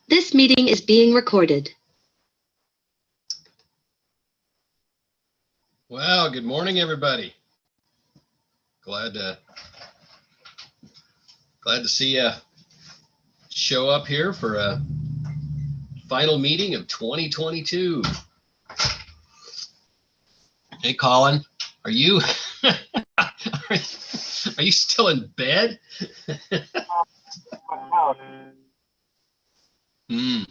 This meeting is being recorded. Well, good morning, everybody. Glad to see you show up here for a final meeting of 2022. Hey, Colin, are you are you still in bed? Hmm.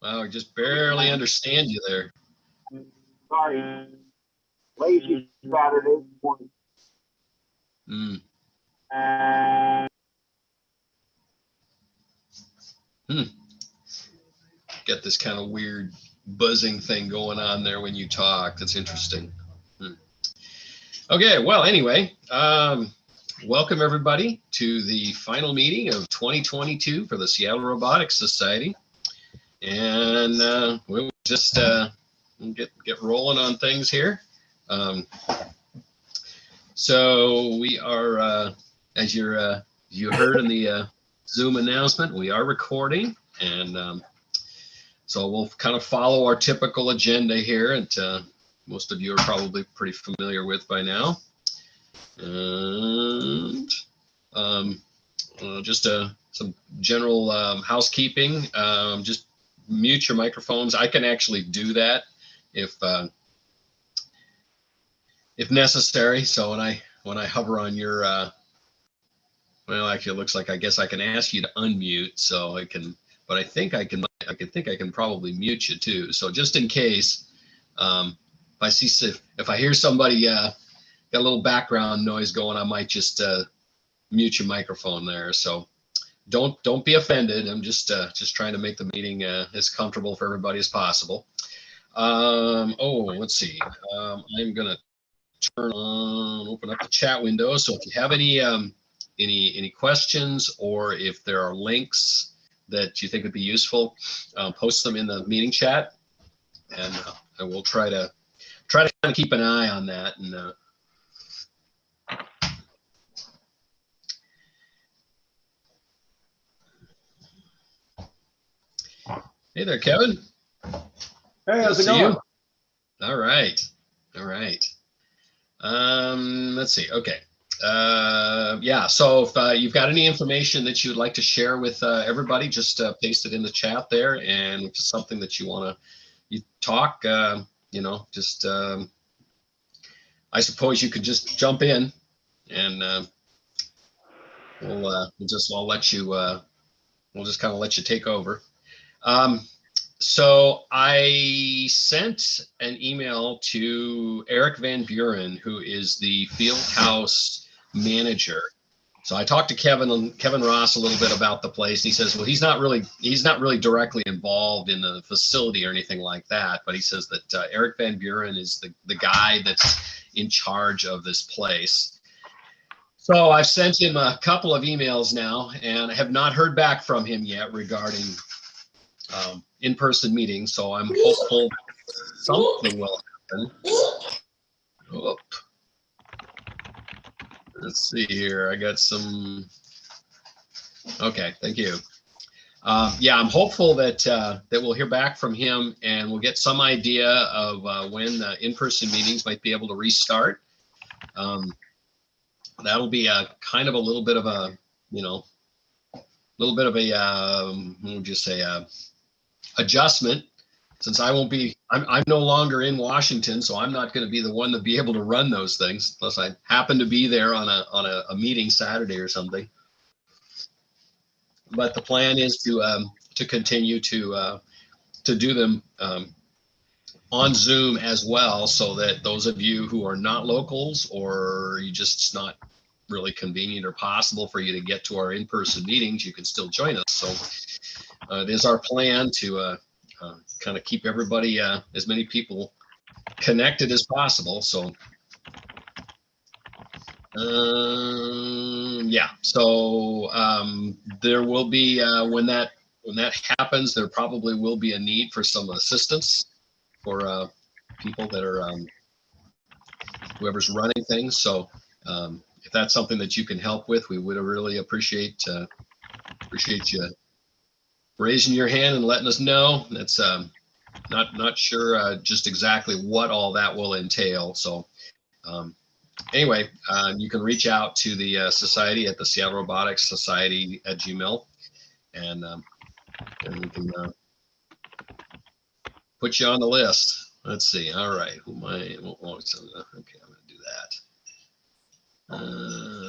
Wow, I just barely understand you there. Sorry. Lazy Saturday morning. Hmm. Get this kind of weird buzzing thing going on there when you talk. That's interesting. Okay, well, anyway, welcome everybody to the final meeting of 2022 for the Seattle Robotics Society. And we'll just get rolling on things here. So we are, as you heard in the Zoom announcement, we are recording, and so we'll kind of follow our typical agenda here, and most of you are probably pretty familiar with by now. And just some general housekeeping. Just mute your microphones. I can actually do that if necessary. So when I hover on your well, actually, it looks like I guess I can ask you to unmute. So I can, but I think I can probably mute you too. So just in case, if I hear somebody got a little background noise going, I might just mute your microphone there. So don't be offended. I'm just trying to make the meeting as comfortable for everybody as possible. Let's see. I'm gonna open up the chat window. So if you have any questions, or if there are links that you think would be useful, post them in the meeting chat, and I will try to kind of keep an eye on that. And hey there, Kevin. Hey, how's it going? All right. Let's see. Okay. Yeah. So if you've got any information that you'd like to share with everybody, just paste it in the chat there. And if it's something that you want to talk, just I suppose you could just jump in, and I'll let you. We'll just kind of let you take over. So I sent an email to Eric Van Buren, who is the field house manager. So I talked to Kevin Ross a little bit about the place. He says, well, he's not really directly involved in the facility or anything like that, but he says that Eric Van Buren is the guy that's in charge of this place. So I've sent him a couple of emails now, and I have not heard back from him yet regarding in-person meetings. So I'm hopeful something will happen. Oh. Let's see here. I got some. Okay, thank you. Yeah, I'm hopeful that we'll hear back from him, and we'll get some idea of when in-person meetings might be able to restart. That'll be a kind of a little bit of a, what would you say, adjustment, since I'm no longer in Washington, so I'm not going to be the one to be able to run those things unless I happen to be there on a meeting Saturday or something. But the plan is to continue to do them on Zoom as well, so that those of you who are not locals, or it's not really convenient or possible for you to get to our in-person meetings, you can still join us. So it is our plan to kind of keep everybody, as many people connected as possible. So yeah, so there will be when that happens, there probably will be a need for some assistance for people that are whoever's running things. So if that's something that you can help with, we would really appreciate you raising your hand and letting us know. That's not sure just exactly what all that will entail. So anyway, you can reach out to the society at the Seattle Robotics Society at Gmail, and we can put you on the list. Let's see. All right. Who am I? Okay, I'm going to do that.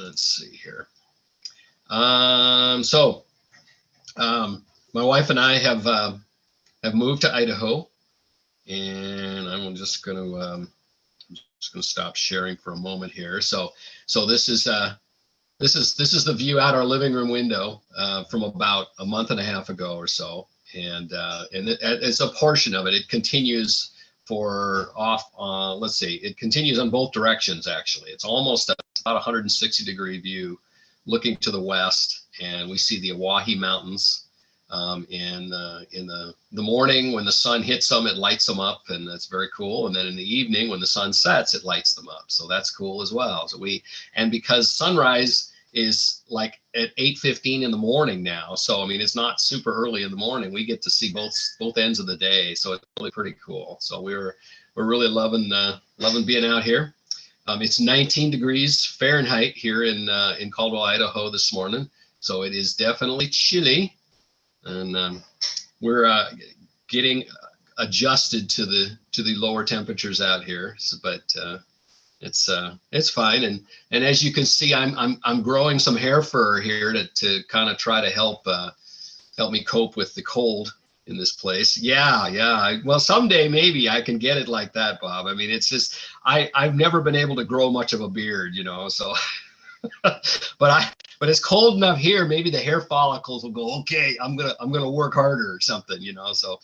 Let's see here. My wife and I have moved to Idaho, and I'm just going to stop sharing for a moment here. So this is the view out our living room window from about a month and a half ago or so, and it's a portion of it. It continues let's see, it continues on both directions. Actually, it's about 160-degree view, looking to the west, and we see the Oahe Mountains. In the morning, when the sun hits them, it lights them up, and that's very cool. And then in the evening, when the sun sets, it lights them up. So that's cool as well. And because sunrise is like at 8:15 in the morning now, so I mean it's not super early in the morning. We get to see both ends of the day, so it's really pretty cool. So we're really loving being out here. It's 19 degrees Fahrenheit here in Caldwell, Idaho this morning, so it is definitely chilly. And we're getting adjusted to the lower temperatures out here, but it's fine. And as you can see, I'm growing some hair fur here to kind of try to help me cope with the cold in this place. Yeah. Well, someday maybe I can get it like that, Bob. I mean, it's just I've never been able to grow much of a beard, so. But it's cold enough here. Maybe the hair follicles will go. Okay, I'm gonna work harder or something, So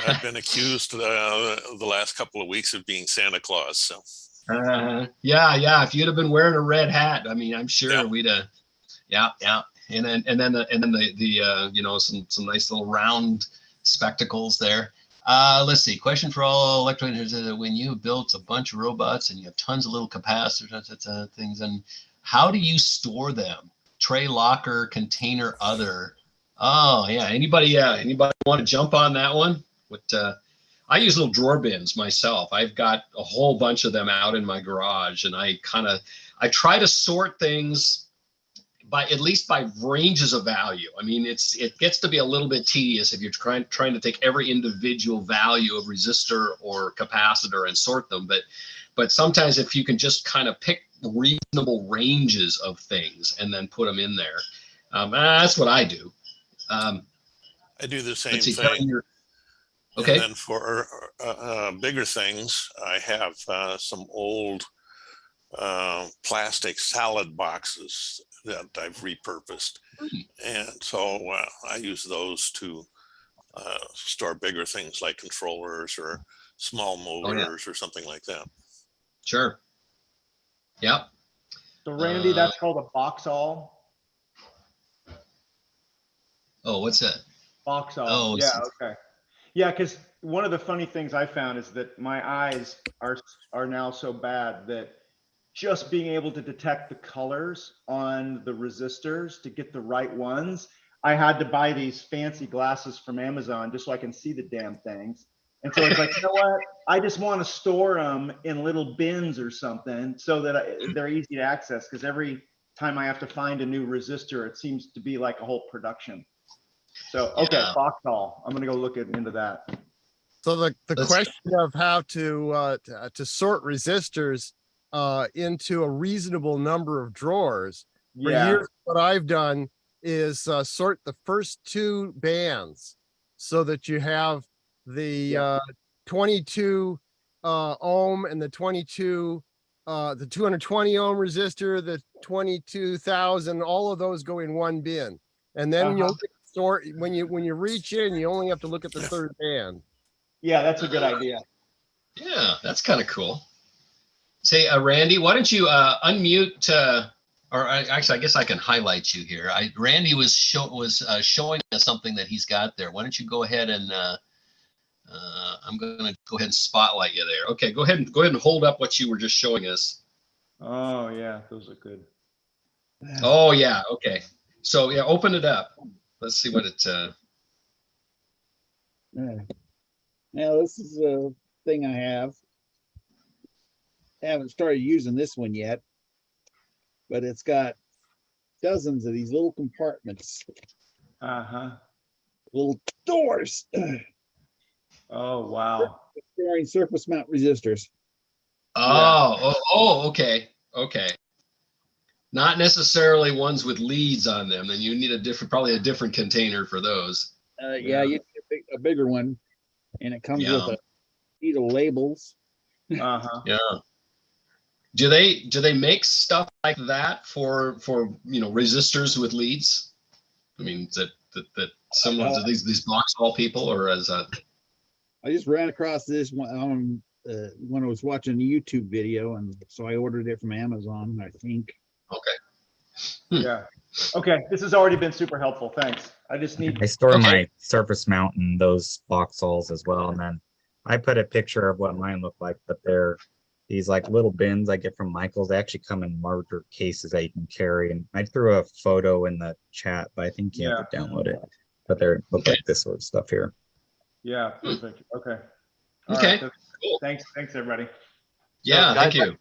I've been accused the last couple of weeks of being Santa Claus. So yeah. If you'd have been wearing a red hat, I mean, I'm sure we'd have. Yeah. And then the some nice little round spectacles there. Let's see. Question for all electronics. When you built a bunch of robots and you have tons of little capacitors, things, and how do you store them? Tray, locker, container, other. Oh yeah. Anybody want to jump on that one? I use little drawer bins myself. I've got a whole bunch of them out in my garage, and I try to sort things at least by ranges of value. I mean, it gets to be a little bit tedious if you're trying to take every individual value of resistor or capacitor and sort them. But sometimes if you can just kind of pick reasonable ranges of things and then put them in there, that's what I do. I do the same thing. Kevin, okay. And then for bigger things, I have some old plastic salad boxes that I've repurposed. And so I use those to store bigger things like controllers or small motors or something like that. Sure. Yep. So Randy, that's called a boxall. Oh, what's that? Boxall. Oh, yeah. Okay. Yeah, because one of the funny things I found is that my eyes are now so bad that just being able to detect the colors on the resistors to get the right ones, I had to buy these fancy glasses from Amazon just so I can see the damn things. And so it's like, you know what? I just want to store them in little bins or something so that they're easy to access, because every time I have to find a new resistor, it seems to be like a whole production. So, okay, Boxall. I'm going to go look into that. So the question of how to sort resistors into a reasonable number of drawers. For years, what I've done is sort the first two bands so that you have the 22 ohm and the 220 ohm resistor, the 22,000, all of those go in one bin. And then you'll sort when you reach in, you only have to look at the third band. Yeah, that's a good idea. Yeah, that's kind of cool. Say, Randy, why don't you unmute? Actually, I guess I can highlight you here. Randy was showing us something that he's got there. Why don't you go ahead and I'm going to go ahead and spotlight you there. Okay, go ahead and hold up what you were just showing us. Oh yeah, those look good. Oh yeah, okay. So yeah, open it up. Let's see what it. Now this is a thing I have. I haven't started using this one yet, but it's got dozens of these little compartments, little doors, Oh wow. storing surface mount resistors. Okay. Not necessarily ones with leads on them. Then you need probably a different container for those. Yeah, you need a bigger one, and it comes with a sheet of labels. Yeah. Do they make stuff like that for resistors with leads? I mean, that similar to these box all people, or as a? I just ran across this one when I was watching a YouTube video, and so I ordered it from Amazon, I think. Okay. Yeah. Okay. This has already been super helpful. Thanks. I store my surface mount in those box saws as well. And then I put a picture of what mine look like, but they're these like little bins I get from Michael's. They actually come in larger cases that you can carry. And I threw a photo in the chat, but I think you have to download it. But they look like this sort of stuff here. Yeah, perfect. Okay. All Okay. right. Cool. Thanks, everybody. Yeah, so, guys, thank you.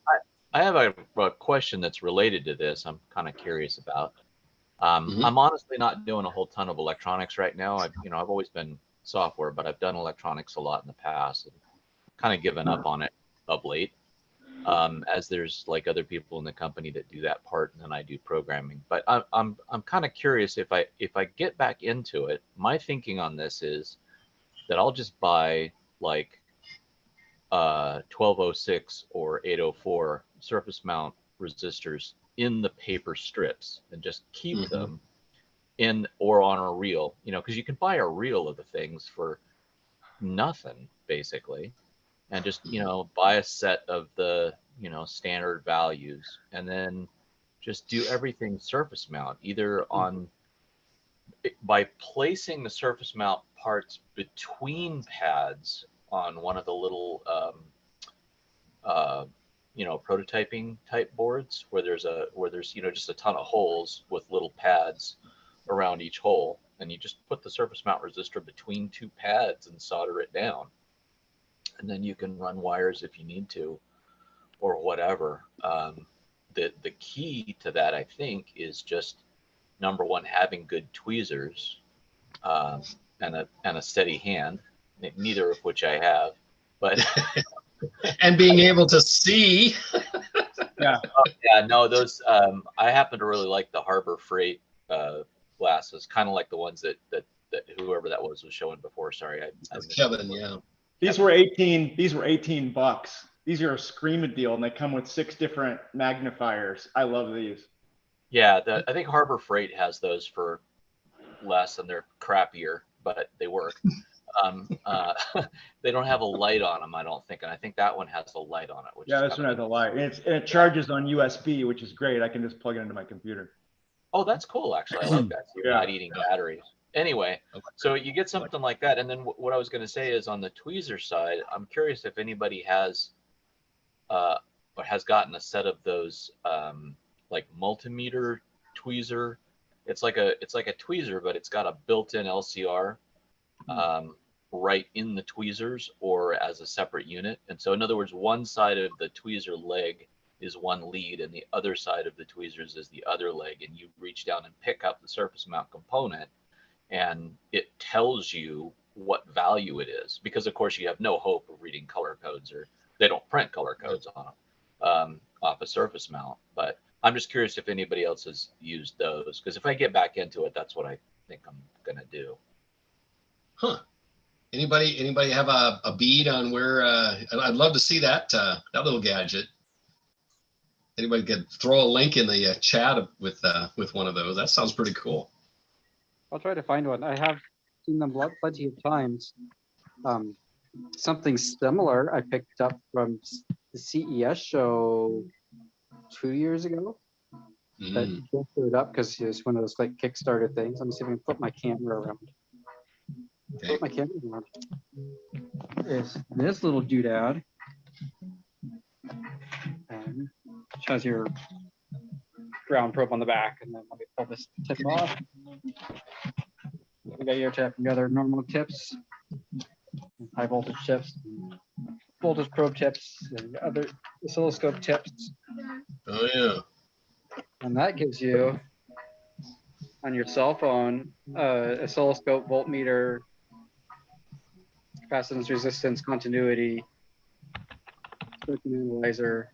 I have a question that's related to this. I'm kind of curious about. I'm honestly not doing a whole ton of electronics right now. I've always been software, but I've done electronics a lot in the past and kind of given up on it of late. As there's like other people in the company that do that part, and then I do programming. But I'm kind of curious if I get back into it. My thinking on this is that I'll just buy like 1206 or 804 surface mount resistors in the paper strips and just keep them in or on a reel, because you can buy a reel of the things for nothing basically, and just buy a set of the standard values and then just do everything surface mount, either on by placing the surface mount parts between pads on one of the little prototyping type boards where there's just a ton of holes with little pads around each hole, and you just put the surface mount resistor between two pads and solder it down, and then you can run wires if you need to or whatever. The key to that, I think, is just number one, having good tweezers and a steady hand, neither of which I have, but and being able to see. Those I happen to really like the Harbor Freight glasses, kind of like the ones that whoever that was showing before. Sorry, I Kevin. Yeah, these were 18 bucks. These are a screaming deal, and they come with 6 different magnifiers. I love these. Yeah, I think Harbor Freight has those for less, and they're crappier, but they work. They don't have a light on them, I don't think, and I think that one has a light on it. This one has a light, and it charges on USB, which is great. I can just plug it into my computer. Oh, that's cool, actually. I like that. So you're not eating batteries. Anyway, so you get something like that, and then what I was going to say is on the tweezer side, I'm curious if anybody has or has gotten a set of those like multimeter tweezer. It's like a tweezer, but it's got a built-in LCR right in the tweezers or as a separate unit. And so in other words, one side of the tweezer leg is one lead and the other side of the tweezers is the other leg, and you reach down and pick up the surface mount component and it tells you what value it is, because of course you have no hope of reading color codes, or they don't print color codes on them off a surface mount. But I'm just curious if anybody else has used those, because if I get back into it, that's what I think I'm gonna do. Anybody have a bead on where? I'd love to see that little gadget. Anybody could throw a link in the chat with one of those. That sounds pretty cool. I'll try to find one. I have seen them plenty of times. Something similar I picked up from the CES show 2 years ago. That showed up because it's one of those like Kickstarter things. Let me see if I can flip my camera around. Okay. My camera on is this little doodad, and which has your ground probe on the back, and then let me pull this tip off. We got your tip, and the other normal tips, high voltage tips, voltage probe tips, and other oscilloscope tips, Oh yeah. and that gives you on your cell phone oscilloscope, voltmeter, capacitance, resistance, continuity, circuit analyzer,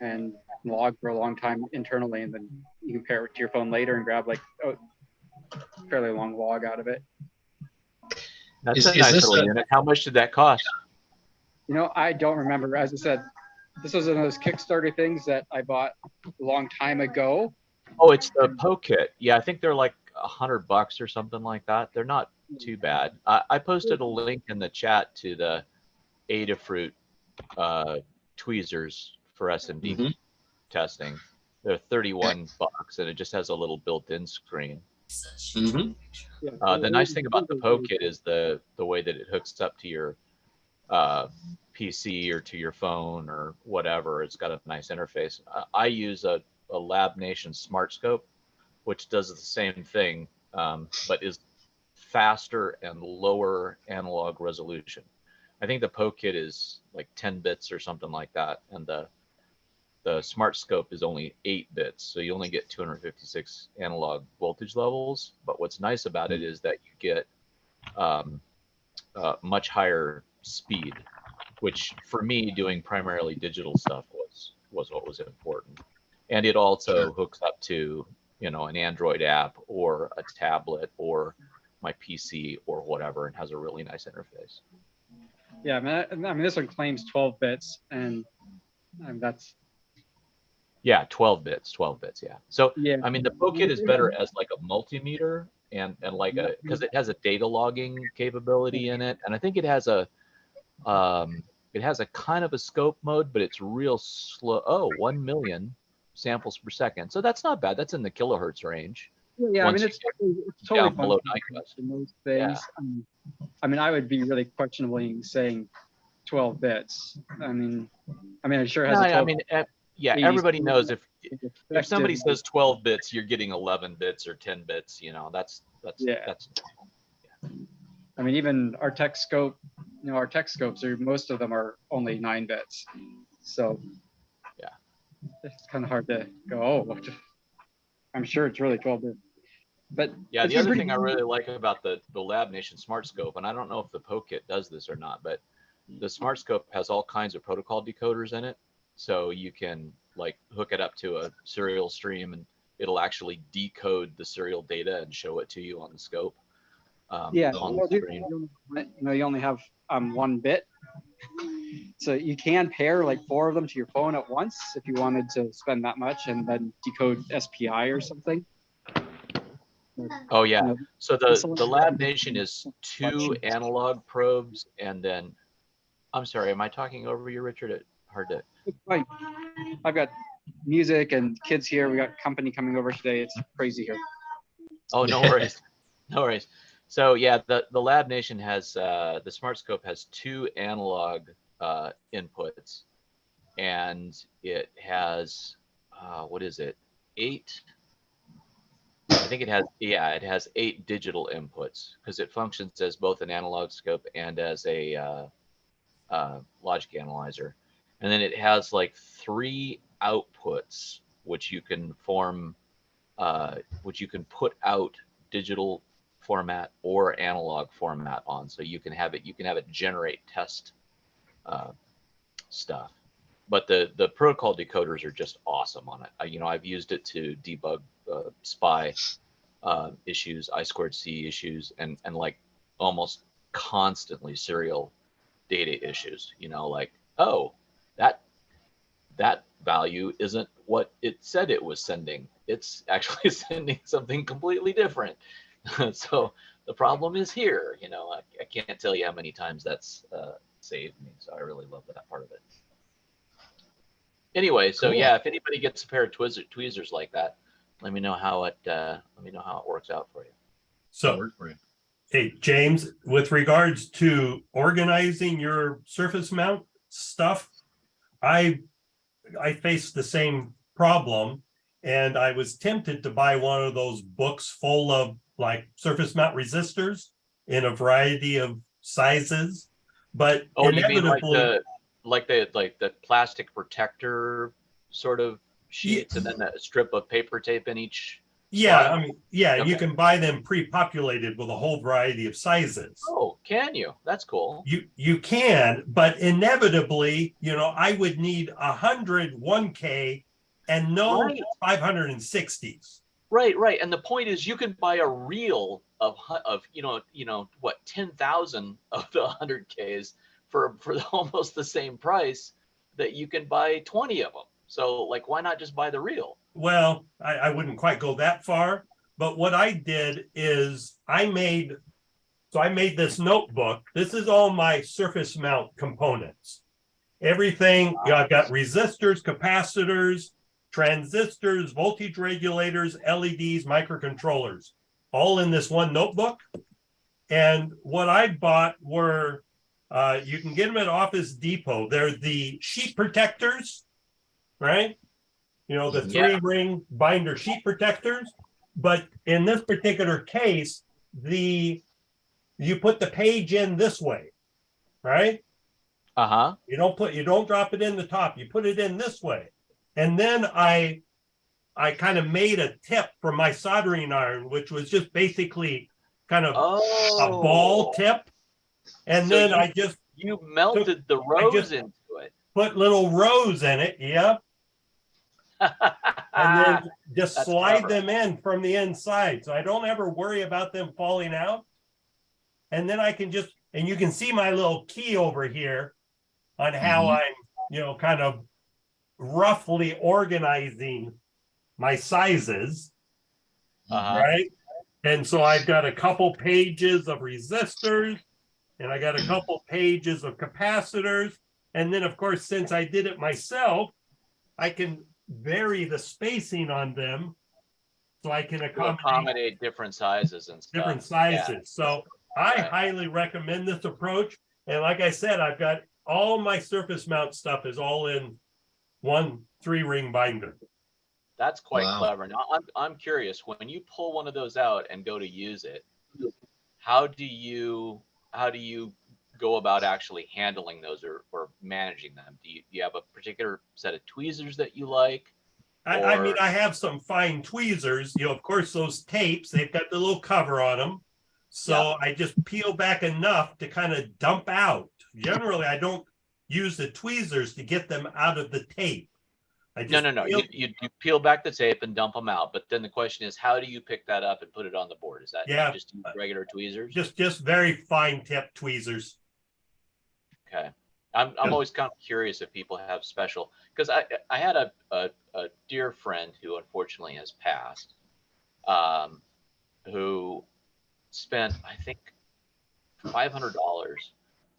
and log for a long time internally, and then you can pair it to your phone later and grab like a fairly long log out of it. That's Is a nice this little a- unit. How much did that cost? You know, I don't remember. As I said, this was one of those Kickstarter things that I bought a long time ago. Oh, it's the Poe kit. Yeah, I think they're like $100 or something like that. They're not too bad. I posted a link in the chat to the Adafruit tweezers for SMD testing. They're $31, and it just has a little built-in screen. Mm-hmm. The nice thing about the Poe kit is the way that it hooks up to your PC or to your phone or whatever. It's got a nice interface. I use a Lab Nation Smart Scope, which does the same thing, but is faster and lower analog resolution. I think the Poe kit is like 10 bits or something like that, and the Smart Scope is only 8 bits, so you only get 256 analog voltage levels. But what's nice about it is that you get much higher speed, which for me, doing primarily digital stuff was what was important. And it also hooks up to, you know, an Android app or a tablet or my PC or whatever, and has a really nice interface. Yeah, I mean this one claims 12 bits, and that's. Yeah, 12 bits, yeah. So, yeah. I mean, the Poe kit is better as like a multimeter and like a, because it has a data logging capability in it. And I think it has a kind of a scope mode, but it's real slow. Oh, 1 million samples per second. So that's not bad. That's in the kilohertz range. Yeah, I mean, it's totally down below functional in those things. Yeah. I mean, I would be really questionably saying 12 bits. I mean, it sure has a 12. I mean, yeah, everybody knows if somebody says 12 bits, you're getting 11 bits or 10 bits. You know, that's normal. Yeah. I mean, even our tech scope, you know, our tech scopes are, most of them are only 9 bits. So yeah, it's kind of hard to go, oh, I'm sure it's really 12 bits. But yeah, the other thing I really like about the Lab Nation Smart Scope, and I don't know if the Poe kit does this or not, but the Smart Scope has all kinds of protocol decoders in it. So you can like hook it up to a serial stream, and it'll actually decode the serial data and show it to you on the scope. Yeah, on the screen. You know, you only have 1 bit, so you can pair like 4 of them to your phone at once if you wanted to spend that much, and then decode SPI or something. Oh yeah. You know, so the Lab Nation is 2 analog probes, and then I'm sorry, am I talking over you, Richard? Hard to. Right. I've got music and kids here. We got company coming over today. It's crazy here. Oh, no worries. No worries. So yeah, the Lab Nation has the Smart Scope has 2 analog inputs, and it has what is it? 8. I think it has 8 digital inputs, because it functions as both an analog scope and as a logic analyzer. And then it has like 3 outputs, which you can form, which you can put out digital format or analog format on. So you can have it generate test stuff. But the protocol decoders are just awesome on it. You know, I've used it to debug SPI issues, I2C issues, and like almost constantly serial data issues. You know, like, oh, that value isn't what it said it was sending. It's actually sending something completely different. So the problem is here. You know, I can't tell you how many times that's saved me. So I really love that part of it. Anyway, so Cool. yeah, if anybody gets a pair of tweezers like that, let me know how it works out for you. So, So, hey, James, with regards to organizing your surface mount stuff, I faced the same problem, and I was tempted to buy one of those books full of like surface mount resistors in a variety of sizes, but Oh, you mean inevitably, like the plastic protector sort of sheets, and then a strip of paper tape in each yeah, slot? I mean, yeah, you Okay. can buy them pre-populated with a whole variety of sizes. Oh, can you? That's cool. You can, but inevitably, I would need 100 1K and no Right. 560s. Right. And the point is, you can buy a reel of what 10,000 of the 100Ks for almost the same price that you can buy 20 of them. So like, why not just buy the reel? Well, I wouldn't quite go that far, but what I did is I made this notebook. This is all my surface mount components. Everything, I've got resistors, capacitors, transistors, voltage regulators, LEDs, microcontrollers, all in this one notebook. And what I bought were, you can get them at Office Depot. They're the sheet protectors, right? The 3-ring binder sheet protectors. But in this particular case, you put the page in this way, right? You don't drop it in the top. You put it in this way. And then I kind of made a tip from my soldering iron, which was just basically kind of a ball tip. And so then you melted the rose into it. Put little rows in it, yeah. And then just slide them in from the inside. So I don't ever worry about them falling out. And then I can and you can see my little key over here on how I'm, kind of roughly organizing my sizes, right? And so I've got a couple pages of resistors, and I got a couple pages of capacitors. And then, of course, since I did it myself, I can vary the spacing on them so I can accommodate different sizes and stuff. Different sizes. Yeah. So I highly recommend this approach. And like I said, I've got all my surface mount stuff is all in one 3-ring binder. That's quite clever. Now I'm curious, when you pull one of those out and go to use it, how do you go about actually handling those or managing them? Do you have a particular set of tweezers that you like? I mean, I have some fine tweezers, of course, those tapes, they've got the little cover on them. So I just peel back enough to kind of dump out. Generally, I don't use the tweezers to get them out of the tape. No. You peel back the tape and dump them out. But then the question is, how do you pick that up and put it on the board? Is that just regular tweezers? Just very fine tip tweezers. Okay. I'm always kind of curious if people have special, because I had a dear friend who unfortunately has passed, who spent, I think, $500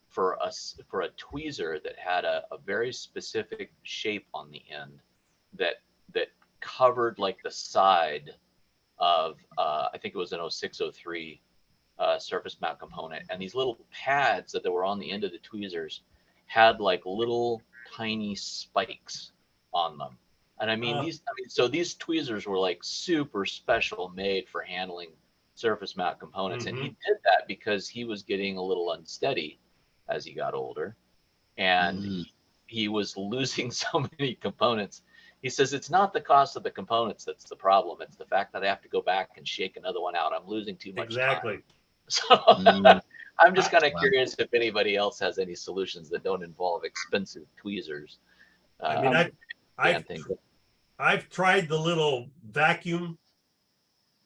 for a tweezer that had a very specific shape on the end that covered like the side of I think it was an 0603 surface mount component, and these little pads that were on the end of the tweezers had like little tiny spikes on them. And I mean these tweezers were like super special made for handling surface mount components. And he did that because he was getting a little unsteady as he got older, and he was losing so many components. He says it's not the cost of the components that's the problem, it's the fact that I have to go back and shake another one out. I'm losing too much time. So I'm just kind of curious if anybody else has any solutions that don't involve expensive tweezers. I mean, I've tried the little vacuum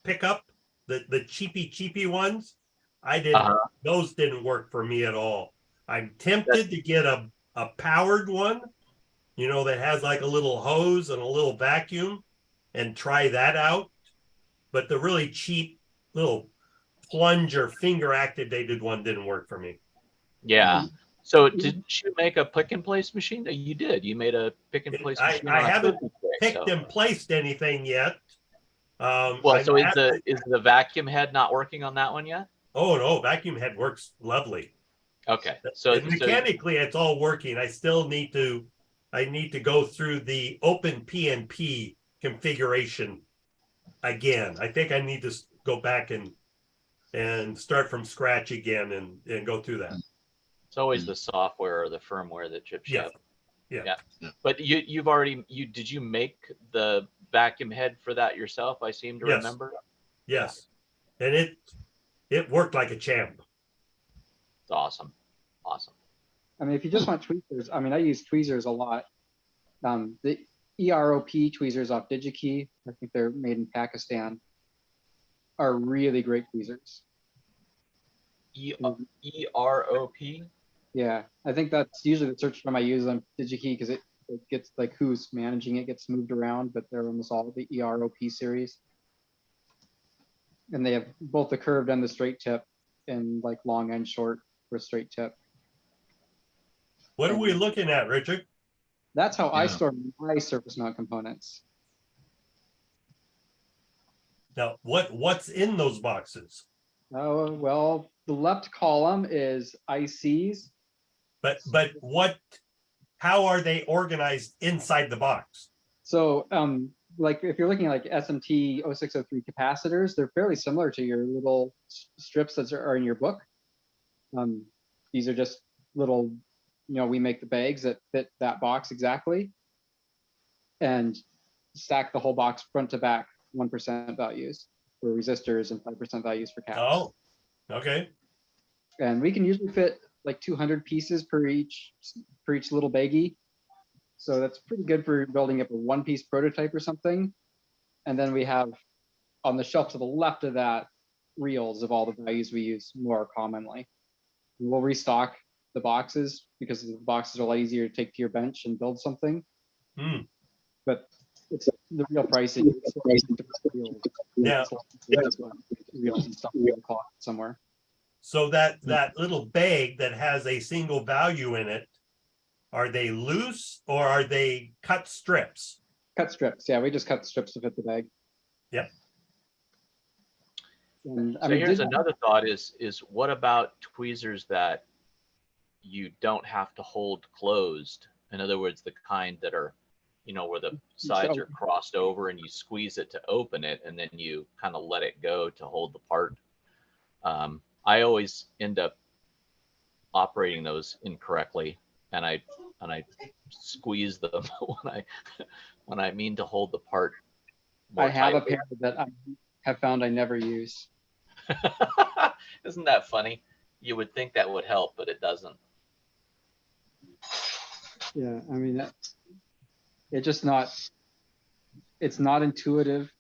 pickup, the cheapy ones. Those didn't work for me at all. I'm tempted to get a powered one, that has like a little hose and a little vacuum, and try that out. But the really cheap little plunger finger activated one didn't work for me. Yeah. So did you make a pick and place machine? You did. You made a pick and place machine. I haven't picked and placed anything yet. Well, so is the vacuum head not working on that one yet? Oh no, vacuum head works lovely. Okay, so mechanically it's all working. I still need to go through the open PNP configuration again. I think I need to go back and start from scratch again and go through that. It's always the software or the firmware that chips you. Yeah. But did you make the vacuum head for that yourself? I seem to remember. Yes, and it worked like a champ. It's awesome. I mean, if you just want tweezers, I mean, I use tweezers a lot. The EROP tweezers off DigiKey, I think they're made in Pakistan, are really great tweezers. EROP? Yeah, I think that's usually the search term I use on DigiKey because it gets like who's managing it gets moved around, but they're almost all the EROP series. And they have both the curved and the straight tip and like long and short for straight tip. What are we looking at, Richard? That's how I store my surface mount components. Now, what's in those boxes? Oh, well, the left column is ICs. But how are they organized inside the box? So like if you're looking at like SMT 0603 capacitors, they're fairly similar to your little strips that are in your book. These are just little, we make the bags that fit that box exactly and stack the whole box front to back, 1% values for resistors and 5% values for caps. Oh, okay. And we can usually fit like 200 pieces per each little baggie. So that's pretty good for building up a one-piece prototype or something. And then we have on the shelf to the left of that reels of all the values we use more commonly. We'll restock the boxes because the boxes are a lot easier to take to your bench and build something. But it's the real pricing. Yeah. Reels and stuff we'll call it somewhere. So that little bag that has a single value in it, are they loose or are they cut strips? Cut strips. Yeah, we just cut strips to fit the bag. Yep. And, so here's another thought is what about tweezers that you don't have to hold closed? In other words, the kind that are, where the sides are crossed over and you squeeze it to open it and then you kind of let it go to hold the part. I always end up operating those incorrectly, and I squeeze them when I mean to hold the part. I have a pair that I have found I never use. Isn't that funny? You would think that would help, but it doesn't. Yeah, I mean, it's not intuitive,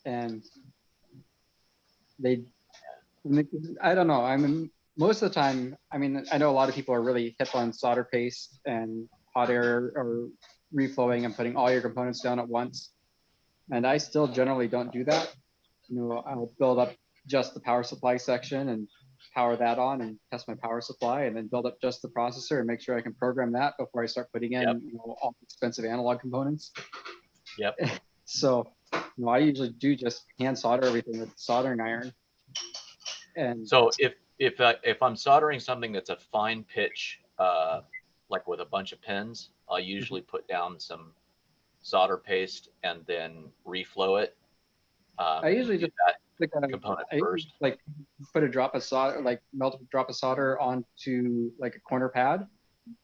and I don't know. I mean, most of the time, I mean, I know a lot of people are really hip on solder paste and hot air or reflowing and putting all your components down at once. And I still generally don't do that. I'll build up just the power supply section and power that on and test my power supply, and then build up just the processor and make sure I can program that before I start putting in all the expensive analog components. Yep. So I usually do just hand solder everything with soldering iron. And so if I'm soldering something that's a fine pitch, like with a bunch of pins, I'll usually put down some solder paste and then reflow it. I usually just that component first. Like put a drop of solder, like melt a drop of solder onto like a corner pad.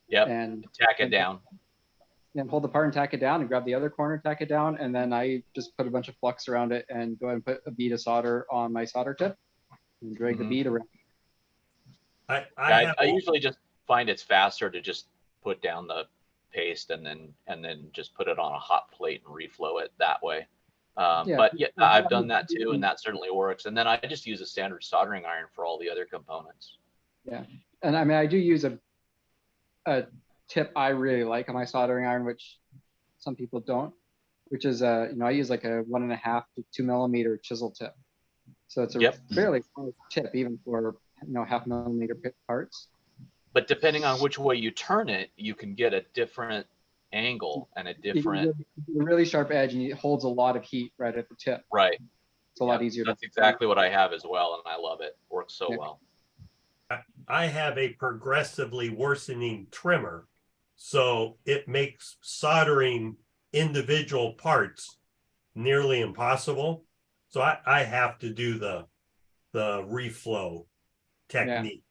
Yep. And tack it down. And hold the part and tack it down, and grab the other corner, tack it down, and then I just put a bunch of flux around it and go ahead and put a bead of solder on my solder tip and drag the bead around. I usually just find it's faster to just put down the paste and then just put it on a hot plate and reflow it that way. But yeah, I've done that too, and that certainly works. And then I just use a standard soldering iron for all the other components. Yeah, and I mean, I do use a tip I really like on my soldering iron, which some people don't, which is I use like a 1.5 to 2 millimeter chisel tip. So it's a fairly close tip, even for 0.5 millimeter parts. But depending on which way you turn it, you can get a different angle and a You get different, a really sharp edge, and it holds a lot of heat right at the tip. right. It's a lot easier. That's exactly what I have as well, and I love it. Works so well. I have a progressively worsening trimmer, so it makes soldering individual parts nearly impossible. So I have to do the reflow technique.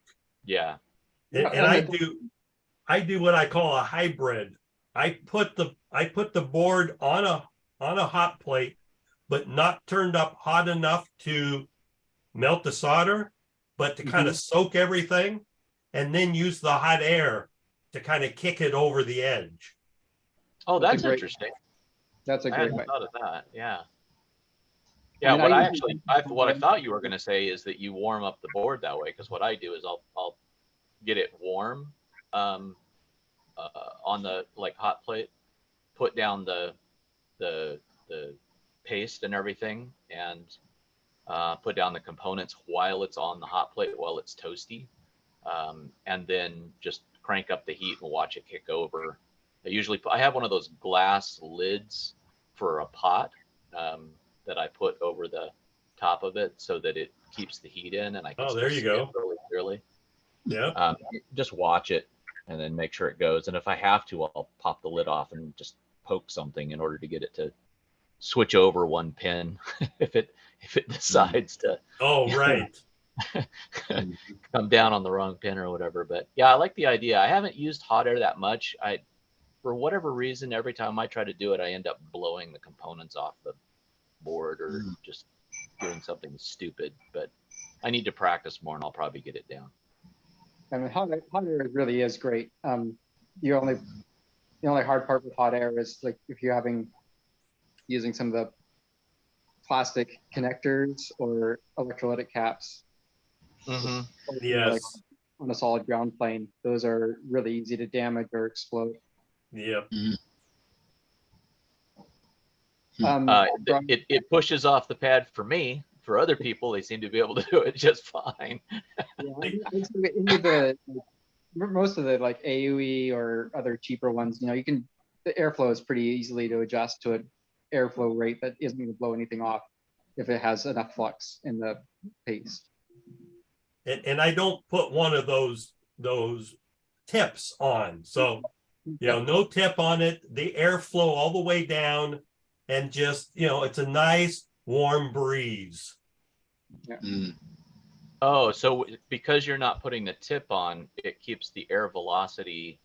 Yeah. And I do what I call a hybrid. I put the board on a hot plate, but not turned up hot enough to melt the solder, but to kind of soak everything, and then use the hot air to kind of kick it over the edge. Oh, that's interesting. That's a I great hadn't way. thought of that. Yeah. Yeah. What I thought you were going to say is that you warm up the board that way, because what I do is I'll get it warm on the hot plate, put down the paste and everything, and put down the components while it's on the hot plate, while it's toasty, and then just crank up the heat and watch it kick over. I have one of those glass lids for a pot that I put over the top of it so that it keeps the heat in, and I can there you go. really clearly. Yeah. Just watch it and then make sure it goes. And if I have to, I'll pop the lid off and just poke something in order to get it to switch over one pin if it decides to come down on the wrong pin or whatever. But yeah, I like the idea. I haven't used hot air that much. For whatever reason, every time I try to do it, I end up blowing the components off the board or just doing something stupid. But I need to practice more, and I'll probably get it down. I mean, hot air really is great. The only hard part with hot air is like if you're using some of the plastic connectors or electrolytic caps. Yes. Like on a solid ground plane, those are really easy to damage or explode. Yep. It pushes off the pad for me. For other people, they seem to be able to do it just fine. Most of the like AUE or other cheaper ones, the airflow is pretty easily to adjust to an airflow rate that isn't going to blow anything off if it has enough flux in the paste. And I don't put one of those tips on, so no tip on it. The airflow all the way down, and just it's a nice warm breeze. Yeah. Oh, so because you're not putting the tip on, it keeps the air velocity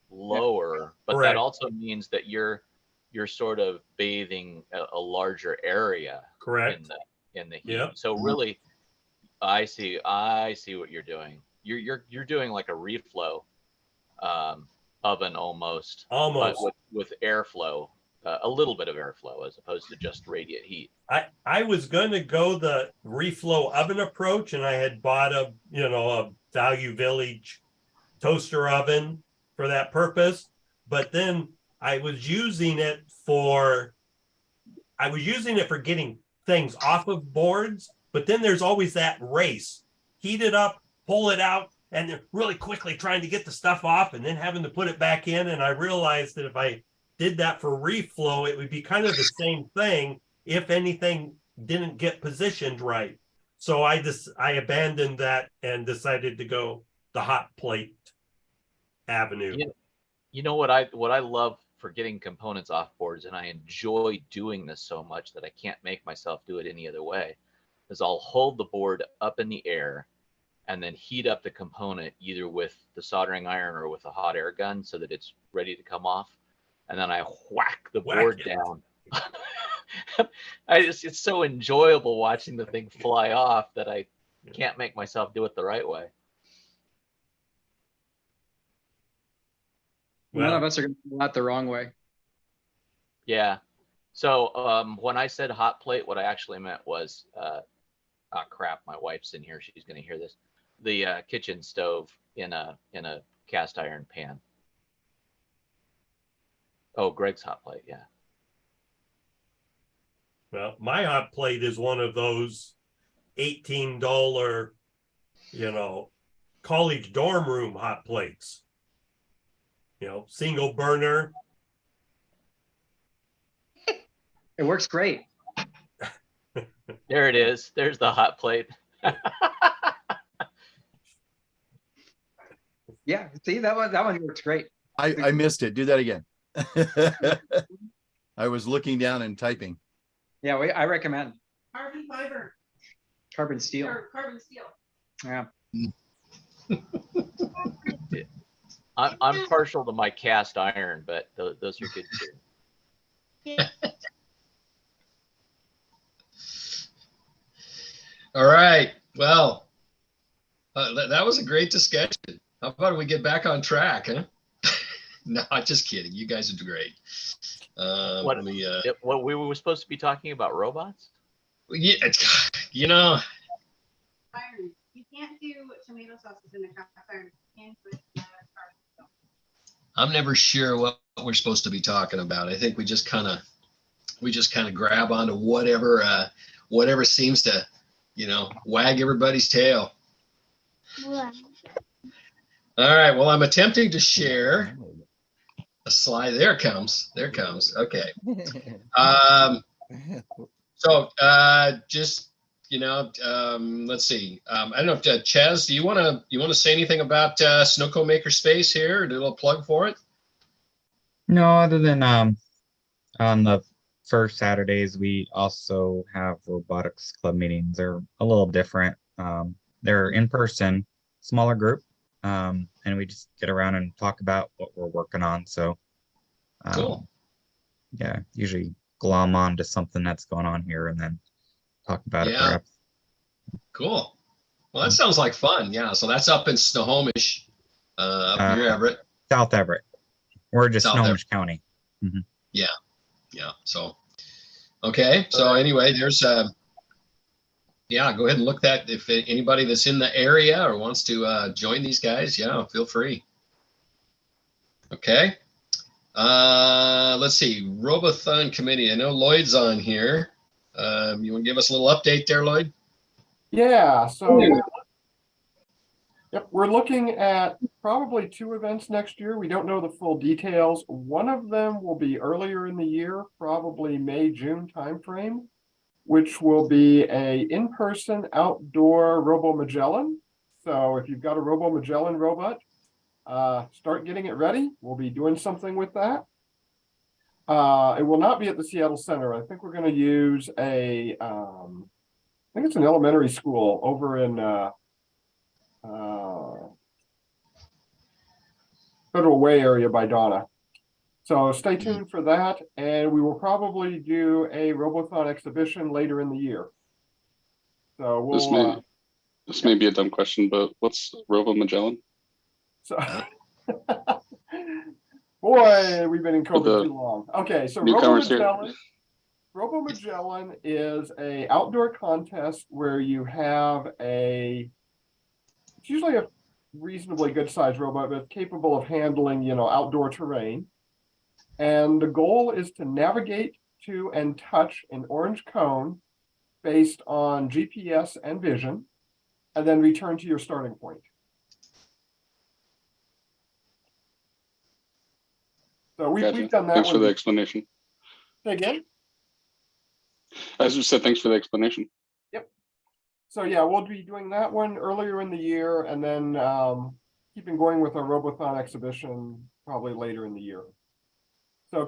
lower, but Correct. That also means that you're sort of bathing a larger area. Correct. In the heat. Yep. So really, I see what you're doing. You're doing like a reflow oven almost. But with airflow. A little bit of airflow as opposed to just radiant heat. I was going to go the reflow oven approach, and I had bought a Value Village toaster oven for that purpose. But then I was using it for getting things off of boards. But then there's always that race, heat it up, pull it out, and then really quickly trying to get the stuff off and then having to put it back in. And I realized that if I did that for reflow, it would be kind of the same thing if anything didn't get positioned right. So I abandoned that and decided to go the hot plate avenue. You know what I love for getting components off boards, and I enjoy doing this so much that I can't make myself do it any other way, is I'll hold the board up in the air and then heat up the component either with the soldering iron or with a hot air gun so that it's ready to come off. And then I whack the board down. It's so enjoyable watching the thing fly off that I can't make myself do it the right way. None of us are going to do that the wrong way. Yeah. So when I said hot plate, what I actually meant was, crap, my wife's in here. She's going to hear this. The kitchen stove in a cast iron pan. Oh, Greg's hot plate, yeah. Well, my hot plate is one of those $18, college dorm room hot plates. Single burner, It works great. There it is. There's the hot plate. Yeah, see that one works great. I missed it. Do that again. I was looking down and typing. Yeah, I recommend Carbon fiber carbon steel. or carbon steel. Yeah. I'm partial to my cast iron, but those are good too. All right. Well, that was a great discussion. How about we get back on track, huh? No, just kidding. You guys are great. What we were supposed to be talking about robots? Yeah, you know. Iron. You can't do tomato sauces in a cast iron. You can put carbon steel. I'm never sure what we're supposed to be talking about. I think we just kind of grab onto whatever seems to, wag everybody's tail. Wow. All right. Well, I'm attempting to share a slide. There it comes. Okay. So just, let's see. I don't know if Chaz, do you want to say anything about Snowco Maker Space here? Do a little plug for it? No, other than on the first Saturdays, we also have robotics club meetings. They're a little different. They're in person, smaller group, and we just get around and talk about what we're working on. So, cool. Yeah, usually glom on to something that's going on here and then talk about it perhaps. Cool. Well, that sounds like fun. Yeah. So that's up in Snohomish, up near Everett. South Everett. We're just South Snohomish County. Mm-hmm. Yeah. So, okay. So anyway, there's go ahead and look that if anybody that's in the area or wants to join these guys, feel free. Okay. Let's see, Robothon committee. I know Lloyd's on here. You want to give us a little update there, Lloyd? Yeah, so yep, we're looking at probably 2 events next year. We don't know the full details. One of them will be earlier in the year, probably May, June timeframe, which will be a in-person outdoor Robo Magellan. So if you've got a Robo Magellan robot, start getting it ready. We'll be doing something with that. It will not be at the Seattle Center. I think we're going to use I think it's an elementary school over in Federal Way area by Donna. So stay tuned for that. And we will probably do a Robothon exhibition later in the year. So we'll, this may be a dumb question, but what's Robo Magellan? So, boy, we've been in COVID too long. Okay, so Robo Magellan is a outdoor contest where you have it's usually a reasonably good sized robot, but capable of handling, outdoor terrain. And the goal is to navigate to and touch an orange cone based on GPS and vision, and then return to your starting point. So we've done that. Thanks for the explanation. Say again? As you said, thanks for the explanation. Yep. So yeah, we'll be doing that one earlier in the year, and then keeping going with our Robothon exhibition probably later in the year. So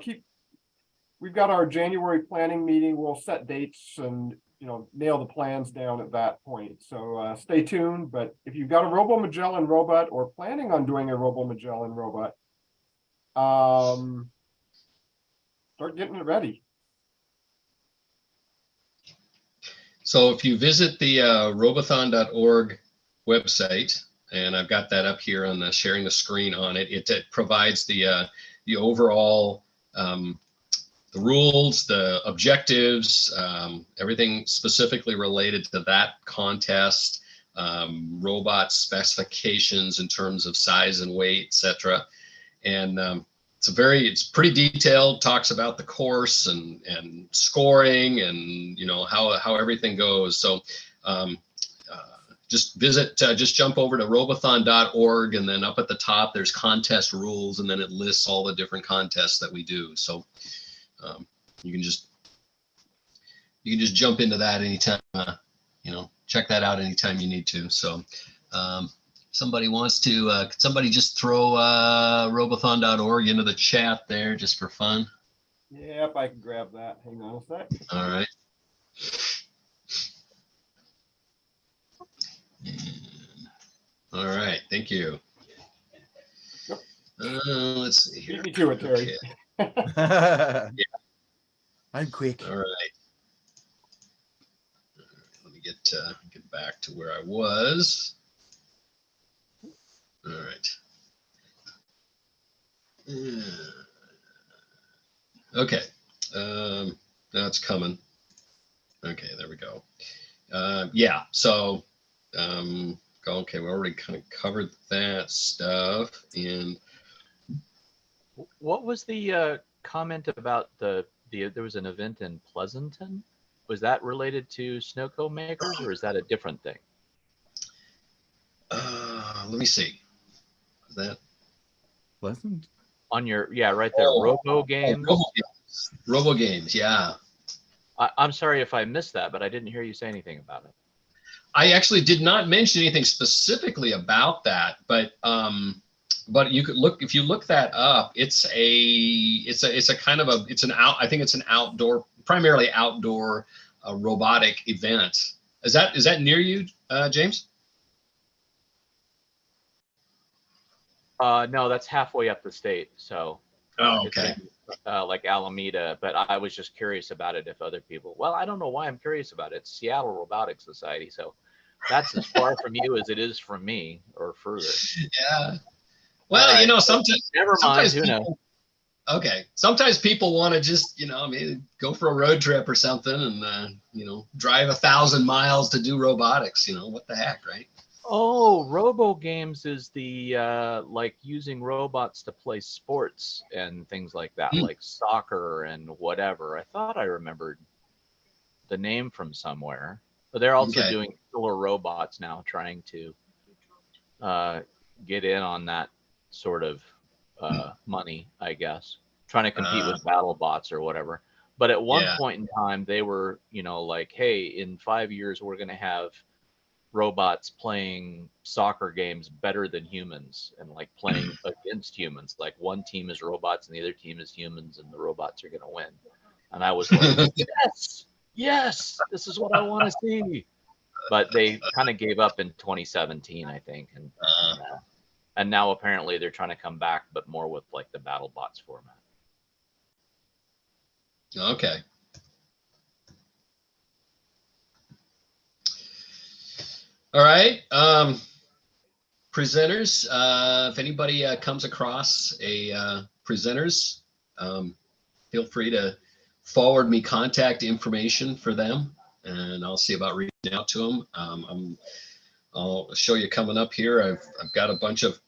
we've got our January planning meeting. We'll set dates and nail the plans down at that point. So stay tuned. But if you've got a Robo Magellan robot or planning on doing a Robo Magellan robot, start getting it ready. So if you visit the robothon.org website, and I've got that up here on the sharing the screen on it, it provides the overall the rules, the objectives, everything specifically related to that contest, robot specifications in terms of size and weight, etc. And it's pretty detailed, talks about the course and scoring and how everything goes. So just jump over to robothon.org, and then up at the top there's contest rules, and then it lists all the different contests that we do. So you can just you can just jump into that anytime, check that out anytime you need to. So somebody wants to, could somebody just throw robothon.org into the chat there just for fun? Yeah, if I can grab that. Hang on a sec. All right. All right, thank you. Let's see here. Beat me to it, Terry. Yeah. I'm quick. All right. Let me get back to where I was. All right. Okay. Now it's coming. Okay, there we go. Yeah. So, okay, we already kind of covered that stuff. And what was the comment about there was an event in Pleasanton? Was that related to snow cone makers, or is that a different thing? Let me see. Is that Pleasant? On your, right there, Robo Games. Robo Games, yeah. I'm sorry if I missed that, but I didn't hear you say anything about it. I actually did not mention anything specifically about that, but you could look, if you look that up, I think it's an outdoor, primarily outdoor robotic event. Is that near you, James? No, that's halfway up the state. So okay. It's like Alameda, but I was just curious about it if other people, well, I don't know why I'm curious about it. It's Seattle Robotics Society. So that's as far from you as it is from me, or further. Yeah. Well, sometimes, never mind, who knows? Okay. Sometimes people want to just, go for a road trip or something and, drive 1,000 miles to do robotics, what the heck, right? Oh, Robo Games is the like using robots to play sports and things like that, like soccer and whatever. I thought I remembered the name from somewhere. But they're also doing killer robots now, trying to get in on that sort of money, I guess, trying to compete with battle bots or whatever. But at one point in time, they were, like, hey, in 5 years, we're going to have robots playing soccer games better than humans, and like playing against humans. Like one team is robots and the other team is humans, and the robots are going to win. And I was like, yes, this is what I want to see. But they kind of gave up in 2017, I think. And now apparently they're trying to come back, but more with like the battle bots format. Okay. All right. Presenters, if anybody comes across a presenters, feel free to forward me contact information for them, and I'll see about reaching out to them. I'll show you coming up here. I've got a bunch of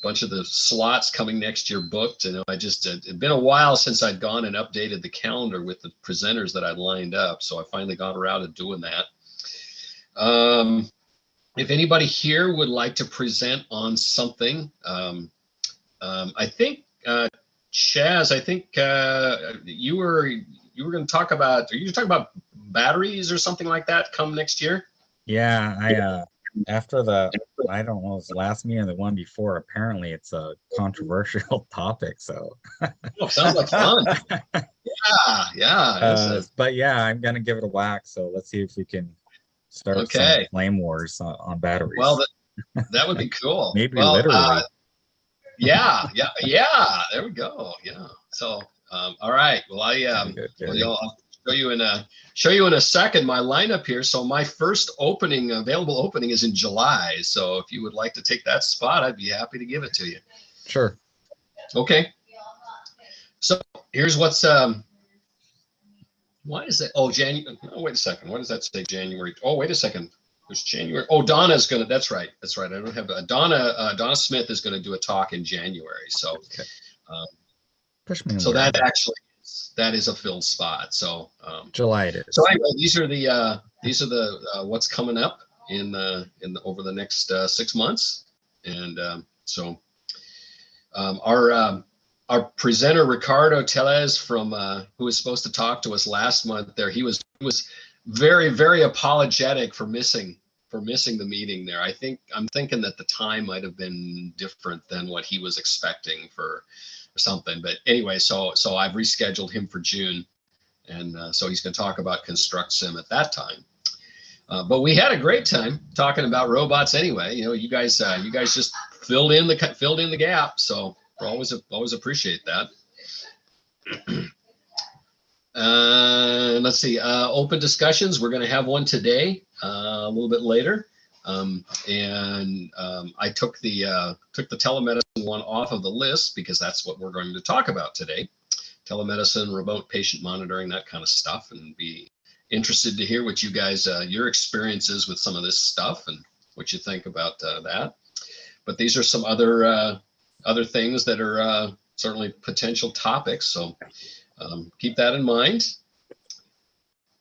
the slots coming next year booked. It'd been a while since I'd gone and updated the calendar with the presenters that I'd lined up, so I finally got around to doing that. If anybody here would like to present on something, I think Chaz, you were going to talk about. Are you talking about batteries or something like that come next year? Yeah, after I don't know, it was the last meeting or the one before. Apparently, it's a controversial topic. So, sounds like fun. Yeah. But yeah, I'm gonna give it a whack. So let's see if we can start some flame wars on batteries. Well, that would be cool. Maybe literally. Yeah. There we go. Yeah. So, all right. Well, I'll show you in a second my lineup here. So my first available opening is in July. So if you would like to take that spot, I'd be happy to give it to you. Sure. Okay. So here's what's why is it? Oh, January. Oh, wait a second. What does that say? January. Oh, wait a second. There's January. Oh, Donna's gonna. That's right. I don't have Donna. Donna Smith is going to do a talk in January. So, so that is a filled spot. So July it is. So anyway, these are the what's coming up in over the next 6 months, and our our presenter Ricardo Tellez from who was supposed to talk to us last month there, he was very, very apologetic for missing the meeting there. I'm thinking that the time might have been different than what he was expecting for something. But anyway, so I've rescheduled him for June, and so he's going to talk about Construct Sim at that time. But we had a great time talking about robots anyway. You know, you guys just filled in the gap, so we always appreciate that. Let's see, open discussions. We're going to have one today, a little bit later. I took the telemedicine one off of the list because that's what we're going to talk about today. Telemedicine, remote patient monitoring, that kind of stuff, and be interested to hear what you guys, your experiences with some of this stuff and what you think about that. But these are some other things that are certainly potential topics. So keep that in mind.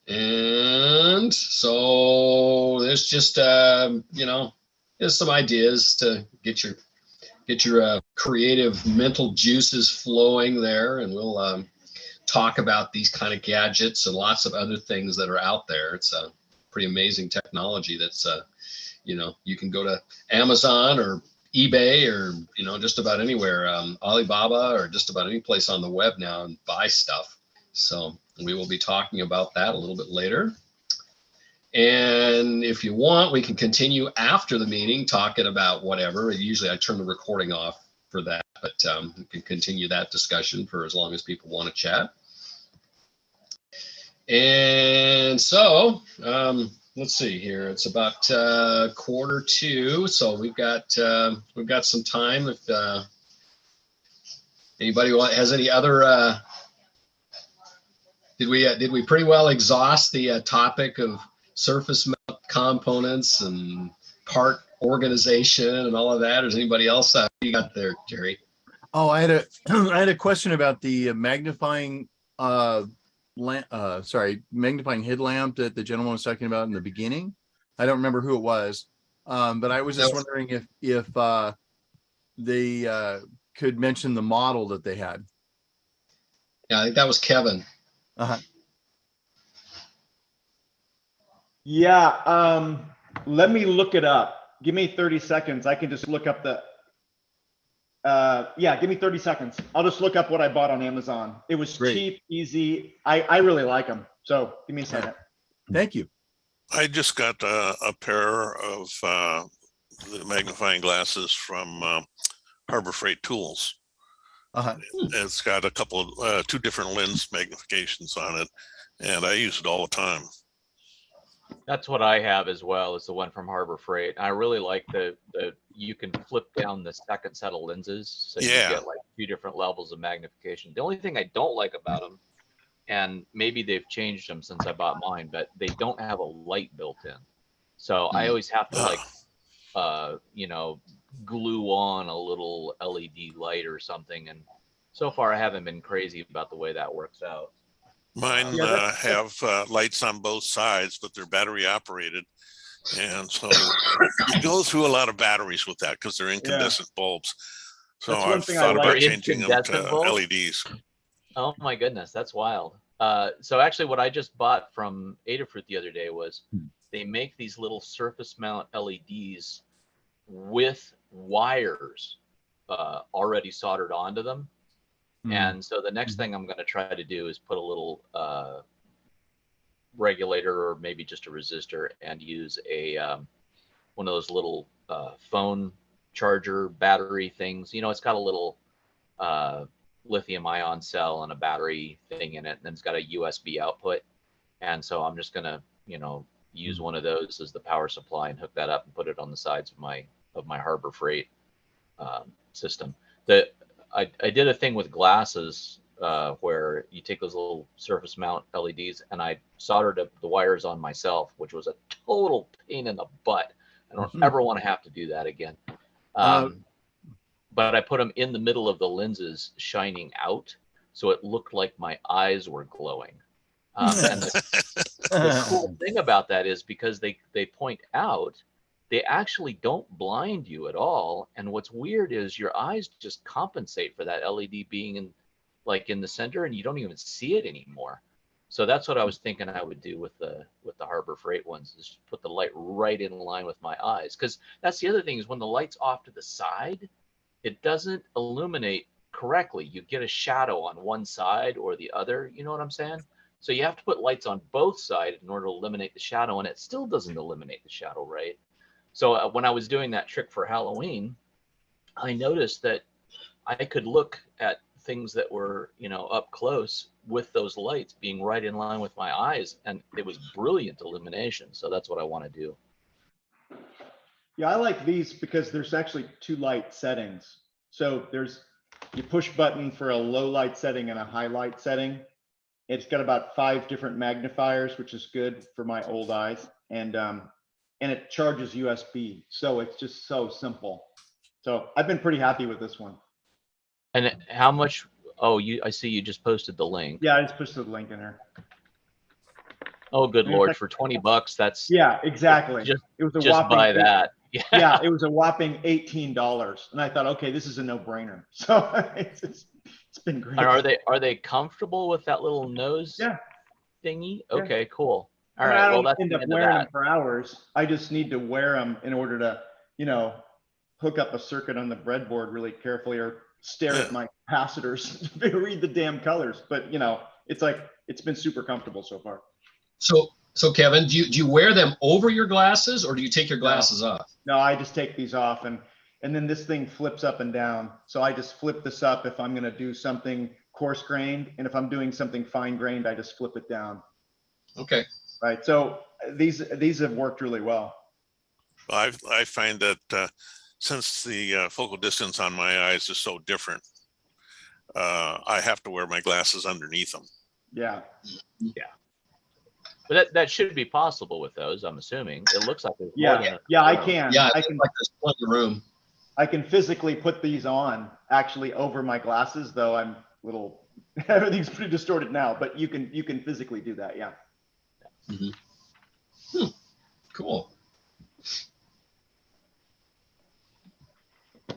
And so there's just, there's some ideas to get your creative mental juices flowing there. And we'll talk about these kind of gadgets and lots of other things that are out there. It's a pretty amazing technology that's, you can go to Amazon or eBay or, just about anywhere, Alibaba or just about any place on the web now and buy stuff. So we will be talking about that a little bit later. And if you want, we can continue after the meeting talking about whatever. Usually I turn the recording off for that, but we can continue that discussion for as long as people want to chat. And so let's see here. It's about 1:45, so we've got some time. If anybody has any other, did we pretty well exhaust the topic of surface mount components and part organization and all of that? Or is anybody else you got there, Jerry? Oh, I had a question about the magnifying magnifying headlamp that the gentleman was talking about in the beginning. I don't remember who it was, but I was just wondering if they could mention the model that they had. Yeah, I think that was Kevin. Yeah, let me look it up. Give me 30 seconds. I can just look up the give me 30 seconds. I'll just look up what I bought on Amazon. It was cheap, easy. I really like them. So give me a second. Thank you. I just got a pair of the magnifying glasses from Harbor Freight Tools. It's got a couple of 2 different lens magnifications on it, and I use it all the time. That's what I have as well, is the one from Harbor Freight. I really like the you can flip down the second set of lenses, so you get like 2 different levels of magnification. The only thing I don't like about them, and maybe they've changed them since I bought mine, but they don't have a light built in. So I always have to glue on a little LED light or something. And so far I haven't been crazy about the way that works out. Mine have lights on both sides, but they're battery operated. And so you go through a lot of batteries with that because they're incandescent bulbs. So I've thought about changing them to LEDs. Oh my goodness, that's wild. So actually what I just bought from Adafruit the other day was they make these little surface mount LEDs with wires already soldered onto them. And so the next thing I'm going to try to do is put a little regulator or maybe just a resistor and use a one of those little phone charger battery things. It's got a little lithium ion cell and a battery thing in it, and then it's got a USB output. And so I'm just going to, use one of those as the power supply and hook that up and put it on the sides of my Harbor Freight system. I did a thing with glasses where you take those little surface mount LEDs, and I soldered up the wires on myself, which was a total pain in the butt. I don't ever want to have to do that again. But I put them in the middle of the lenses shining out, so it looked like my eyes were glowing. And the cool thing about that is because they point out, they actually don't blind you at all. And what's weird is your eyes just compensate for that LED being in the center, and you don't even see it anymore. So that's what I was thinking I would do with the Harbor Freight ones, is put the light right in line with my eyes. Because that's the other thing, is when the light's off to the side, it doesn't illuminate correctly. You get a shadow on one side or the other, you know what I'm saying? So you have to put lights on both sides in order to eliminate the shadow, and it still doesn't eliminate the shadow right. So when I was doing that trick for Halloween, I noticed that I could look at things that were, up close with those lights being right in line with my eyes, and it was brilliant illumination. So that's what I want to do. Yeah, I like these because there's actually 2 light settings. So you push button for a low light setting and a high light setting. It's got about 5 different magnifiers, which is good for my old eyes. And it charges USB. So it's just so simple. So I've been pretty happy with this one. And how much? Oh, I see you just posted the link. Yeah, I just posted the link in there. Oh, good Lord, for $20, that's. Yeah, exactly. It was a whopping buy that. Yeah, it was a whopping $18. And I thought, okay, this is a no-brainer. So it's been great. And are they comfortable with that little nose thingy? Okay, cool. All right. I Well, don't that's end the up end of wearing them that. for hours. I just need to wear them in order to, hook up a circuit on the breadboard really carefully, or stare at my capacitors to read the damn colors. But it's been super comfortable so far. So Kevin, do you wear them over your glasses, or do you take your glasses off? No, I just take these off, and then this thing flips up and down. So I just flip this up if I'm going to do something coarse grained, and if I'm doing something fine grained, I just flip it down. Okay. Right. So these have worked really well. I find that since the focal distance on my eyes is so different, I have to wear my glasses underneath them. Yeah. Yeah. But that should be possible with those, I'm assuming. It looks like there's more than enough Yeah, I room. can. Yeah, I can, like there's plenty of room. I can physically put these on actually over my glasses, though I'm little, everything's pretty distorted now, but you can physically do that. Yeah. Mm-hmm. Cool.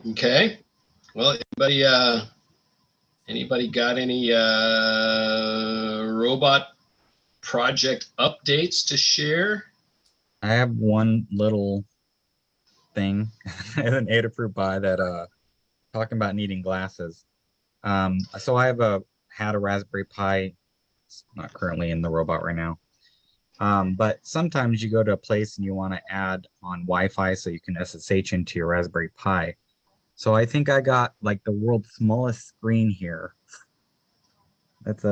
Okay. Well, anybody got any robot project updates to share? I have one little thing, an Adafruit buy that talking about needing glasses. So I had a Raspberry Pi. It's not currently in the robot right now. But sometimes you go to a place and you want to add on Wi-Fi so you can SSH into your Raspberry Pi. So I think I got like the world's smallest screen here. That's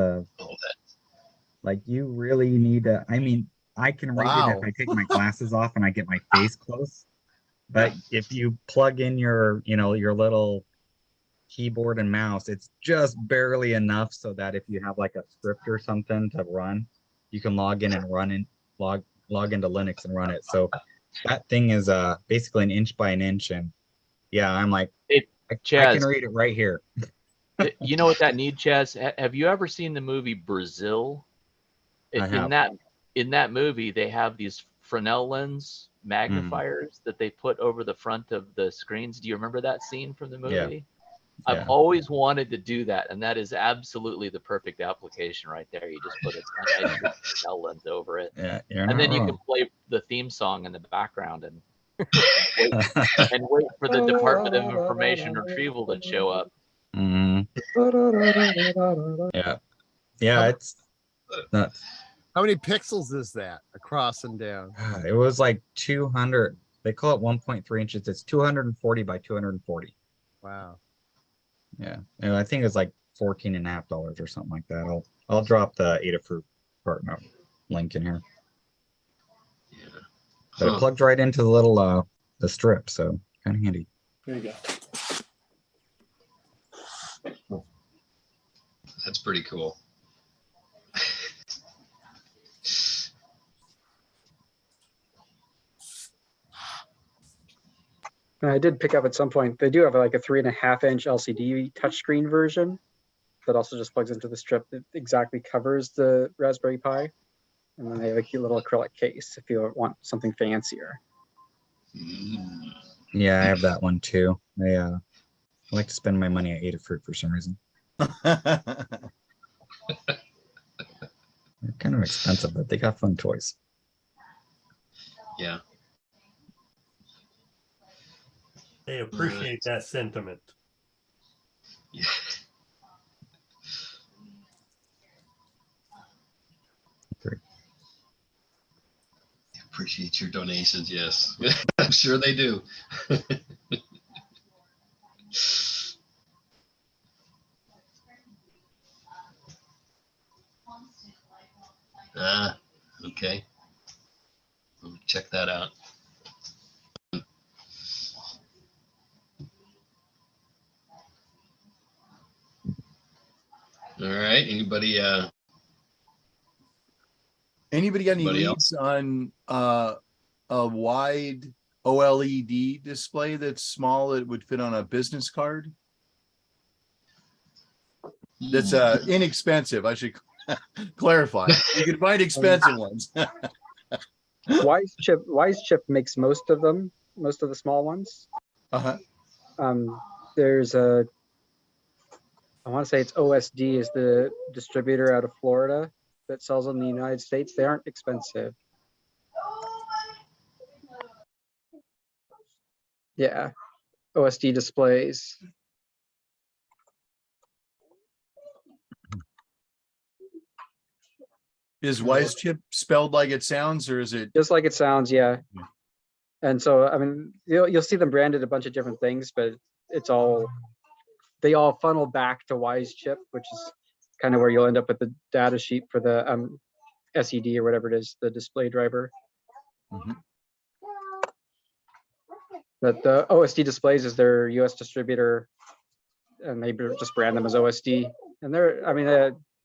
like you really need to, I mean, I can read it if I take my glasses off and I get my face close. But if you plug in your little keyboard and mouse, it's just barely enough so that if you have like a script or something to run, you can log in and log into Linux and run it. So that thing is basically an inch by an inch, and yeah, I'm like, I can read it right here. You know what that needs, Chaz? Have you ever seen the movie Brazil? In that movie, they have these Fresnel lens magnifiers that they put over the front of the screens. Do you remember that scene from the movie? Yeah. I've always wanted to do that, and that is absolutely the perfect application right there. You just put a nice Fresnel lens over it, and then you can play the theme song in the background and wait for the Department of Information Retrieval to show up. Yeah, it's nuts. How many pixels is that across and down? It was like 200. They call it 1.3 inches. It's 240 by 240. Wow. Yeah, and I think it's like $14.50 or something like that. I'll drop the Adafruit partner link in here. Yeah. But it plugs right into the little the strip, so kind of handy. There you go. That's pretty cool. I did pick up at some point, they do have like a 3.5-inch LCD touchscreen version that also just plugs into the strip that exactly covers the Raspberry Pi. And then they have a cute little acrylic case if you want something fancier. Mm. Yeah, I have that one too. I like to spend my money at Adafruit for some reason. They're kind of expensive, but they got fun toys. Yeah. They appreciate that sentiment. Yeah. Appreciate your donations. Yes, I'm sure they do. Ah, okay. I'll check that out. All right. Anybody? Anybody got any Anybody leads on a wide OLED display that's small that would fit on a business card? That's inexpensive. I should clarify. You can find expensive ones. Wise Chip makes most of them, most of the small ones. Uh-huh. There's a, I want to say it's OSD is the distributor out of Florida that sells them in the United States. They aren't expensive. Yeah, OSD displays. Is Wise Chip spelled like it sounds, or is it just like it sounds? Yeah. And so, I mean, you'll see them branded a bunch of different things, but it's all, they all funnel back to Wise Chip, which is kind of where you'll end up with the data sheet for the SED or whatever it is, the display driver. Mm-hmm. But the OSD displays is their US distributor, and they just brand them as OSD. And they're, I mean,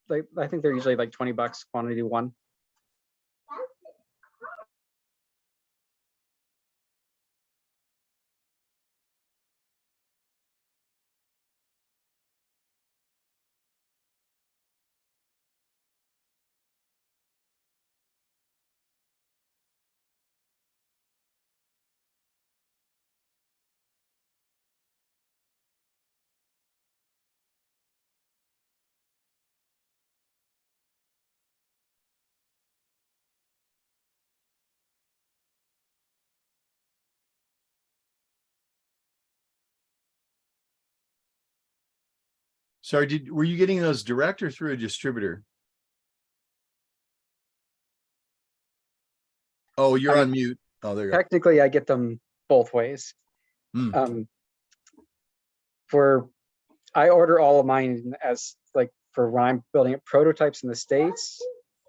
like, I think they're usually like $20 quantity one. Sorry, were you getting those direct or through a distributor? Oh, you're on mute. Oh, there you go. Technically, I get them both ways. I order all of mine as like for when I'm building up prototypes in the States,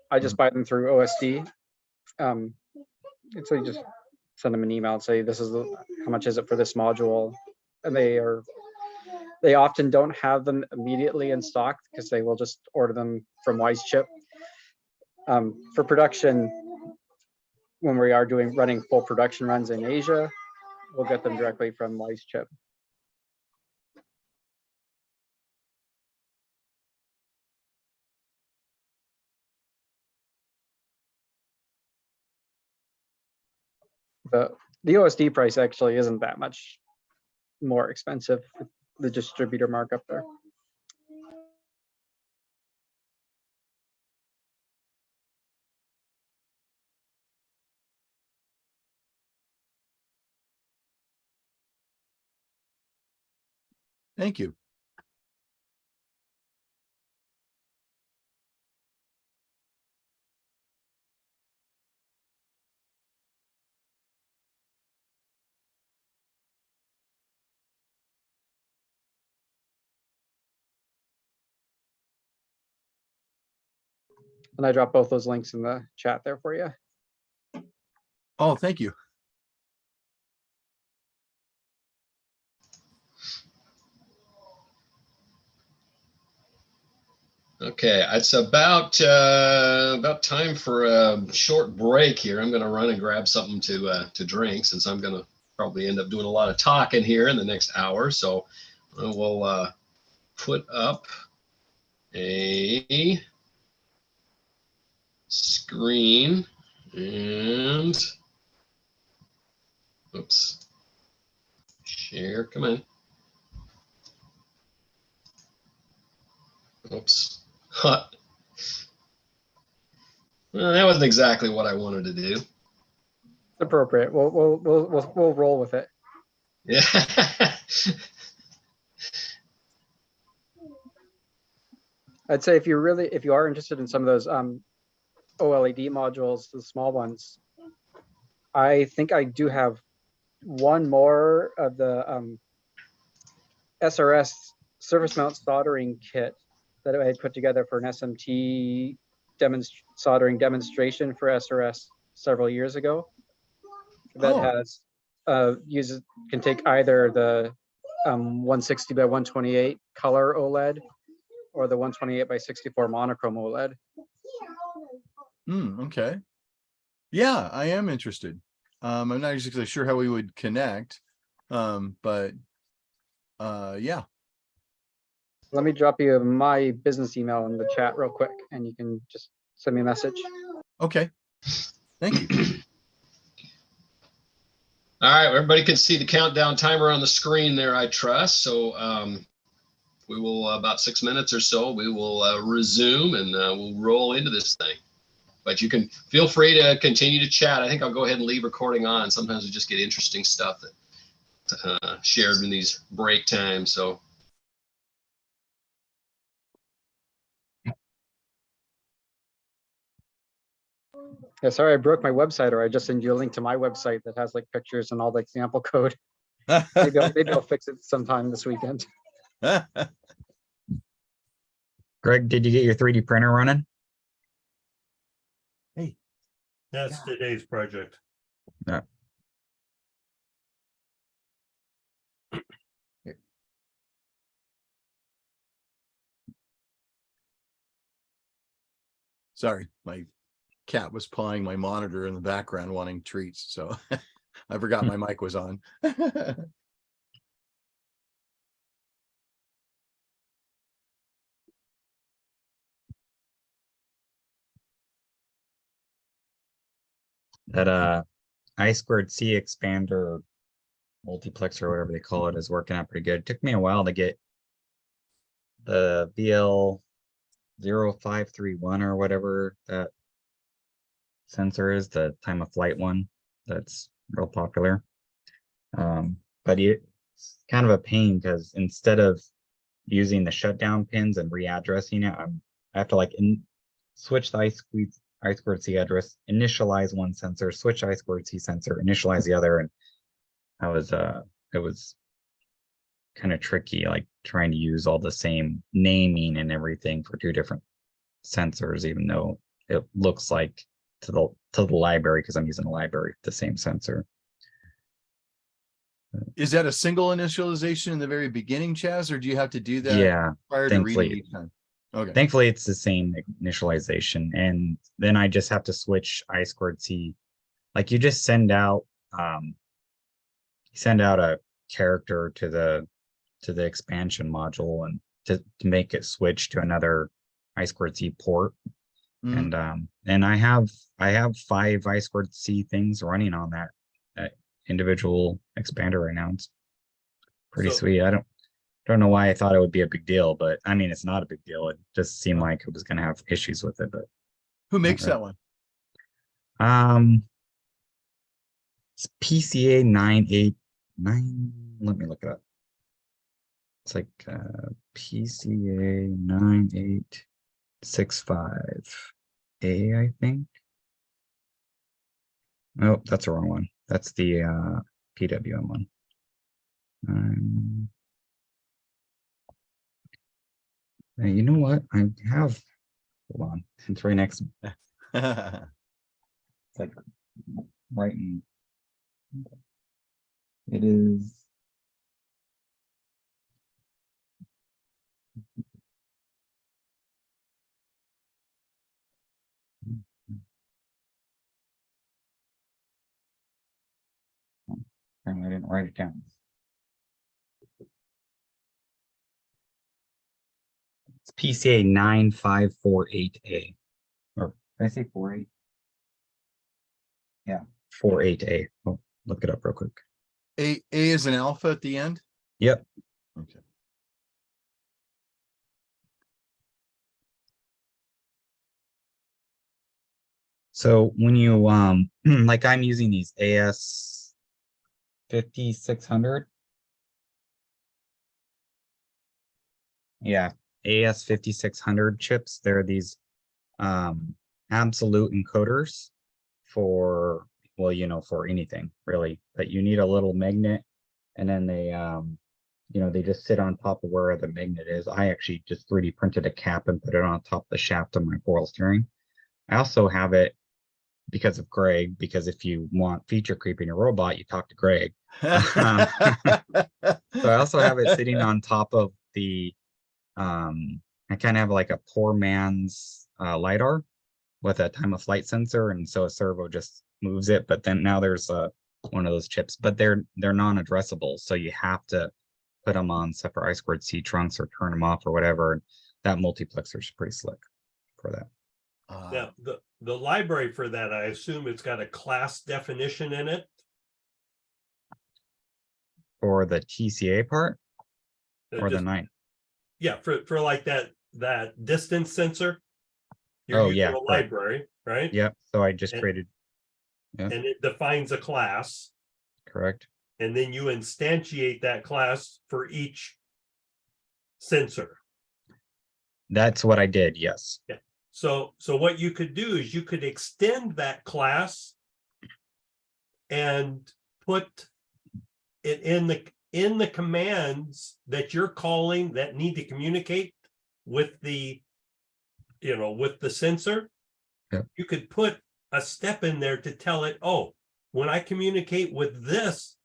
I just buy them through OSD. And so you just send them an email and say, this is how much is it for this module? And they often don't have them immediately in stock because they will just order them from Wise Chip. For production, when we are running full production runs in Asia, we'll get them directly from Wise Chip. The OSD price actually isn't that much more expensive, the distributor markup there. Thank you. And I dropped both those links in the chat there for you. Oh, thank you. Okay, it's about time for a short break here. I'm going to run and grab something to drink, since I'm going to probably end up doing a lot of talking here in the next hour. So we'll put up a screen, and Oops. Share, come in. Oops. Well, that wasn't exactly what I wanted to do. Appropriate. We'll roll with it. Yeah. I'd say if you are interested in some of those OLED modules, the small ones, I think I do have one more of the SRS surface mount soldering kit that I had put together for an SMT soldering demonstration for SRS several years ago. That has can take either the 160 by 128 color OLED or the 128 by 64 monochrome OLED. Okay. Yeah, I am interested. I'm not exactly sure how we would connect, but yeah. Let me drop you my business email in the chat real quick, and you can just send me a message. Okay. Thank you. All right, everybody can see the countdown timer on the screen there, I trust. So we will, about 6 minutes or so, we will resume and we'll roll into this thing. But you can feel free to continue to chat. I think I'll go ahead and leave recording on. Sometimes we just get interesting stuff that shared in these break times. So. Yeah, sorry, I broke my website, or I just send you a link to my website that has like pictures and all the example code. maybe I'll fix it sometime this weekend. Greg, did you get your 3D printer running? Hey, that's today's project. Yeah. Sorry, my cat was pawing my monitor in the background wanting treats, so I forgot my mic was on. That I2C expander multiplexer or whatever they call it is working out pretty good. It took me a while to get the BL0531 or whatever that sensor is, the time of flight one that's real popular. But it's kind of a pain because instead of using the shutdown pins and readdressing it, I have to like switch the I2C address, initialize one sensor, switch I2C sensor, initialize the other, and it was kind of tricky, like trying to use all the same naming and everything for two different sensors, even though it looks like to the library, because I'm using the library, the same sensor. Is that a single initialization in the very beginning, Chaz, or do you have to do that prior to reading each time? Okay. Thankfully, it's the same initialization, and then I just have to switch I2C. Like you just send out a character to the expansion module and to make it switch to another I2C port. And I have 5 I2C things running on that individual expander right now. It's pretty sweet. I don't know why I thought it would be a big deal, but I mean, it's not a big deal. It just seemed like it was going to have issues with it. But who makes that one? It's PCA 989. Let me look it up. It's like PCA 9865A, I think. Oh, that's the wrong one. That's the PWM one. You know what? I have. Hold on. It's right next. It's like right in. It is. Apparently I didn't write it down. It's PCA 9548A. Or did I say 48? Yeah, 48A. Oh, look it up real quick. A is an alpha at the end. Yep. Okay. So when you like I'm using these AS 5600. Yeah, AS 5600 chips. They're these absolute encoders for, well, you know, for anything really, but you need a little magnet, and then they you know, they just sit on top of where the magnet is. I actually just 3D printed a cap and put it on top of the shaft of my coral steering. I also have it because of Greg, because if you want feature creep in your robot, you talk to Greg. So I also have it sitting on top of the I kind of have like a poor man's LiDAR with a time of flight sensor, and so a servo just moves it. But then now there's one of those chips, but they're non-addressable, so you have to put them on separate I2C trunks or turn them off or whatever. And that multiplexer is pretty slick for that. Now, the library for that, I assume it's got a class definition in it. For the TCA part, or the 9? Yeah, for like that distance sensor. You're Oh using yeah, a library, right? Yep. So I just created. Yeah. And it defines a class. Correct. And then you instantiate that class for each sensor. That's what I did. Yes. Yeah. So what you could do is you could extend that class and put it in the commands that you're calling that need to communicate with the, you know, with the sensor. Yep. You could put a step in there to tell it, oh, when I communicate with this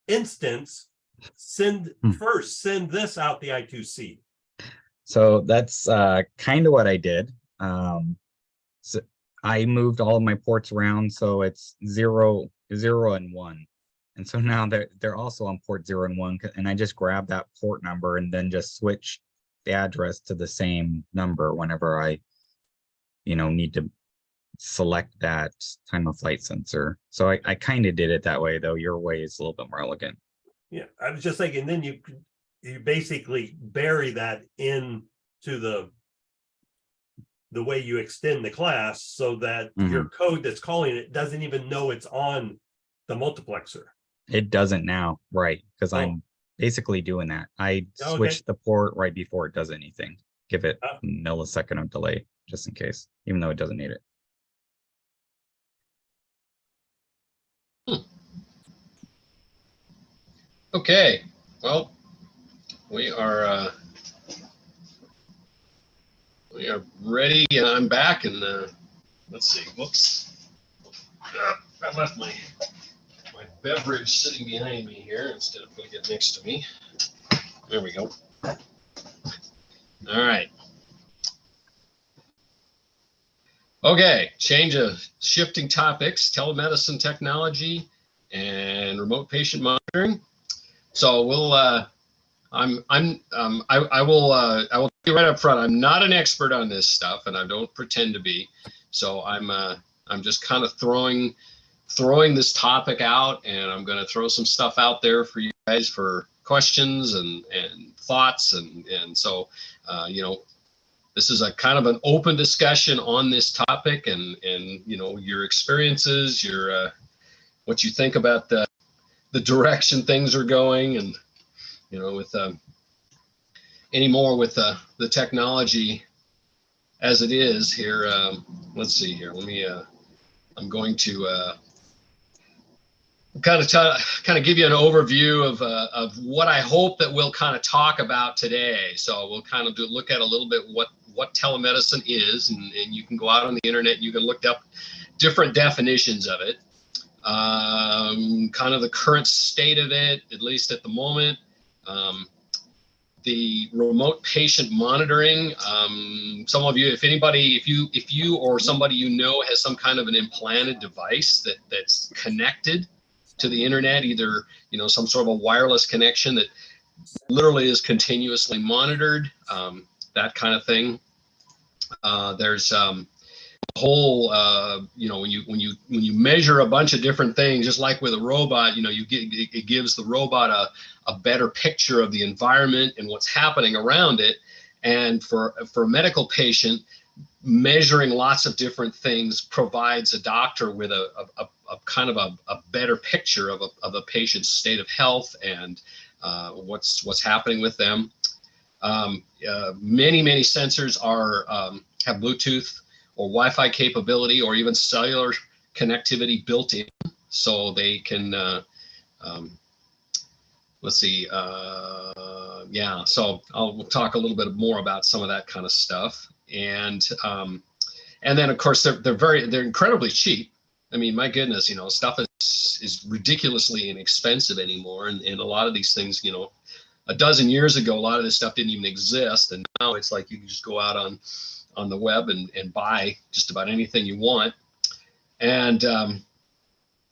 instance, send this out the I2C. So that's kind of what I did. So I moved all of my ports around, so it's 0, 0, and 1. And so now they're also on port 0 and 1, and I just grab that port number and then just switch the address to the same number whenever I, you know, need to select that time of flight sensor. So I kind of did it that way, though. Your way is a little bit more elegant. Yeah, I was just thinking, then you basically bury that into the way you extend the class, so that your code that's calling it doesn't even know it's on the multiplexer. It doesn't now, right? Because I'm basically doing that. I switch the port right before it does anything. Give it a millisecond of delay, just in case, even though it doesn't need it. Okay, well, we are ready, and I'm back, and let's see. Whoops, I left my beverage sitting behind me here instead of putting it next to me. There we go. All right. Okay, shifting topics: telemedicine technology and remote patient monitoring. So we'll I will tell you right up front, I'm not an expert on this stuff, and I don't pretend to be. So I'm just kind of throwing this topic out, and I'm going to throw some stuff out there for you guys for questions and thoughts, and so you know, this is a kind of an open discussion on this topic, and you know, your experiences, your what you think about the direction things are going, and you know, with anymore with the technology as it is here. Let's see here. Let me. I'm going to kind of give you an overview of what I hope that we'll kind of talk about today. So we'll kind of look at a little bit what telemedicine is, and you can go out on the internet and you can look up different definitions of it. Kind of the current state of it, at least at the moment. The remote patient monitoring. Some of you, if you or somebody you know has some kind of an implanted device that's connected to the internet, either you know, some sort of a wireless connection that literally is continuously monitored, that kind of thing. There's a whole, when you measure a bunch of different things, just like with a robot, it gives the robot a better picture of the environment and what's happening around it. And for a medical patient, measuring lots of different things provides a doctor with a kind of a better picture of a patient's state of health and what's happening with them. Many sensors have Bluetooth or Wi-Fi capability or even cellular connectivity built in, so they can let's see, so we'll talk a little bit more about some of that kind of stuff. And then of course they're incredibly cheap. I mean, my goodness, stuff is ridiculously inexpensive anymore. And a lot of these things, a dozen years ago, a lot of this stuff didn't even exist. And now it's like you can just go out on the web and buy just about anything you want. And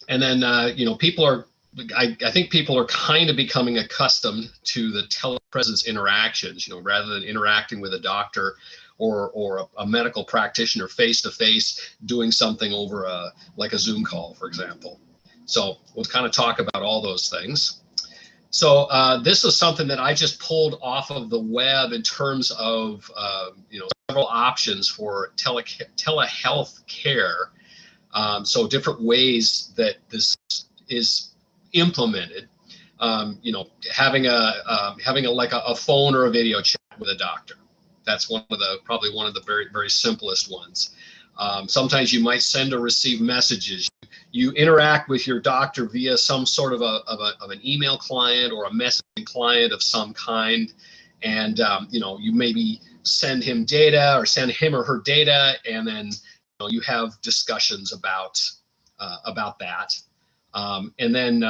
then, people are, I think people are kind of becoming accustomed to the telepresence interactions, rather than interacting with a doctor or a medical practitioner face to face, doing something over like a Zoom call, for example. So we'll kind of talk about all those things. So this is something that I just pulled off of the web in terms of several options for telehealth care. So different ways that this is implemented. Having a phone or a video chat with a doctor. That's probably one of the very, very simplest ones. Sometimes you might send or receive messages. You interact with your doctor via some sort of an email client or a messaging client of some kind, and you maybe send him data or send him or her data, and then you have discussions about that. And then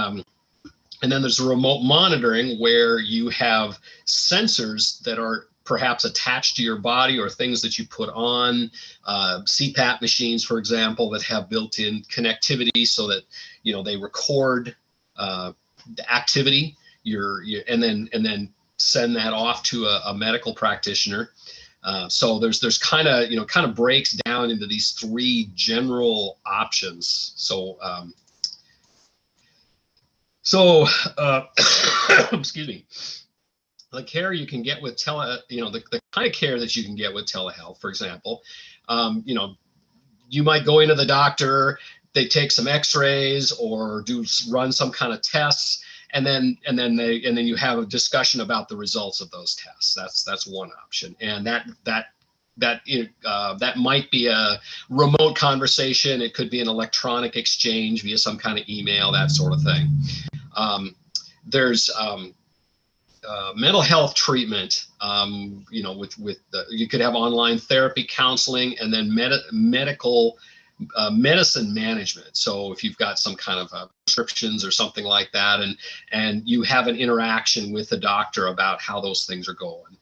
there's remote monitoring, where you have sensors that are perhaps attached to your body or things that you put on, CPAP machines, for example, that have built-in connectivity so that they record the activity and then send that off to a medical practitioner. So there's kind of breaks down into these three general options. So excuse me. The care you can get with the kind of care that you can get with telehealth, for example, you might go into the doctor, they take some x-rays or run some kind of tests, and then you have a discussion about the results of those tests. That's one option. And that might be a remote conversation. It could be an electronic exchange via some kind of email, that sort of thing. There's mental health treatment, you could have online therapy, counseling, and then medicine management. So if you've got some kind of prescriptions or something like that, and you have an interaction with the doctor about how those things are going.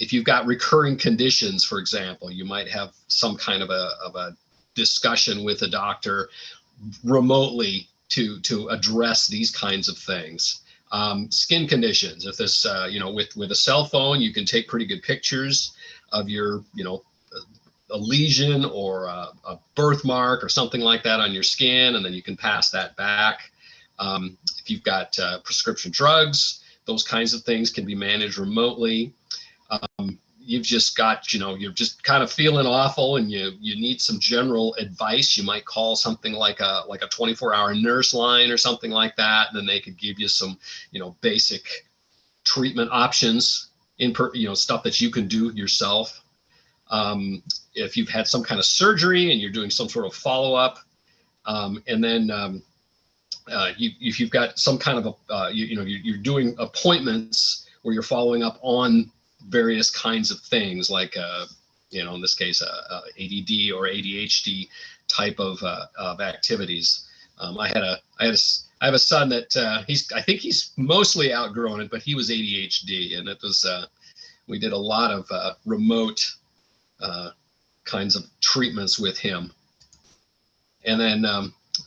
If you've got recurring conditions, for example, you might have some kind of a discussion with the doctor remotely to address these kinds of things. Skin conditions. If this, with a cell phone, you can take pretty good pictures of your, a lesion or a birthmark or something like that on your skin, and then you can pass that back. If you've got prescription drugs, those kinds of things can be managed remotely. You've just got, you're just kind of feeling awful and you need some general advice. You might call something like a 24-hour nurse line or something like that. And then they could give you some, basic treatment options, stuff that you can do yourself. If you've had some kind of surgery and you're doing some sort of follow-up, and then if you've got some kind of you're doing appointments where you're following up on various kinds of things, like in this case ADD or ADHD type of activities. I have a son that I think he's mostly outgrown it, but he was ADHD, and it was we did a lot of remote kinds of treatments with him. And then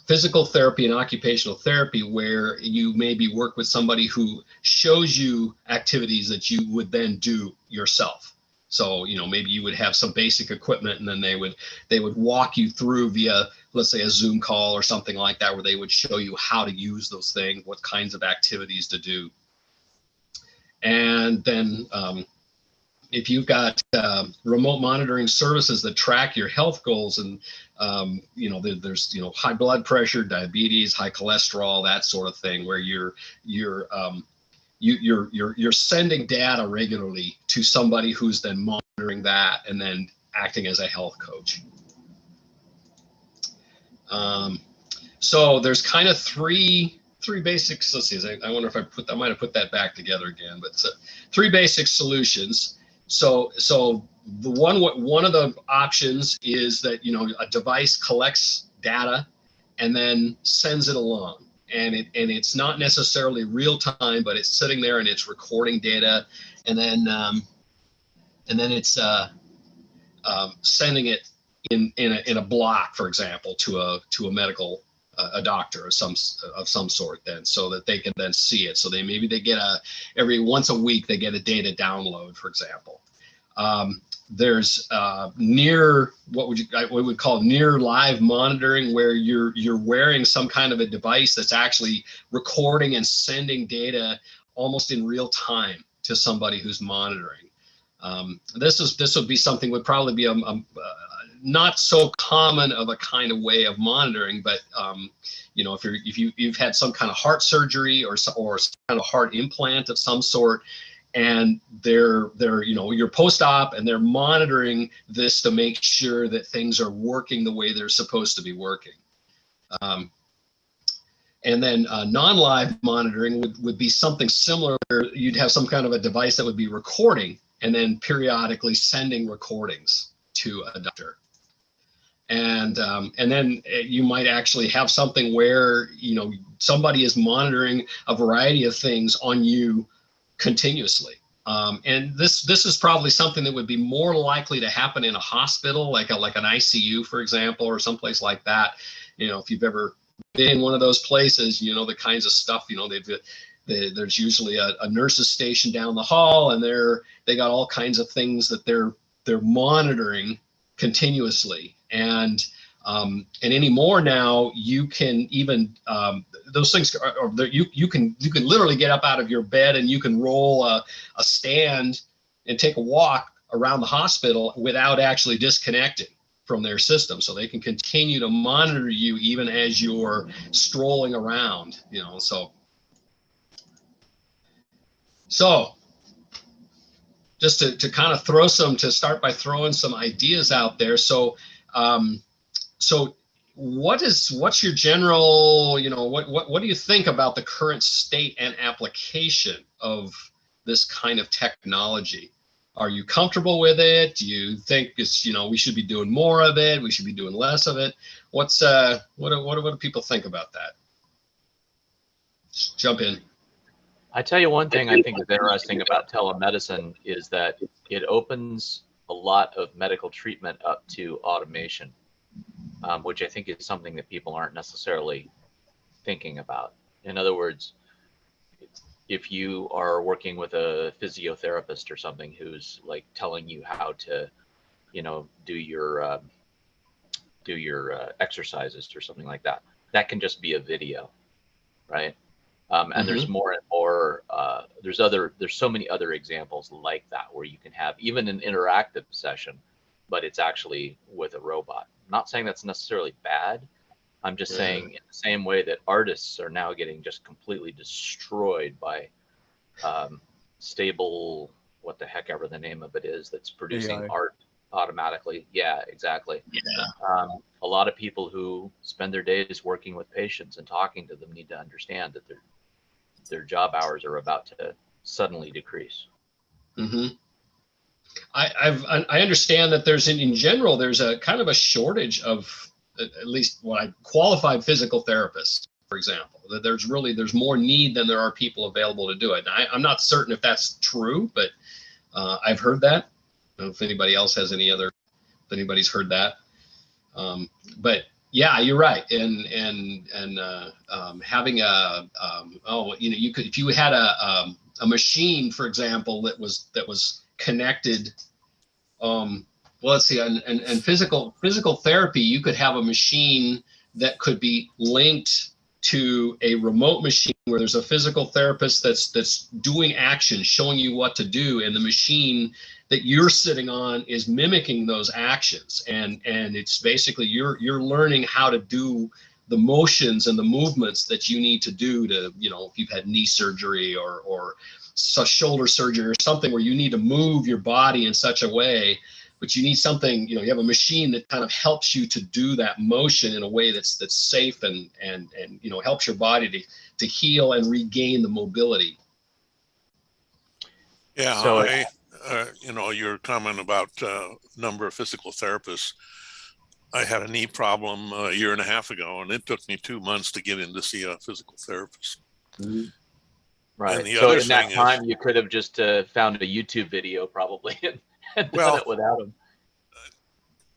physical therapy and occupational therapy, where you maybe work with somebody who shows you activities that you would then do yourself. So, you know, maybe you would have some basic equipment, and then they would walk you through via, let's say, a Zoom call or something like that, where they would show you how to use those things, what kinds of activities to do. And then if you've got remote monitoring services that track your health goals, and you know, there's, you know, high blood pressure, diabetes, high cholesterol, that sort of thing, where you're sending data regularly to somebody who's then monitoring that and then acting as a health coach. So there's kind of three basics. Let's see, I wonder if I might have put that back together again, but three basic solutions. So the one of the options is that, you know, a device collects data and then sends it along. And it's not necessarily real time, but it's sitting there and it's recording data, and then it's sending it in a block, for example, to a medical a doctor of some sort, then, so that they can then see it. So maybe they get every once a week they get a data download, for example. There's near what we would call near live monitoring, where you're wearing some kind of a device that's actually recording and sending data almost in real time to somebody who's monitoring. This would be something, would probably be a not so common of a kind of way of monitoring, but you know, if you've had some kind of heart surgery or some kind of heart implant of some sort, and they're you know, you're post-op and they're monitoring this to make sure that things are working the way they're supposed to be working. And then non-live monitoring would be something similar, where you'd have some kind of a device that would be recording and then periodically sending recordings to a doctor. And then you might actually have something where, you know, somebody is monitoring a variety of things on you continuously. And this is probably something that would be more likely to happen in a hospital, like an ICU, for example, or someplace like that. You know, if you've ever been in one of those places, you know, the kinds of stuff, you know, there's usually a nurse's station down the hall, and they got all kinds of things that they're monitoring continuously. And anymore now, you can even those things you can literally get up out of your bed and you can roll a stand and take a walk around the hospital without actually disconnecting from their system, so they can continue to monitor you even as you're strolling around, you know. So just to kind of start by throwing some ideas out there. So what's your general, you know, what do you think about the current state and application of this kind of technology? Are you comfortable with it? Do you think it's, you know, we should be doing more of it? We should be doing less of it? What do people think about that? Just jump in. I tell you one thing I think is interesting about telemedicine is that it opens a lot of medical treatment up to automation, which I think is something that people aren't necessarily thinking about. In other words, if you are working with a physiotherapist or something who's like telling you how to, you know, do your exercises or something like that, that can just be a video, right? And there's more and more, there's so many other examples like that, where you can have even an interactive session, but it's actually with a robot. I'm not saying that's necessarily bad. I'm just saying, in the same way that artists are now getting just completely destroyed by stable, what the heck ever the name of it is, that's producing AI. art automatically. Yeah, exactly. Yeah. A lot of people who spend their days working with patients and talking to them need to understand that their job hours are about to suddenly decrease. Mm-hmm. I understand that in general, there's a kind of a shortage of at least qualified physical therapists, for example, that there's more need than there are people available to do it. And I'm not certain if that's true, but I've heard that. I don't know if anybody else has if anybody's heard that. But yeah, you're right. And having you could, if you had a machine, for example, that was connected Well, let's see, and physical therapy, you could have a machine that could be linked to a remote machine where there's a physical therapist that's doing action, showing you what to do, and the machine that you're sitting on is mimicking those actions, and it's basically you're learning how to do the motions and the movements that you need to do to, you know, if you've had knee surgery or shoulder surgery or something where you need to move your body in such a way, but you need something, you know, you have a machine that kind of helps you to do that motion in a way that's safe and you know, helps your body to heal and regain the mobility. Yeah, So you know, your comment about number of physical therapists. I had a knee problem a year and a half ago, and it took me 2 months to get in to see a physical therapist. Right. And the So other in that thing time, is, you could have just found a YouTube video probably and well, done it without him.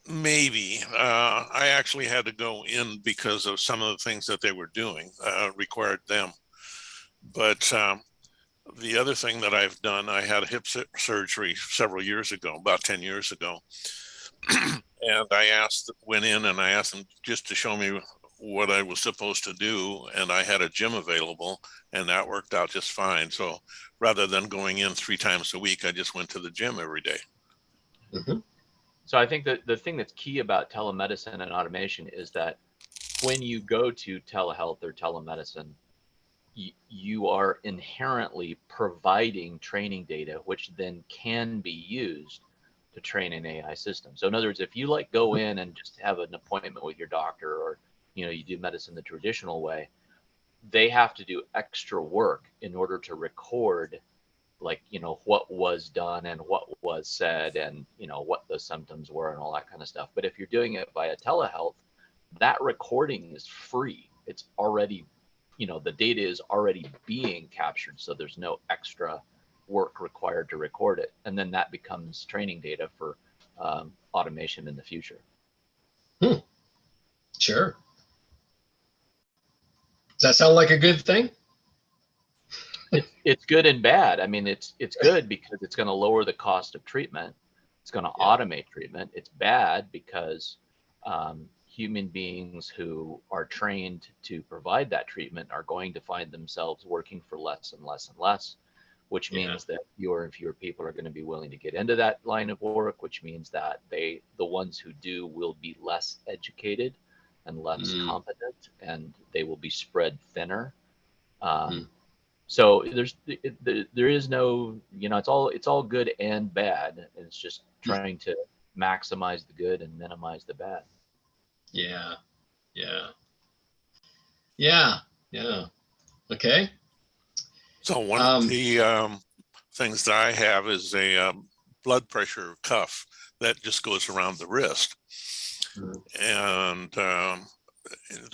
maybe. I actually had to go in because of some of the things that they were doing required them. But the other thing that I've done, I had a hip surgery several years ago, about 10 years ago. And I went in and I asked them just to show me what I was supposed to do. And I had a gym available, and that worked out just fine. So rather than going in 3 times a week, I just went to the gym every day. So I think that the thing that's key about telemedicine and automation is that when you go to telehealth or telemedicine, you are inherently providing training data, which then can be used to train an AI system. So in other words, if you like go in and just have an appointment with your doctor, or, you know, you do medicine the traditional way, they have to do extra work in order to record, like, you know, what was done and what was said and, you know, what the symptoms were and all that kind of stuff. But if you're doing it via telehealth, that recording is free. It's already, you know, the data is already being captured, so there's no extra work required to record it, and then that becomes training data for automation in the future. Sure. Does that sound like a good thing? It's good and bad. I mean, it's good because it's going to lower the cost of treatment. It's going to automate treatment. It's bad because human beings who are trained to provide that treatment are going to find themselves working for less and less and less, which means that fewer and fewer people are going to be willing to get into that line of work, which means that the ones who do will be less educated and less competent, and they will be spread thinner. So there is no, you know, it's all good and bad, and it's just trying to maximize the good and minimize the bad. Yeah. Okay. So one of the things that I have is a blood pressure cuff that just goes around the wrist. And the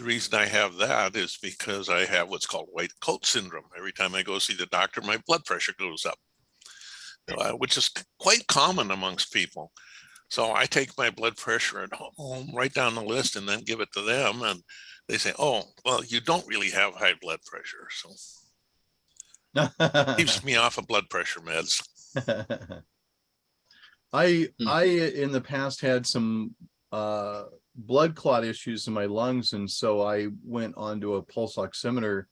reason I have that is because I have what's called white coat syndrome. Every time I go see the doctor, my blood pressure goes up, which is quite common amongst people. So I take my blood pressure at home, write down the list, and then give it to them. And they say, oh, well, you don't really have high blood pressure. So keeps me off of blood pressure meds. I in the past had some blood clot issues in my lungs, and so I went on to a pulse oximeter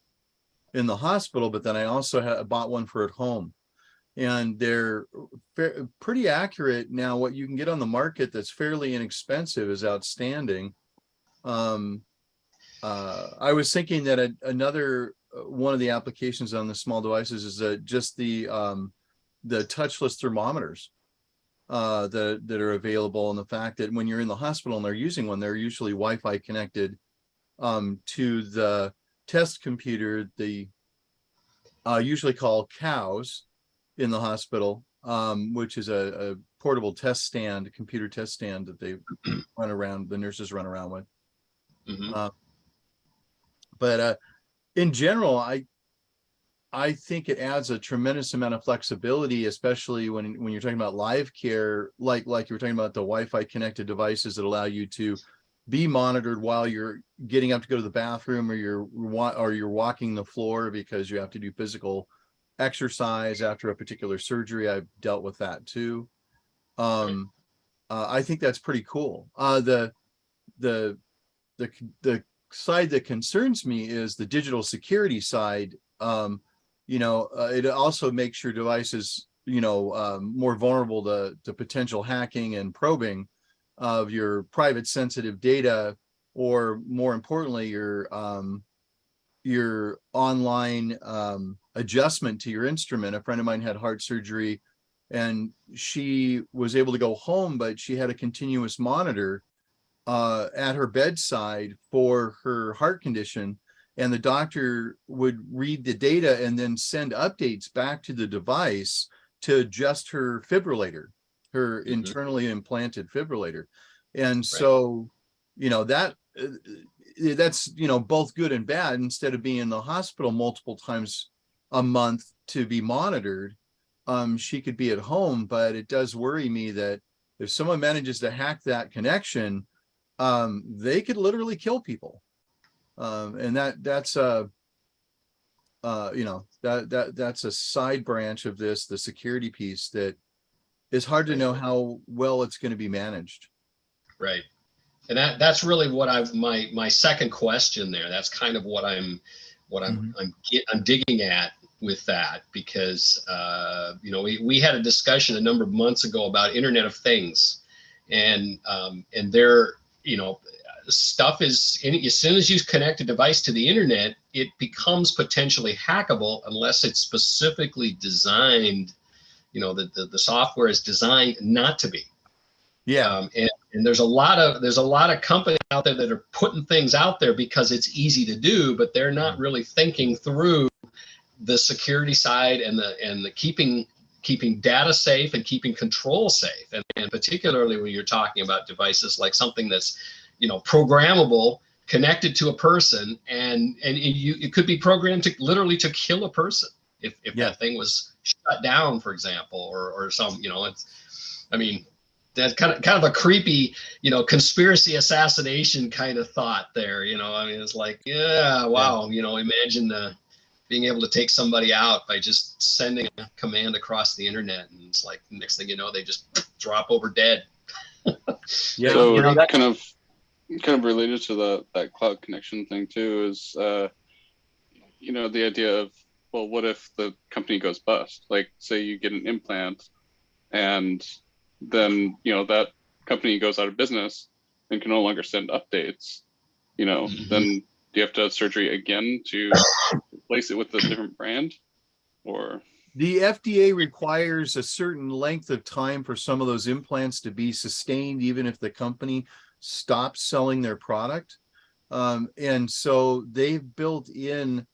in the hospital, but then I also bought one for at home, and they're pretty accurate. Now what you can get on the market that's fairly inexpensive is outstanding. I was thinking that another one of the applications on the small devices is just the touchless thermometers that are available, and the fact that when you're in the hospital and they're using one, they're usually Wi-Fi connected to the test computer, the usually called cows in the hospital, which is a portable test stand, computer test stand that they run around, the nurses run around with. But in general, I think it adds a tremendous amount of flexibility, especially when you're talking about live care, like you were talking about the Wi-Fi connected devices that allow you to be monitored while you're getting up to go to the bathroom, or you're walking the floor because you have to do physical exercise after a particular surgery. I've dealt with that too. I think that's pretty cool. The side that concerns me is the digital security side. It also makes your devices, more vulnerable to potential hacking and probing of your private sensitive data, or more importantly, your online adjustment to your instrument. A friend of mine had heart surgery, and she was able to go home, but she had a continuous monitor at her bedside for her heart condition, and the doctor would read the data and then send updates back to the device to adjust her fibrillator, her internally implanted fibrillator. And so, that's, both good and bad. Instead of being in the hospital multiple times a month to be monitored, she could be at home. But it does worry me that if someone manages to hack that connection, they could literally kill people. And that's a side branch of this, the security piece, that is hard to know how well it's going to be managed. Right. And that's really what my second question there. That's kind of what I'm digging at with that, because we had a discussion a number of months ago about Internet of Things, and there, stuff is as soon as you connect a device to the internet, it becomes potentially hackable unless it's specifically designed. The software is designed not to be. Yeah. And there's a lot of companies out there that are putting things out there because it's easy to do, but they're not really thinking through the security side and the keeping data safe and keeping control safe. And particularly when you're talking about devices like something that's, programmable, connected to a person, and it could be programmed to literally to kill a person if that thing was shut down, for example, or some, that's kind of a creepy, conspiracy assassination kind of thought there. It's like, yeah, wow. Imagine being able to take somebody out by just sending a command across the internet, and it's like next thing you know, they just drop over dead. Yeah. So kind of related to that cloud connection thing too is, the idea of, well, what if the company goes bust? Like, say you get an implant, and then that company goes out of business and can no longer send updates. Then do you have to have surgery again to replace it with a different brand? Or the FDA requires a certain length of time for some of those implants to be sustained, even if the company stops selling their product. And so they've built in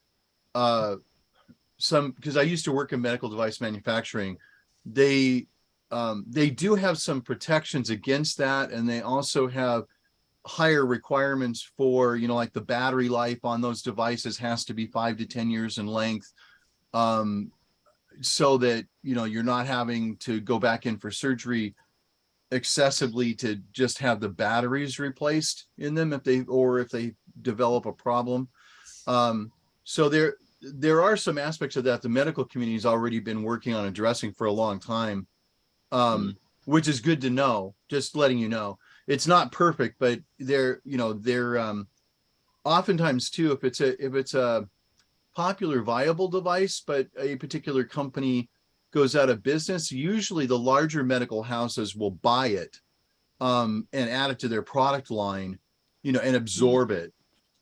some, because I used to work in medical device manufacturing, they do have some protections against that, and they also have higher requirements for, like the battery life on those devices has to be 5 to 10 years in length, so that you're not having to go back in for surgery excessively to just have the batteries replaced in them if they develop a problem. So there are some aspects of that the medical community has already been working on addressing for a long time, which is good to know. Just letting you know, it's not perfect, but they're oftentimes too, if it's a popular viable device, but a particular company goes out of business, usually the larger medical houses will buy it and add it to their product line, and absorb it,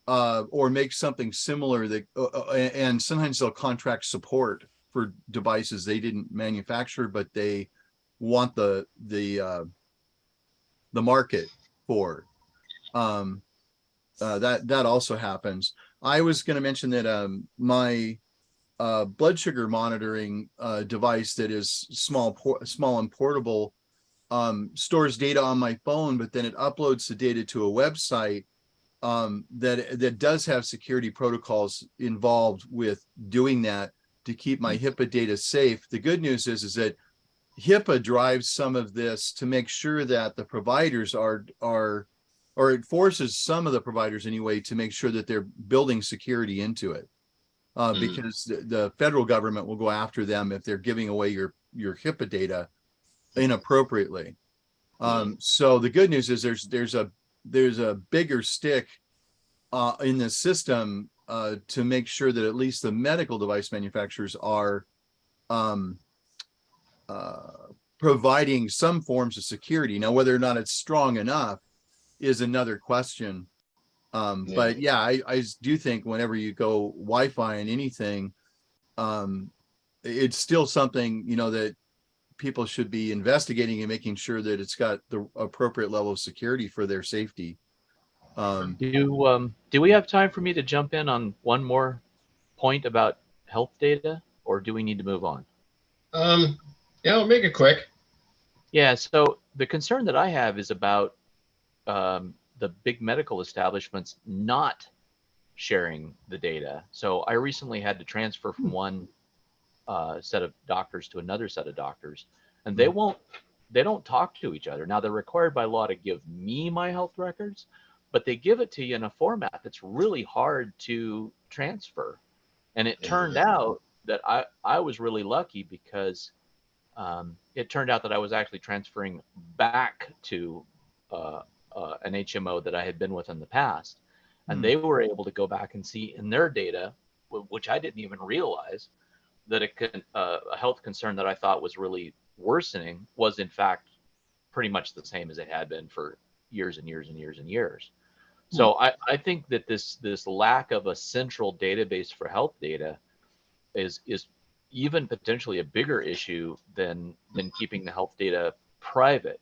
or make something similar that, and sometimes they'll contract support for devices they didn't manufacture, but they want the market for. That also happens. I was going to mention that my blood sugar monitoring device that is small and portable stores data on my phone, but then it uploads the data to a website that does have security protocols involved with doing that to keep my HIPAA data safe. The good news is that HIPAA drives some of this to make sure that the providers are or it forces some of the providers anyway to make sure that they're building security into it. Because the federal government will go after them if they're giving away your HIPAA data inappropriately. So the good news is there's a bigger stick in the system to make sure that at least the medical device manufacturers are providing some forms of security. Now, whether or not it's strong enough is another question. But yeah, I do think whenever you go Wi-Fi and anything, it's still something, you know, that people should be investigating and making sure that it's got the appropriate level of security for their safety. Do we have time for me to jump in on one more point about health data, or do we need to move on? Yeah, I'll make it quick. Yeah, so the concern that I have is about the big medical establishments not sharing the data. So I recently had to transfer from one set of doctors to another set of doctors, and they don't talk to each other. Now, they're required by law to give me my health records, but they give it to you in a format that's really hard to transfer. And it turned out that I was really lucky because it turned out that I was actually transferring back to an HMO that I had been with in the past. And they were able to go back and see in their data, which I didn't even realize, that a health concern that I thought was really worsening was in fact pretty much the same as it had been for years and years and years and years. So I think that this lack of a central database for health data is even potentially a bigger issue than keeping the health data private.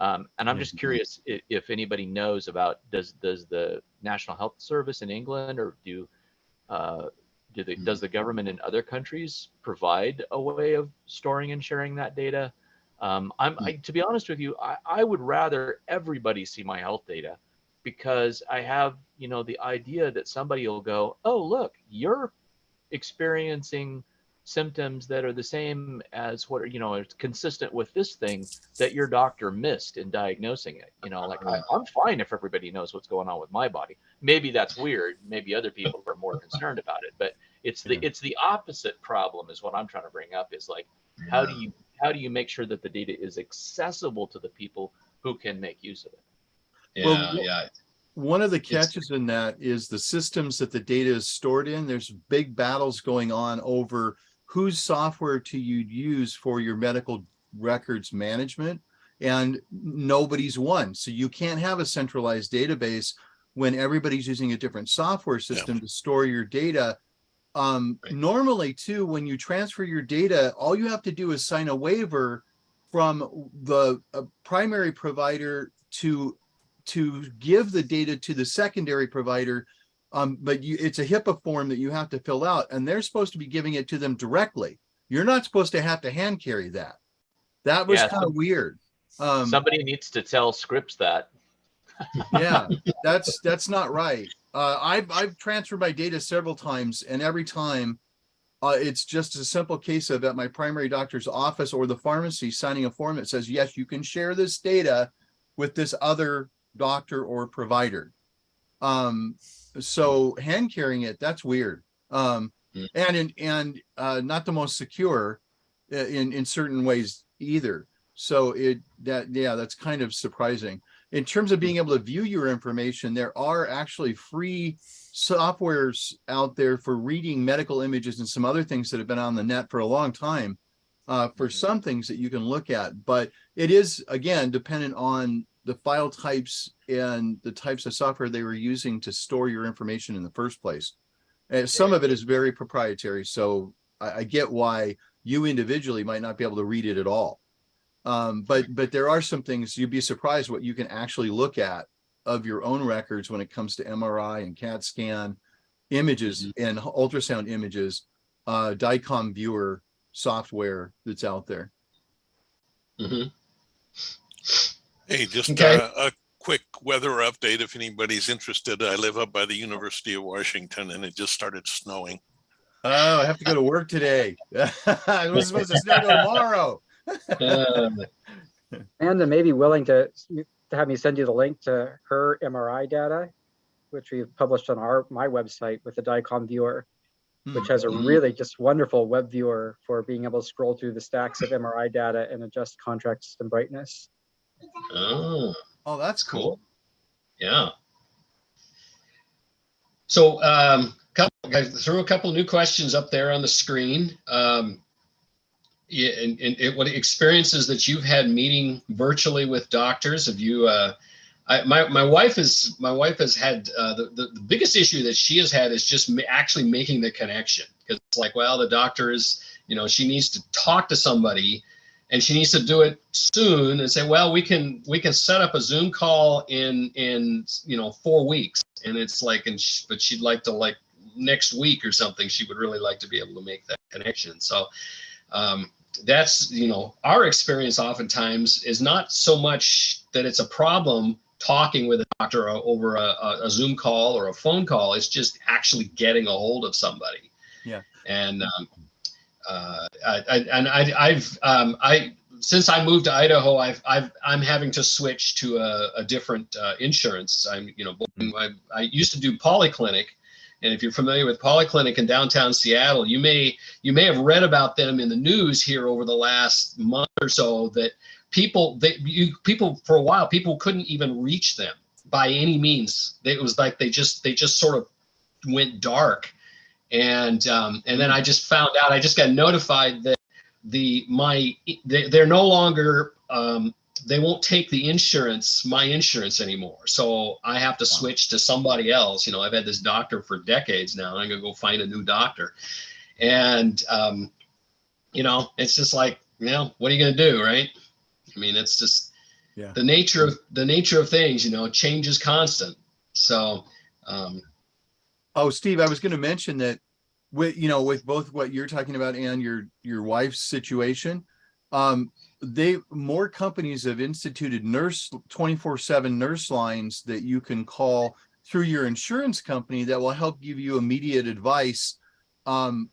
And I'm just curious if anybody knows about, does the National Health Service in England, or does the government in other countries provide a way of storing and sharing that data? To be honest with you, I would rather everybody see my health data, because I have, you know, the idea that somebody will go, oh, look, you're experiencing symptoms that are the same as what, you know, it's consistent with this thing that your doctor missed in diagnosing it. You know, like I'm fine if everybody knows what's going on with my body. Maybe that's weird. Maybe other people are more concerned about it, but it's the opposite problem is what I'm trying to bring up, is like, how do you make sure that the data is accessible to the people who can make use of it? One of the catches in that is the systems that the data is stored in. There's big battles going on over whose software to use for your medical records management, and nobody's won. So you can't have a centralized database when everybody's using a different software system to store your data. Normally too, when you transfer your data, all you have to do is sign a waiver from the primary provider to give the data to the secondary provider, but it's a HIPAA form that you have to fill out, and they're supposed to be giving it to them directly. You're not supposed to have to hand carry that. That was kind of weird. Somebody needs to tell Scripps that. Yeah, that's not right. I've transferred my data several times, and every time it's just a simple case of at my primary doctor's office or the pharmacy signing a form that says, yes, you can share this data with this other doctor or provider. So hand carrying it, that's weird. And not the most secure in certain ways either. So that's kind of surprising. In terms of being able to view your information, there are actually free softwares out there for reading medical images and some other things that have been on the net for a long time, for some things that you can look at. But it is, again, dependent on the file types and the types of software they were using to store your information in the first place. Some of it is very proprietary, so I get why you individually might not be able to read it at all. But there are some things you'd be surprised what you can actually look at of your own records when it comes to MRI and CAT scan images and ultrasound images, DICOM viewer software that's out there. Hey, just a quick weather update if anybody's interested. I live up by the University of Washington, and it just started snowing. Oh, I have to go to work today. It was supposed to snow tomorrow. Amanda may be willing to have me send you the link to her MRI data, which we've published on my website with the DICOM viewer, which has a really just wonderful web viewer for being able to scroll through the stacks of MRI data and adjust contrast and brightness. Oh, Oh, that's cool. yeah. So, guys, throw a couple new questions up there on the screen. Yeah, and what experiences that you've had meeting virtually with doctors? Have you? My wife has had the biggest issue that she has had is just actually making the connection, because it's like, well, the doctor is, she needs to talk to somebody, and she needs to do it soon, and say, well, we can set up a Zoom call in 4 weeks, and it's like, but she'd like to, like, next week or something. She would really like to be able to make that connection. So. That's, our experience oftentimes is not so much that it's a problem talking with a doctor over a Zoom call or a phone call. It's just actually getting a hold of somebody. Yeah. And since I moved to Idaho, I'm having to switch to a different insurance. I used to do Polyclinic. And if you're familiar with Polyclinic in downtown Seattle, you may have read about them in the news here over the last month or so, that people for a while, people couldn't even reach them by any means. It was like they just sort of went dark. And then I just found out, I just got notified that they're no longer, they won't take my insurance anymore. So I have to switch to somebody else. I've had this doctor for decades now, and I'm going to go find a new doctor. And, it's just like, what are you going to do? Right. I mean, it's just the nature of things, change is constant. So, oh, Steve, I was going to mention that with both what you're talking about and your wife's situation, more companies have instituted 24/7 nurse lines that you can call through your insurance company that will help give you immediate advice on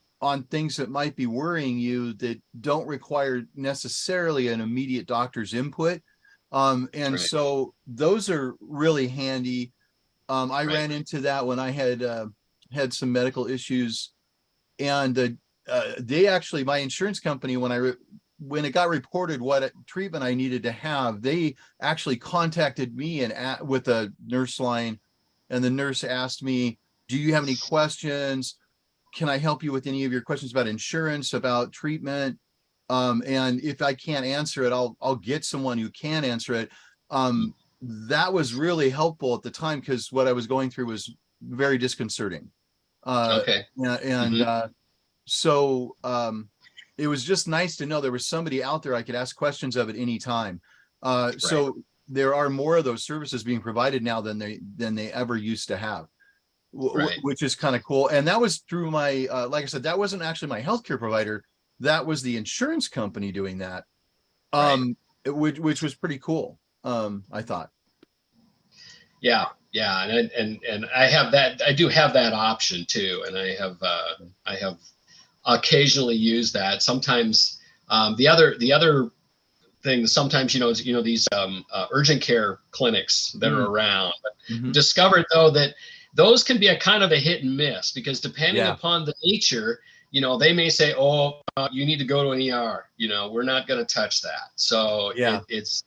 things that might be worrying you that don't require necessarily an immediate doctor's input. And so those are really handy. I ran into that when I had some medical issues, and they actually, my insurance company, when it got reported what treatment I needed to have, they actually contacted me with a nurse line, and the nurse asked me, do you have any questions? Can I help you with any of your questions about insurance, about treatment? And if I can't answer it, I'll get someone who can answer it. That was really helpful at the time, because what I was going through was very disconcerting. So it was just nice to know there was somebody out there I could ask questions of at any time. So there are more of those services being provided now than they ever used to have, which is kind of cool. And that was through my, like I said, that wasn't actually my healthcare provider. That was the insurance company doing that, which was pretty cool. I thought. Yeah. And I do have that option too. And I have occasionally used that. Sometimes the other thing, sometimes these urgent care clinics that are around, but discovered though that those can be a kind of a hit and miss, because depending upon the nature, they may say, oh, you need to go to an ER, we're not going to touch that. So it's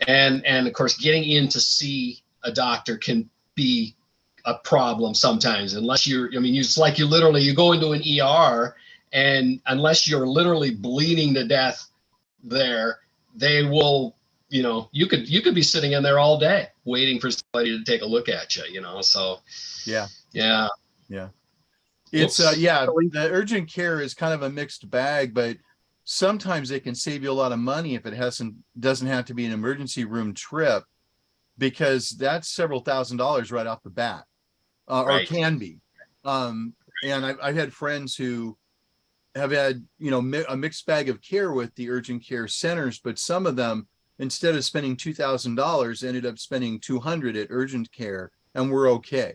and of course, getting in to see a doctor can be a problem sometimes, unless it's like you go into an ER, and unless you're literally bleeding to death there, they will, you could be sitting in there all day waiting for somebody to take a look at you, so yeah. It's the urgent care is kind of a mixed bag, but sometimes it can save you a lot of money if it doesn't have to be an emergency room trip, because that's several $1,000s right off the bat, or can be. And I've had friends who have had, a mixed bag of care with the urgent care centers, but some of them, instead of spending $2,000, ended up spending $200 at urgent care, and we're okay.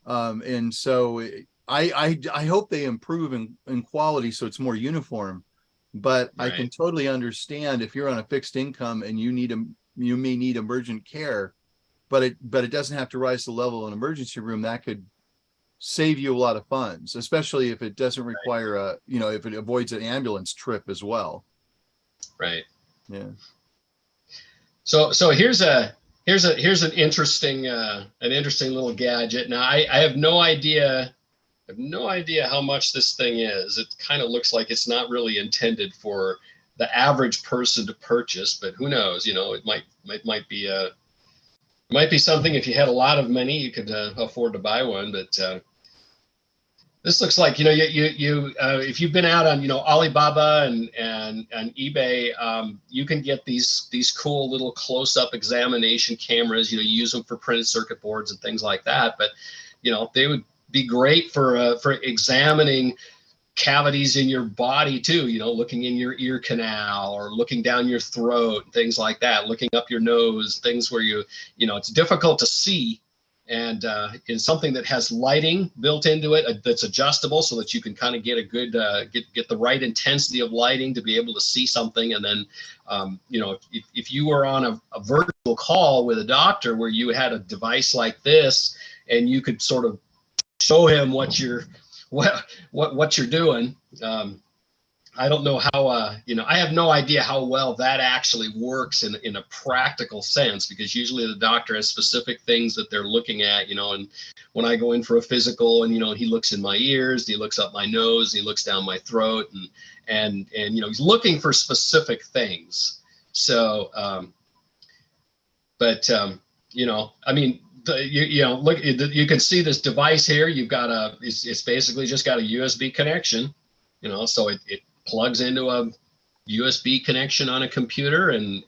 And so I hope they improve in quality so it's more uniform. But I can totally understand if you're on a fixed income and you may need emergent care, but it doesn't have to rise to the level of an emergency room. That could save you a lot of funds, especially if it doesn't require if it avoids an ambulance trip as well. Right. Yeah. So here's an interesting little gadget. Now I have no idea. I have no idea how much this thing is. It kind of looks like it's not really intended for the average person to purchase, but who knows? You know, it might be something. If you had a lot of money, you could afford to buy one. But this looks like, you know, if you've been out on, you know, Alibaba and eBay, you can get these cool little close-up examination cameras. You know, you use them for printed circuit boards and things like that. But you know, they would be great for examining cavities in your body too, you know, looking in your ear canal or looking down your throat, things like that, looking up your nose, things where you know, it's difficult to see, and is something that has lighting built into it that's adjustable so that you can kind of get a good get the right intensity of lighting to be able to see something. And then you know, if you were on a virtual call with a doctor where you had a device like this and you could sort of show him what you're doing. I don't know how, you know, I have no idea how well that actually works in a practical sense, because usually the doctor has specific things that they're looking at, you know, and when I go in for a physical and, you know, he looks in my ears, he looks up my nose, he looks down my throat, and you know, he's looking for specific things. So, you know, I mean, you know, look, you can see this device here. You've got it's basically just got a USB connection, you know, so it plugs into a USB connection on a computer, and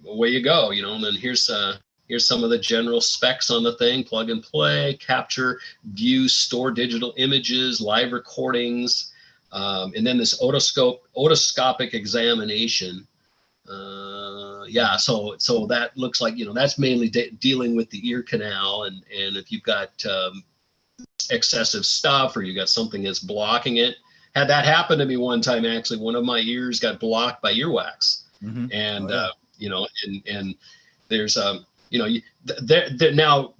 away you go, you know. And then here's some of the general specs on the thing: plug and play, capture, view, store digital images, live recordings, and then this otoscopic examination. Yeah, so that looks like, you know, that's mainly dealing with the ear canal, and if you've got excessive stuff, or you got something that's blocking it. Had that happen to me one time, actually. One of my ears got blocked by earwax. Mm-hmm. And you know, and there's you know, now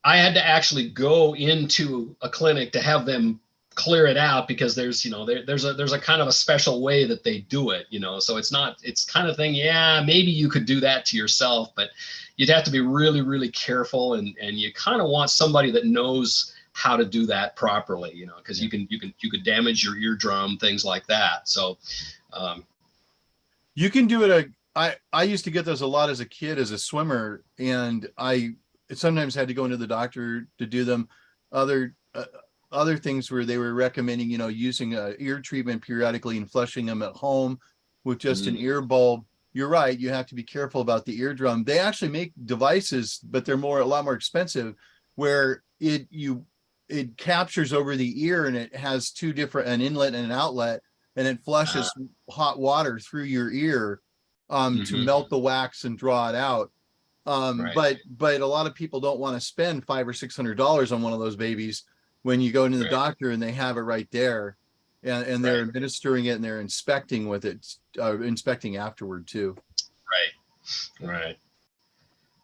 I had to actually go into a clinic to have them clear it out, because there's, you know, there's a kind of a special way that they do it, you know. So it's kind of thing, yeah, maybe you could do that to yourself, but you'd have to be really, really careful, and you kind of want somebody that knows how to do that properly, you know, because you could damage your eardrum, things like that. So you can do it. I used to get those a lot as a kid, as a swimmer, and I sometimes had to go into the doctor to do them. Other things where they were recommending, you know, using a ear treatment periodically and flushing them at home with just an ear bulb. You're right. You have to be careful about the eardrum. They actually make devices, but they're a lot more expensive, where it captures over the ear, and it has two different, an inlet and an outlet, and it flushes hot water through your ear to melt the wax and draw it out. Right. But a lot of people don't want to spend $500 or $600 on one of those babies when you go into the doctor and they have it right there, and they're administering it, and they're inspecting with it, inspecting afterward too. Right.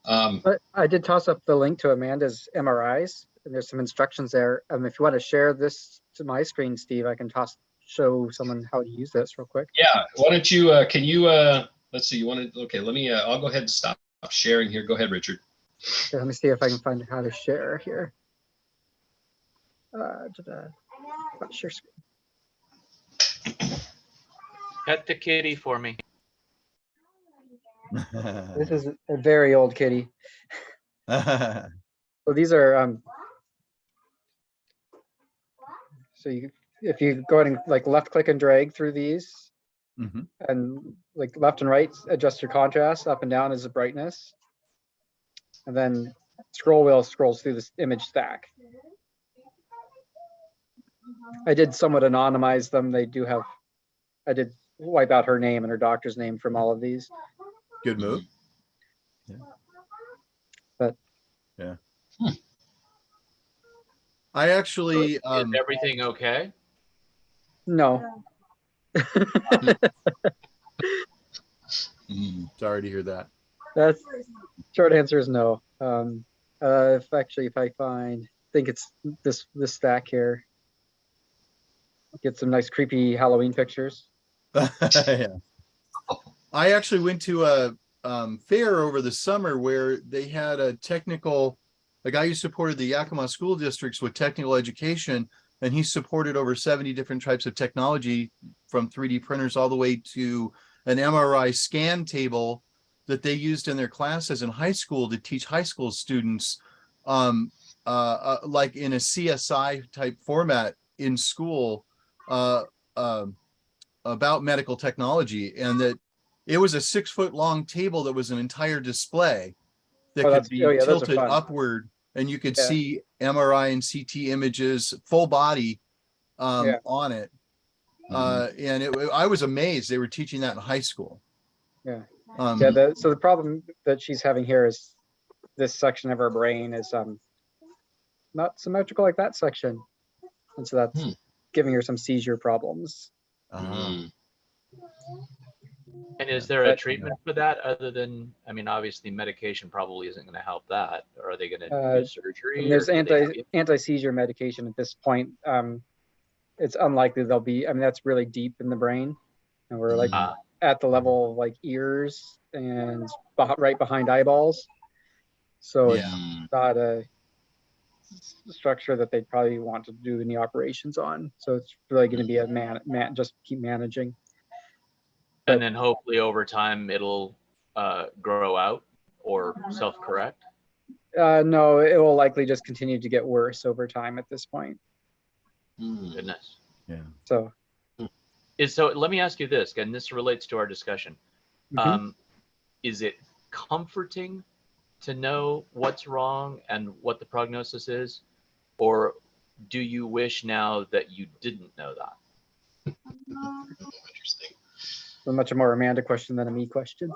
But I did toss up the link to Amanda's MRIs, and there's some instructions there. If you want to share this to my screen, Steve, I can show someone how to use this real quick. Yeah. Why don't you? Can you? Let's see. You want to? Okay. Let me. I'll go ahead and stop sharing here. Go ahead, Richard. Okay, let me see if I can find how to share here. Share screen. Pet the kitty for me. This is a very old kitty. So these are so if you go ahead and like left click and drag through these, and like left and right, adjust your contrast. Up and down is the brightness, and then scroll wheel scrolls through this image stack. I did somewhat anonymize them. They do have, I did wipe out her name and her doctor's name from all of these. Good move. Yeah. But yeah. I actually is everything okay? No. Sorry to hear that. That's short answer is no. If I find, I think it's this stack here. Get some nice creepy Halloween pictures. Yeah. I actually went to a fair over the summer where they had a guy who supported the Yakima school districts with technical education, and he supported over 70 different types of technology, from 3D printers all the way to an MRI scan table that they used in their classes in high school to teach high school students, like in a CSI type format in school, about medical technology. And that it was a 6-foot long table that was an entire display that could be yeah, those are tilted fun. upward, and you could Yeah. see MRI and CT images, full body, on it. And I was amazed they were teaching that in high school. Yeah. Yeah. So the problem that she's having here is this section of her brain is not symmetrical like that section, and so that's giving her some seizure problems. And is there a treatment for that other than, I mean, obviously medication probably isn't going to help that. Or are they going to do surgery? And there's anti-seizure medication at this point. It's unlikely they'll be, I mean, that's really deep in the brain, and we're like at the level of like ears and right behind eyeballs. So it's not a structure that they'd probably want to do any operations on. So it's really going to be a just keep managing. And then hopefully over time it'll grow out or self-correct. No, it will likely just continue to get worse over time at this point. Goodness. Yeah. So let me ask you this, and this relates to our discussion. Is it comforting to know what's wrong and what the prognosis is, or do you wish now that you didn't know that? Interesting. So much more Amanda question than a me question.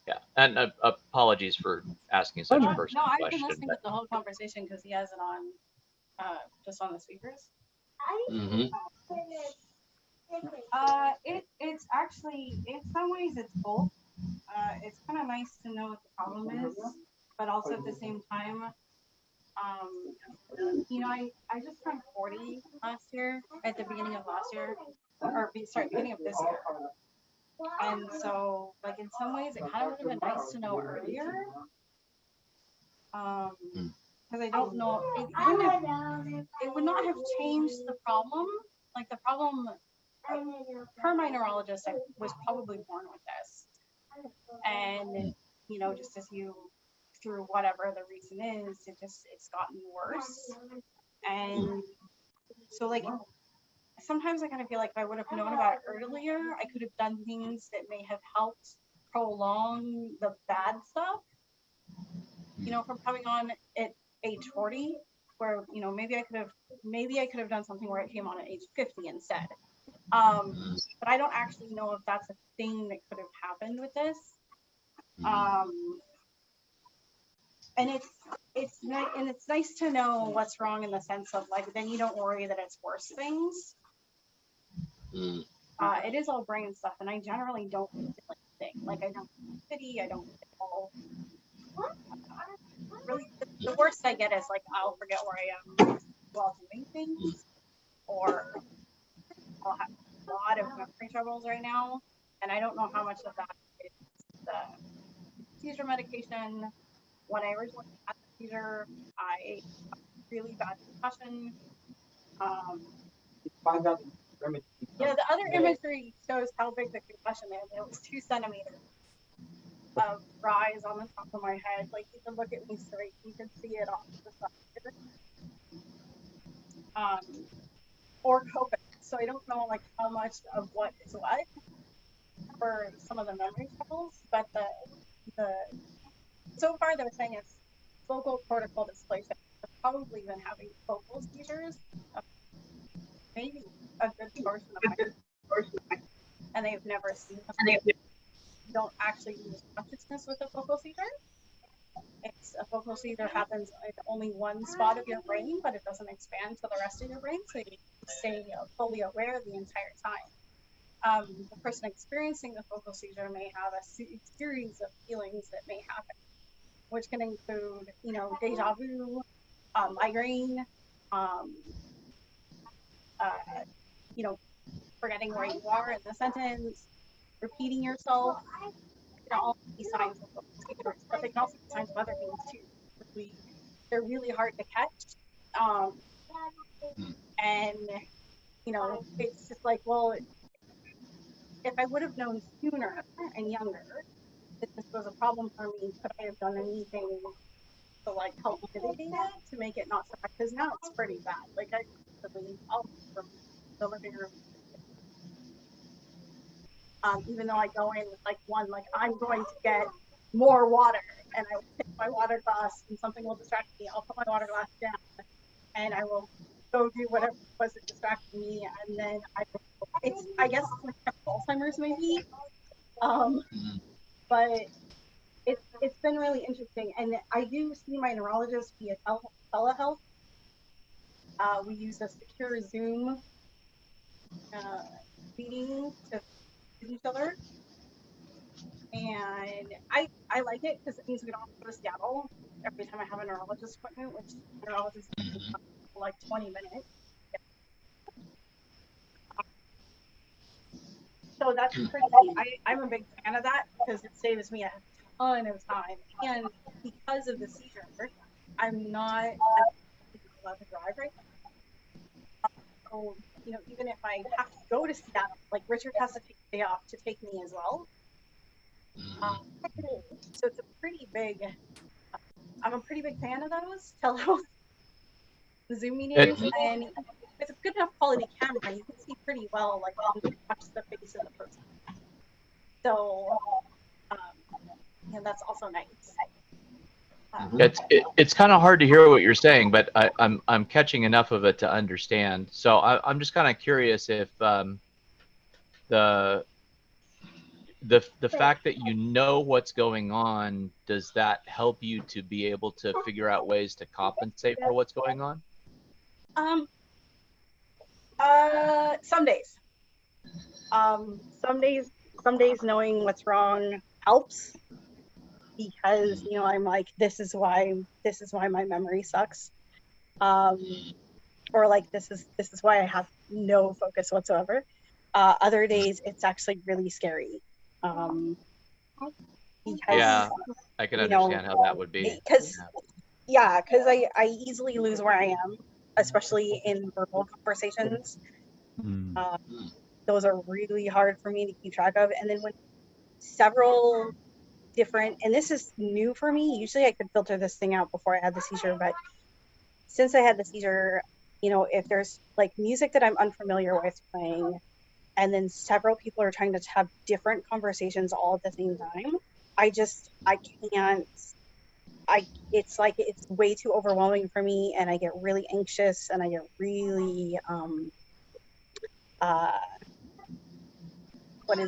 Yeah, and apologies for asking such a personal No, I've question. been listening to the whole conversation because he has it on, just on the speakers. It's actually, in some ways it's both. It's kind of nice to know what the problem is, but also at the same time, you know, I just turned 40 last year, at the beginning of last year, or beginning of this year. And so, like, in some ways, it kind of would have been nice to know earlier. Because I don't know, it would not have changed the problem. Like, the problem, per my neurologist, I was probably born with this. And, you know, just as you, through whatever the reason is, it's gotten worse. And so, like, sometimes I kind of feel like if I would have known about it earlier, I could have done things that may have helped prolong the bad stuff. You know, from coming on at age 40, where, you know, maybe I could have done something where it came on at age 50 instead. But I don't actually know if that's a thing that could have happened with this. And it's nice to know what's wrong in the sense of, like, then you don't worry that it's worse things. It is all brain stuff, and I generally don't feel anything. Like, I don't feel pity, I don't feel really. The worst I get is, like, I'll forget where I am while doing things, or I'll have a lot of memory troubles right now, and I don't know how much of that is the seizure medication. When I originally had the seizure, I had really bad concussion. Yeah, the other imagery shows how big the concussion is. It was 2 centimeters of rise on the top of my head. Like, you could look at me straight, you could see it off the side. Or COVID. So I don't know, like, how much of what is what for some of the memory troubles, but the so far they're saying it's focal cortical dysplasia. I've probably been having focal seizures, maybe a good portion of my, and they've never seen them. They don't actually lose consciousness with a focal seizure. It's a focal seizure happens in only one spot of your brain, but it doesn't expand to the rest of your brain, so you stay fully aware the entire time. The person experiencing the focal seizure may have a series of feelings that may happen, which can include, you know, deja vu, migraine, you know, forgetting where you are in the sentence, repeating yourself. You know, all these signs of Kaehler's, but they can also be signs of other things too. They're really hard to catch. And you know, it's just like, well, if I would have known sooner and younger that this was a problem for me, could I have done anything to like help mitigate it, to make it not so bad? Because now it's pretty bad. Like I'll from the living room. Even though I go in with like one, like I'm going to get more water, and I will take my water glass, and something will distract me. I'll put my water glass down, and I will go do whatever was distracting me, and then I guess it's like Alzheimer's maybe, but it's been really interesting, and I do see my neurologist via telehealth. We use a secure Zoom meeting to each other, and I like it because it means we don't have to go to Seattle every time I have a neurologist appointment, which neurologist for like 20 minutes. So that's pretty neat. I'm a big fan of that because it saves me a ton of time, and because of the seizure, I'm not allowed to drive right now. So, you know, even if I have to go to Seattle, like Richard has to take a day off to take me as well. So it's a pretty big, I'm a pretty big fan of those telehealth Zoom meetings, and it's a good enough quality camera. You can see pretty well, like you can watch the face of the person. So, and that's also nice. It's kind of hard to hear what you're saying, but I'm catching enough of it to understand. So I'm just kind of curious if the fact that you know what's going on, does that help you to be able to figure out ways to compensate for what's going on? Some days. Some days knowing what's wrong helps, because you know I'm like, this is why my memory sucks, or like this is why I have no focus whatsoever. Other days it's actually really scary, because yeah, I can understand how that would be. Because I easily lose where I am, especially in verbal conversations. Those are really hard for me to keep track of. And then when several different, and this is new for me, usually I could filter this thing out before I had the seizure, but since I had the seizure, you know, if there's like music that I'm unfamiliar with playing, and then several people are trying to have different conversations all at the same time, I can't, it's like, it's way too overwhelming for me, and I get really anxious, and I get really, what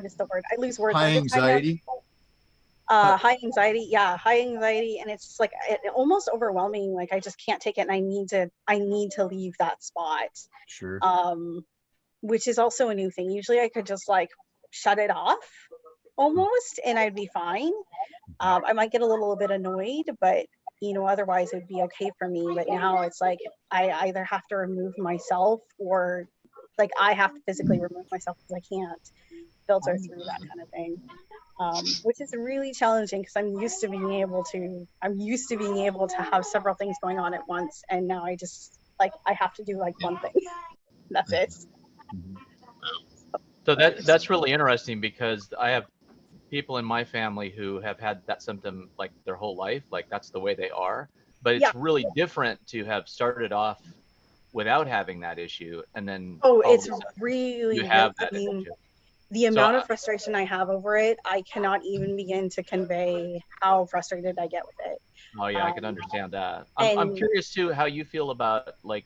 is the word? I lose words. High anxiety. High anxiety. Yeah, high anxiety, and it's just like almost overwhelming. Like I just can't take it, and I need to leave that spot. Sure. Which is also a new thing. Usually I could just like shut it off almost, and I'd be fine. I might get a little bit annoyed, but you know, otherwise it'd be okay for me. But now it's like I either have to remove myself, or like I have to physically remove myself because I can't filter through that kind of thing, which is really challenging because I'm used to being able to have several things going on at once, and now I just like I have to do like one thing. That's it. So that's really interesting, because I have people in my family who have had that symptom like their whole life, like that's the way they are. But it's really different to have started off without having that issue, and then it's really you have that issue. The amount of frustration I have over it, I cannot even begin to convey how frustrated I get with it. Oh yeah, I can understand that. I'm curious too how you feel about like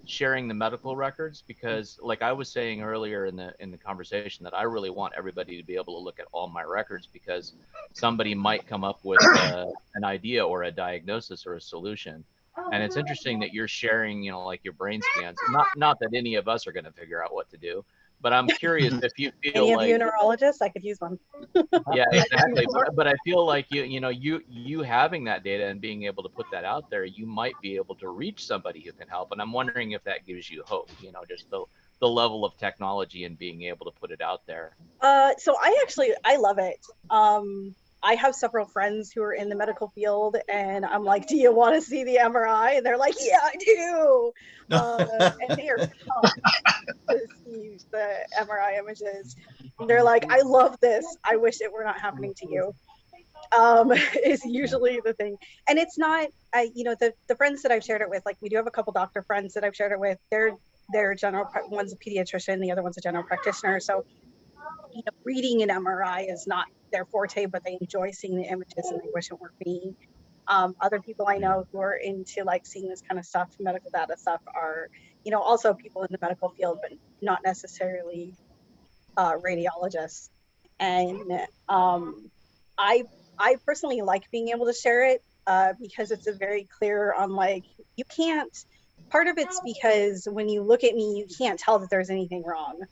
sharing the medical records, because like I was saying earlier in the conversation, that I really want everybody to be able to look at all my records, because somebody might come up with an idea or a diagnosis or a solution. And it's interesting that you're sharing, you know, like your brain scans. Not that any of us are going to figure out what to do, But I'm curious if you feel Any of like, you neurologists, I could use one. yeah, exactly. But I feel like you having that data and being able to put that out there, you might be able to reach somebody who can help. And I'm wondering if that gives you hope. Just the level of technology and being able to put it out there. So I love it. I have several friends who are in the medical field, and I'm like, do you want to see the MRI? And they're like, yeah, I do. And they are pumped to see the MRI images. They're like, I love this. I wish it were not happening to you. Is usually the thing. And it's not, the friends that I've shared it with, like we do have a couple doctor friends that I've shared it with. They're general, one's a pediatrician, the other one's a general practitioner. So reading an MRI is not their forte, but they enjoy seeing the images and they wish it were me. Other people I know who are into like seeing this kind of stuff, medical data stuff, are also people in the medical field, but not necessarily radiologists. And I personally like being able to share it because it's a very clear on like you can't. Part of it's because when you look at me, you can't tell that there's anything wrong.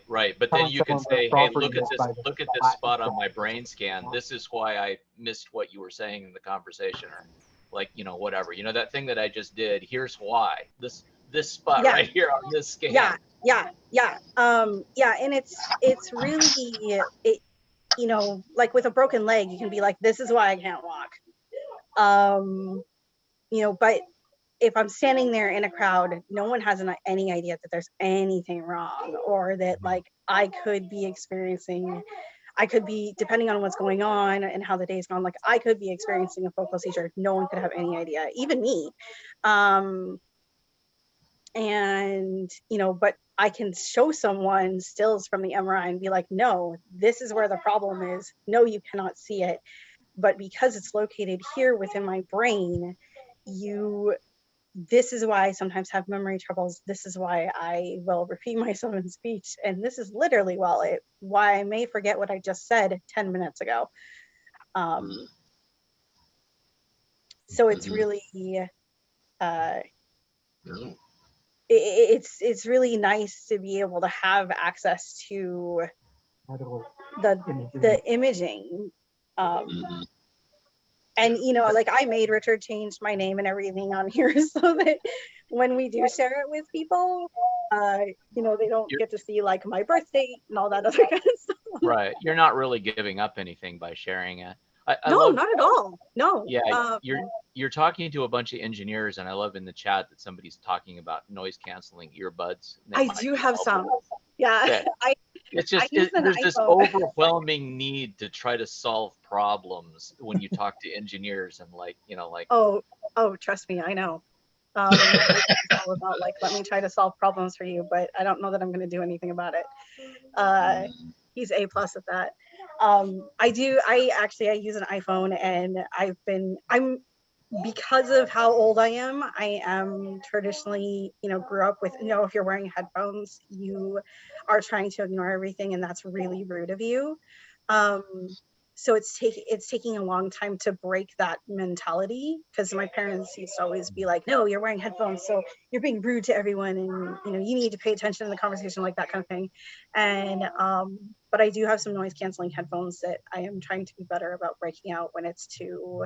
Right. But then you can say, hey, look at this spot on my brain scan. This is why I missed what you were saying in the conversation, or like, whatever. That thing that I just did. Here's why. This spot right here on this scan. Yeah. And it's really like with a broken leg, you can be like, this is why I can't walk. But if I'm standing there in a crowd, no one has any idea that there's anything wrong, or that like I could be, depending on what's going on and how the day's gone, like I could be experiencing a focal seizure. No one could have any idea, even me. But I can show someone stills from the MRI and be like, no, this is where the problem is. No, you cannot see it. But because it's located here within my brain, this is why I sometimes have memory troubles. This is why I will repeat myself in speech. And this is literally why I may forget what I just said 10 minutes ago. So it's really, it's really nice to be able to have access to the imaging. And like I made Richard change my name and everything on here so that when we do share it with people, they don't get to see like my birth date and all that other kind of stuff. Right. You're not really giving up anything by sharing it. No, not at all. No. Yeah, you're talking to a bunch of engineers, and I love in the chat that somebody's talking about noise canceling earbuds. I do have some. Yeah. It's just there's this overwhelming need to try to solve problems when you talk to engineers, and like oh, trust me, I know. It's all about like, let me try to solve problems for you, but I don't know that I'm going to do anything about it. He's A+ at that. I use an iPhone, and because of how old I am traditionally, grew up with, if you're wearing headphones, you are trying to ignore everything, and that's really rude of you. So it's taking a long time to break that mentality, because my parents used to always be like, no, you're wearing headphones, so you're being rude to everyone, and you need to pay attention to the conversation, like that kind of thing. And but I do have some noise canceling headphones that I am trying to be better about breaking out when it's too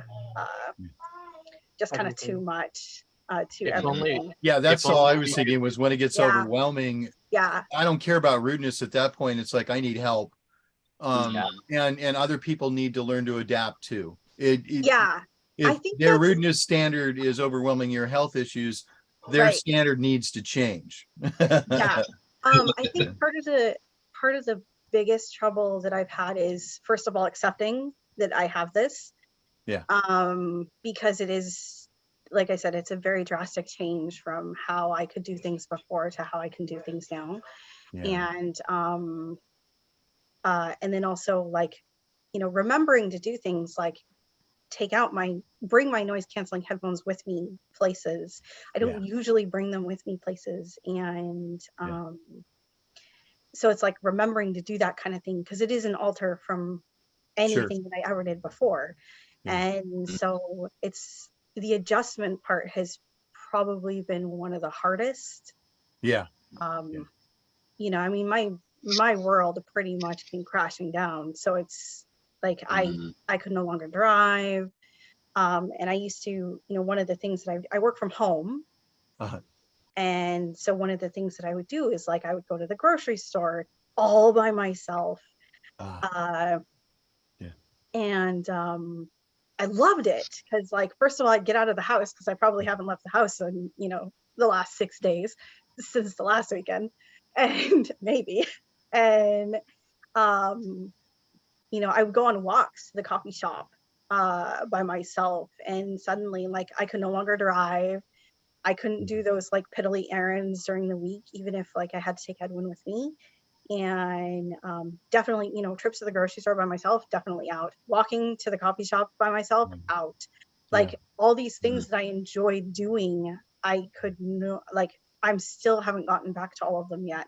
just kind of too much to everything. Yeah, that's all I was thinking, was when it gets overwhelming. Yeah, I don't care about rudeness at that point. It's like I need help. And other people need to learn to adapt too. If I think their rudeness standard is overwhelming your health issues, their standard needs to change. I think part of the biggest trouble that I've had is, first of all, accepting that I have this. Yeah. Because it is, like I said, it's a very drastic change from how I could do things before to how I can do things now. Yeah. And then also, like, remembering to do things like bring my noise canceling headphones with me places. I don't usually bring them with me places. And so it's like remembering to do that kind of thing, because it is an alter from anything that I ever did before. And so it's the adjustment part has probably been one of the hardest. you know, I mean, my world pretty much came crashing down. So it's like I could no longer drive. And I used to, you know, one of the things that I work from home. And so one of the things that I would do is like I would go to the grocery store all by myself. And I loved it because, like, first of all, I'd get out of the house because I probably haven't left the house in, you know, the last 6 days since the last weekend, and maybe. And you know, I would go on walks to the coffee shop by myself, and suddenly, like, I could no longer drive. I couldn't do those like piddly errands during the week, even if like I had to take Edwin with me. And definitely, you know, trips to the grocery store by myself, definitely out. Walking to the coffee shop by myself, out. Like all these things that I enjoyed doing, I could no, like, I'm still haven't gotten back to all of them yet.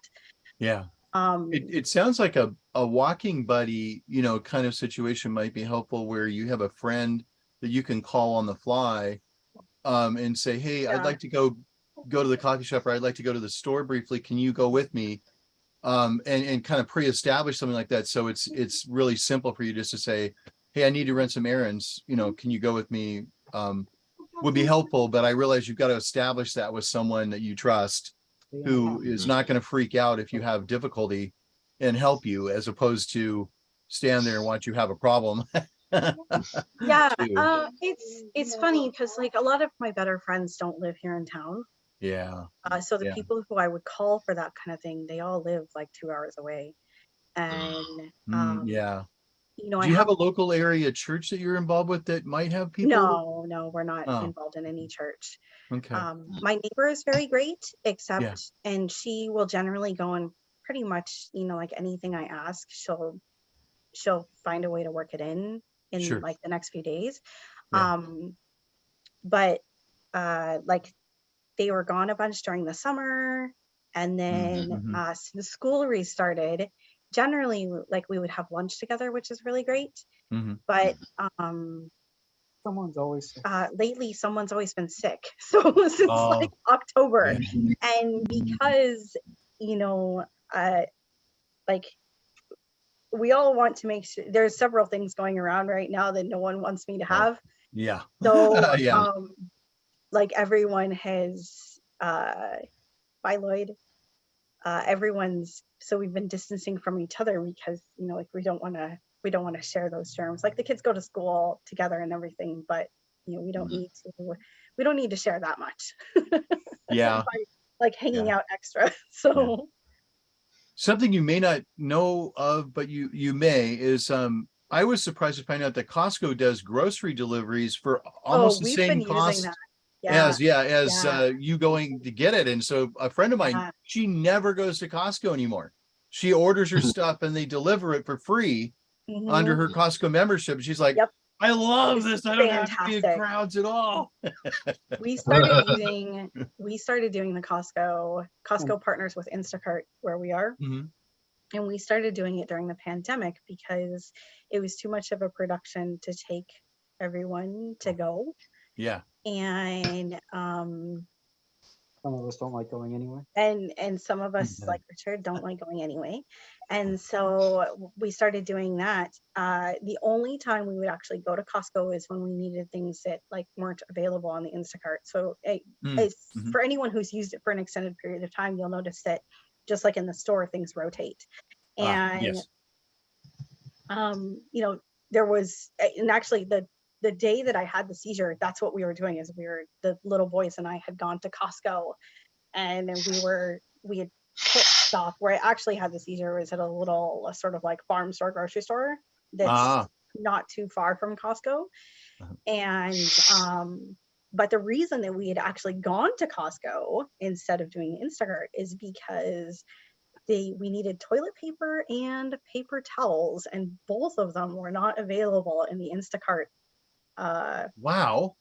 Yeah. It sounds like a walking buddy, you know, kind of situation might be helpful, where you have a friend that you can call on the fly and say, hey, I'd like to go to the coffee shop, or I'd like to go to the store briefly. Can you go with me? And kind of pre-establish something like that. So it's really simple for you just to say, hey, I need to run some errands, you know, can you go with me? Would be helpful, but I realize you've got to establish that with someone that you trust, who is not going to freak out if you have difficulty and help you, as opposed to stand there and watch you have a problem. Yeah, it's funny because like a lot of my better friends don't live here in town. Yeah. So the people who I would call for that kind of thing, they all live like 2 hours away. And yeah. you know, Do you have a local area church that you're involved with that might have people? No, we're not involved in any church. Okay. My neighbor is very great, except and she will generally go on pretty much, you know, like anything I ask, she'll find a way to work it in like the next few days. But like they were gone a bunch during the summer, and then since the school restarted, generally like we would have lunch together, which is really great. But someone's always lately someone's always been sick, so since like October. And because, you know, like we all want to make sure, there's several things going around right now that no one wants me to have. So like everyone has by Lloyd, everyone's, so we've been distancing from each other because, you know, like we don't want to share those germs. Like the kids go to school together and everything, but you know, we don't need to share that much. By, like hanging out extra. So something you may not know of, but you may, is I was surprised to find out that Costco does grocery deliveries for almost the same cost as you going to get it. And so a friend of mine, she never goes to Costco anymore. She orders her stuff and they deliver it for free under her Costco membership. She's like, I love this. I don't have to be in crowds at all. we started doing the Costco partners with Instacart where we are. And we started doing it during the pandemic because it was too much of a production to take everyone to go. And some of us don't like going anyway. And some of us, like Richard, don't like going anyway. And so we started doing that. The only time we would actually go to Costco is when we needed things that like weren't available on the Instacart. So for anyone who's used it for an extended period of time, you'll notice that just like in the store, things rotate. And you know, there was, and actually the day that I had the seizure, that's what we were doing, is the little boys and I had gone to Costco, and we had pit stop where I actually had the seizure was at a little sort of like farm store grocery store that's not too far from Costco. And but the reason that we had actually gone to Costco instead of doing Instacart is because we needed toilet paper and paper towels, and both of them were not available in the Instacart. Wow,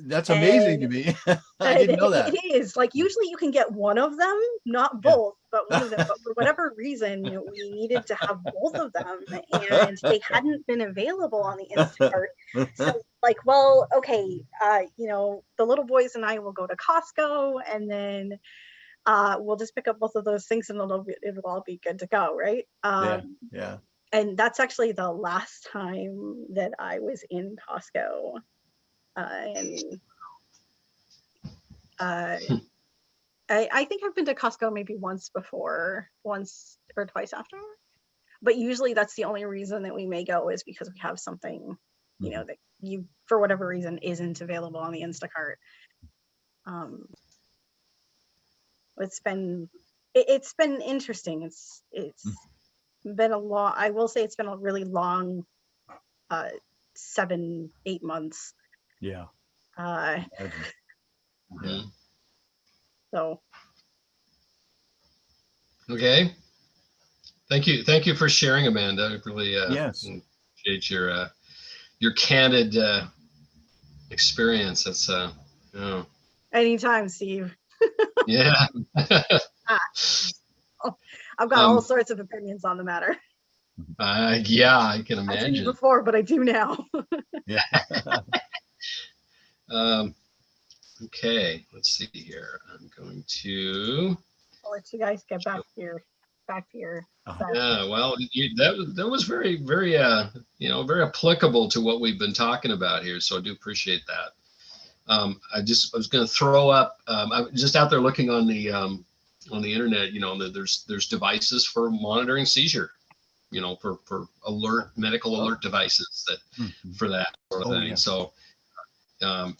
that's amazing to me. I didn't know that. It is like usually you can get one of them, not both, but one of them. But for whatever reason, we needed to have both of them, and they hadn't been available on the Instacart. So like, well, okay, you know, the little boys and I will go to Costco, and then we'll just pick up both of those things and it'll all be good to go, right? Yeah. And that's actually the last time that I was in Costco. And I think I've been to Costco maybe once before, once or twice after. But usually that's the only reason that we may go is because we have something, you know, that you, for whatever reason, isn't available on the Instacart. It's been interesting. It's been a long, I will say it's been a really long 7-8 months. Yeah. So. Okay. Thank you for sharing, Amanda. I really appreciate your candid experience. That's Anytime, Steve. Yeah. I've got all sorts of opinions on the matter. Yeah, I can I imagine. didn't before, but I do now. Yeah. Okay, let's see here. I'm going to. I'll let you guys get back to your Yeah, well, that was very very very applicable to what we've been talking about here. So I do appreciate that. I was going to throw up. I'm just out there looking on the internet. You know, there's devices for monitoring seizure. You know, for medical alert devices that for that sort of thing. Yeah. So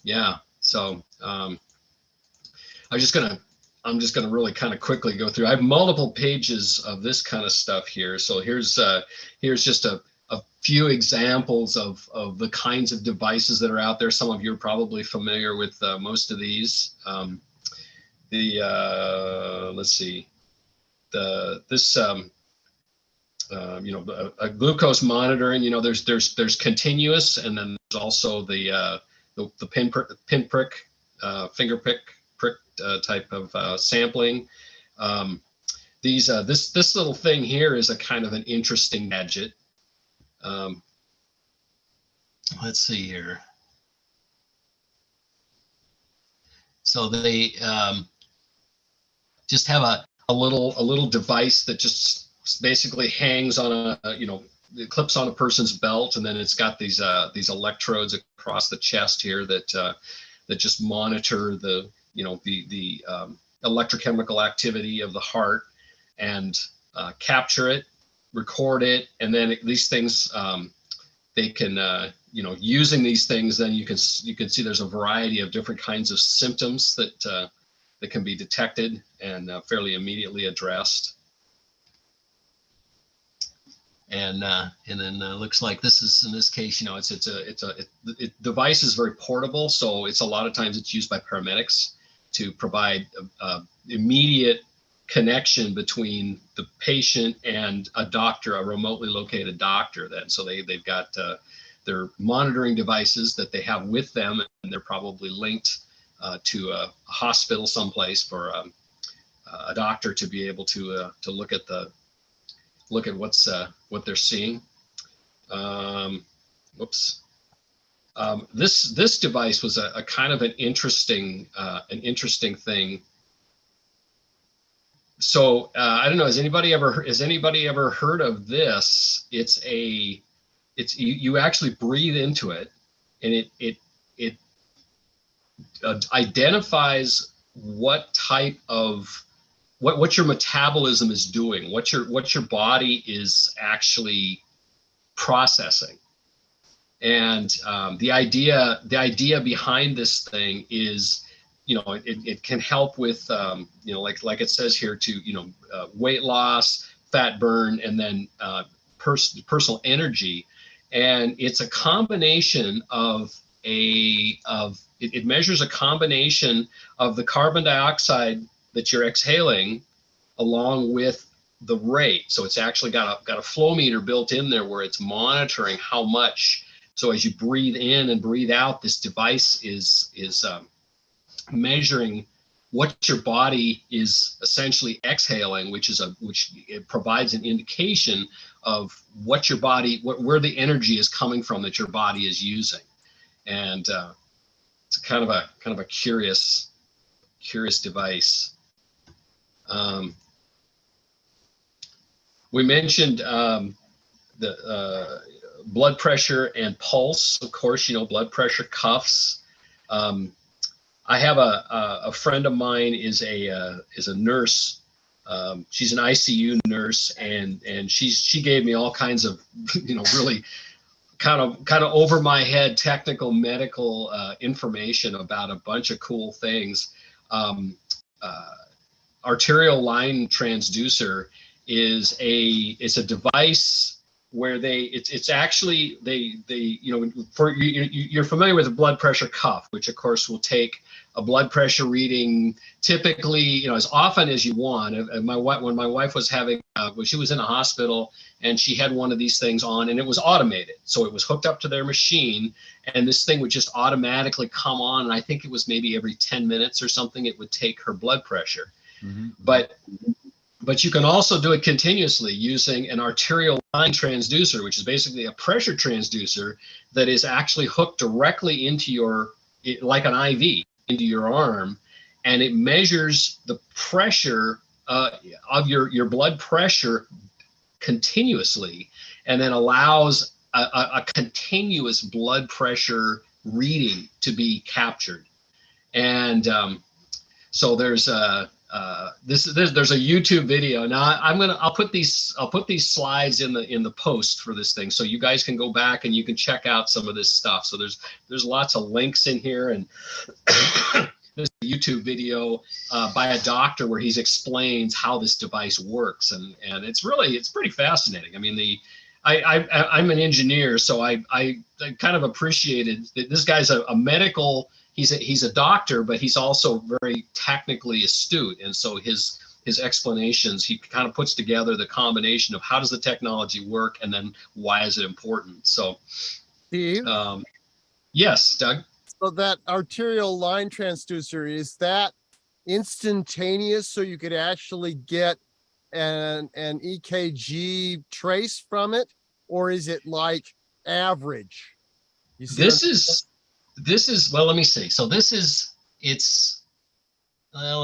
yeah. So I'm just gonna really kind of quickly go through. I have multiple pages of this kind of stuff here. So here's just a few examples of the kinds of devices that are out there. Some of you are probably familiar with most of these. Let's see, a glucose monitoring. You know, there's continuous, and then there's also the pinprick, finger prick type of sampling. This little thing here is a kind of an interesting gadget. Let's see here. So they just have a little device that just basically hangs on it clips on a person's belt, and then it's got these electrodes across the chest here that just monitor the electrochemical activity of the heart and capture it, record it, and then these things they can using these things, then you can see there's a variety of different kinds of symptoms that can be detected and fairly immediately addressed. And then looks like this is, in this case, the device is very portable, so it's a lot of times it's used by paramedics to provide immediate connection between the patient and a doctor, a remotely located doctor. Then, so they've got their monitoring devices that they have with them, and they're probably linked to a hospital someplace for a doctor to be able to look at what they're seeing. This device was a kind of an interesting thing. So I don't know. Has anybody ever heard of this? You actually breathe into it, and it identifies what type of what your metabolism is doing, what your body is actually processing. And the idea behind this thing is, it can help with, like it says here, to weight loss, fat burn, and then personal energy. And it's a combination it measures a combination of the carbon dioxide that you're exhaling along with the rate. So it's actually got a flow meter built in there where it's monitoring how much. So as you breathe in and breathe out, this device is measuring what your body is essentially exhaling, which it provides an indication of what your body, where the energy is coming from that your body is using. And it's kind of a curious device. We mentioned the blood pressure and pulse. Of course, you know, blood pressure cuffs. I have a friend of mine is a nurse. She's an ICU nurse, and she gave me all kinds of, you know, really kind of over my head technical medical information about a bunch of cool things. Arterial line transducer is a device where it's actually they you know, for you're familiar with a blood pressure cuff, which of course will take a blood pressure reading typically, you know, as often as you want. And when my wife was having when she was in a hospital, and she had one of these things on, and it was automated, so it was hooked up to their machine, and this thing would just automatically come on, and I think it was maybe every 10 minutes or something it would take her blood pressure. But you can also do it continuously using an arterial line transducer, which is basically a pressure transducer that is actually hooked directly into your, like an IV, into your arm, and it measures the pressure of your blood pressure continuously, and then allows a continuous blood pressure reading to be captured. And so there's there's a YouTube video. Now I'll put these slides in the post for this thing, so you guys can go back and you can check out some of this stuff. So there's lots of links in here, and there's a YouTube video by a doctor where he explains how this device works, and it's pretty fascinating. I mean, I'm an engineer, so I kind of appreciated that this guy's a medical. He's a doctor, but he's also very technically astute, and so his explanations, he kind of puts together the combination of how does the technology work, and then why is it important. So, Steve? Yes, Doug. So that arterial line transducer, is that instantaneous, so you could actually get an EKG trace from it, or is it like average? You see This is, well, let me see. So let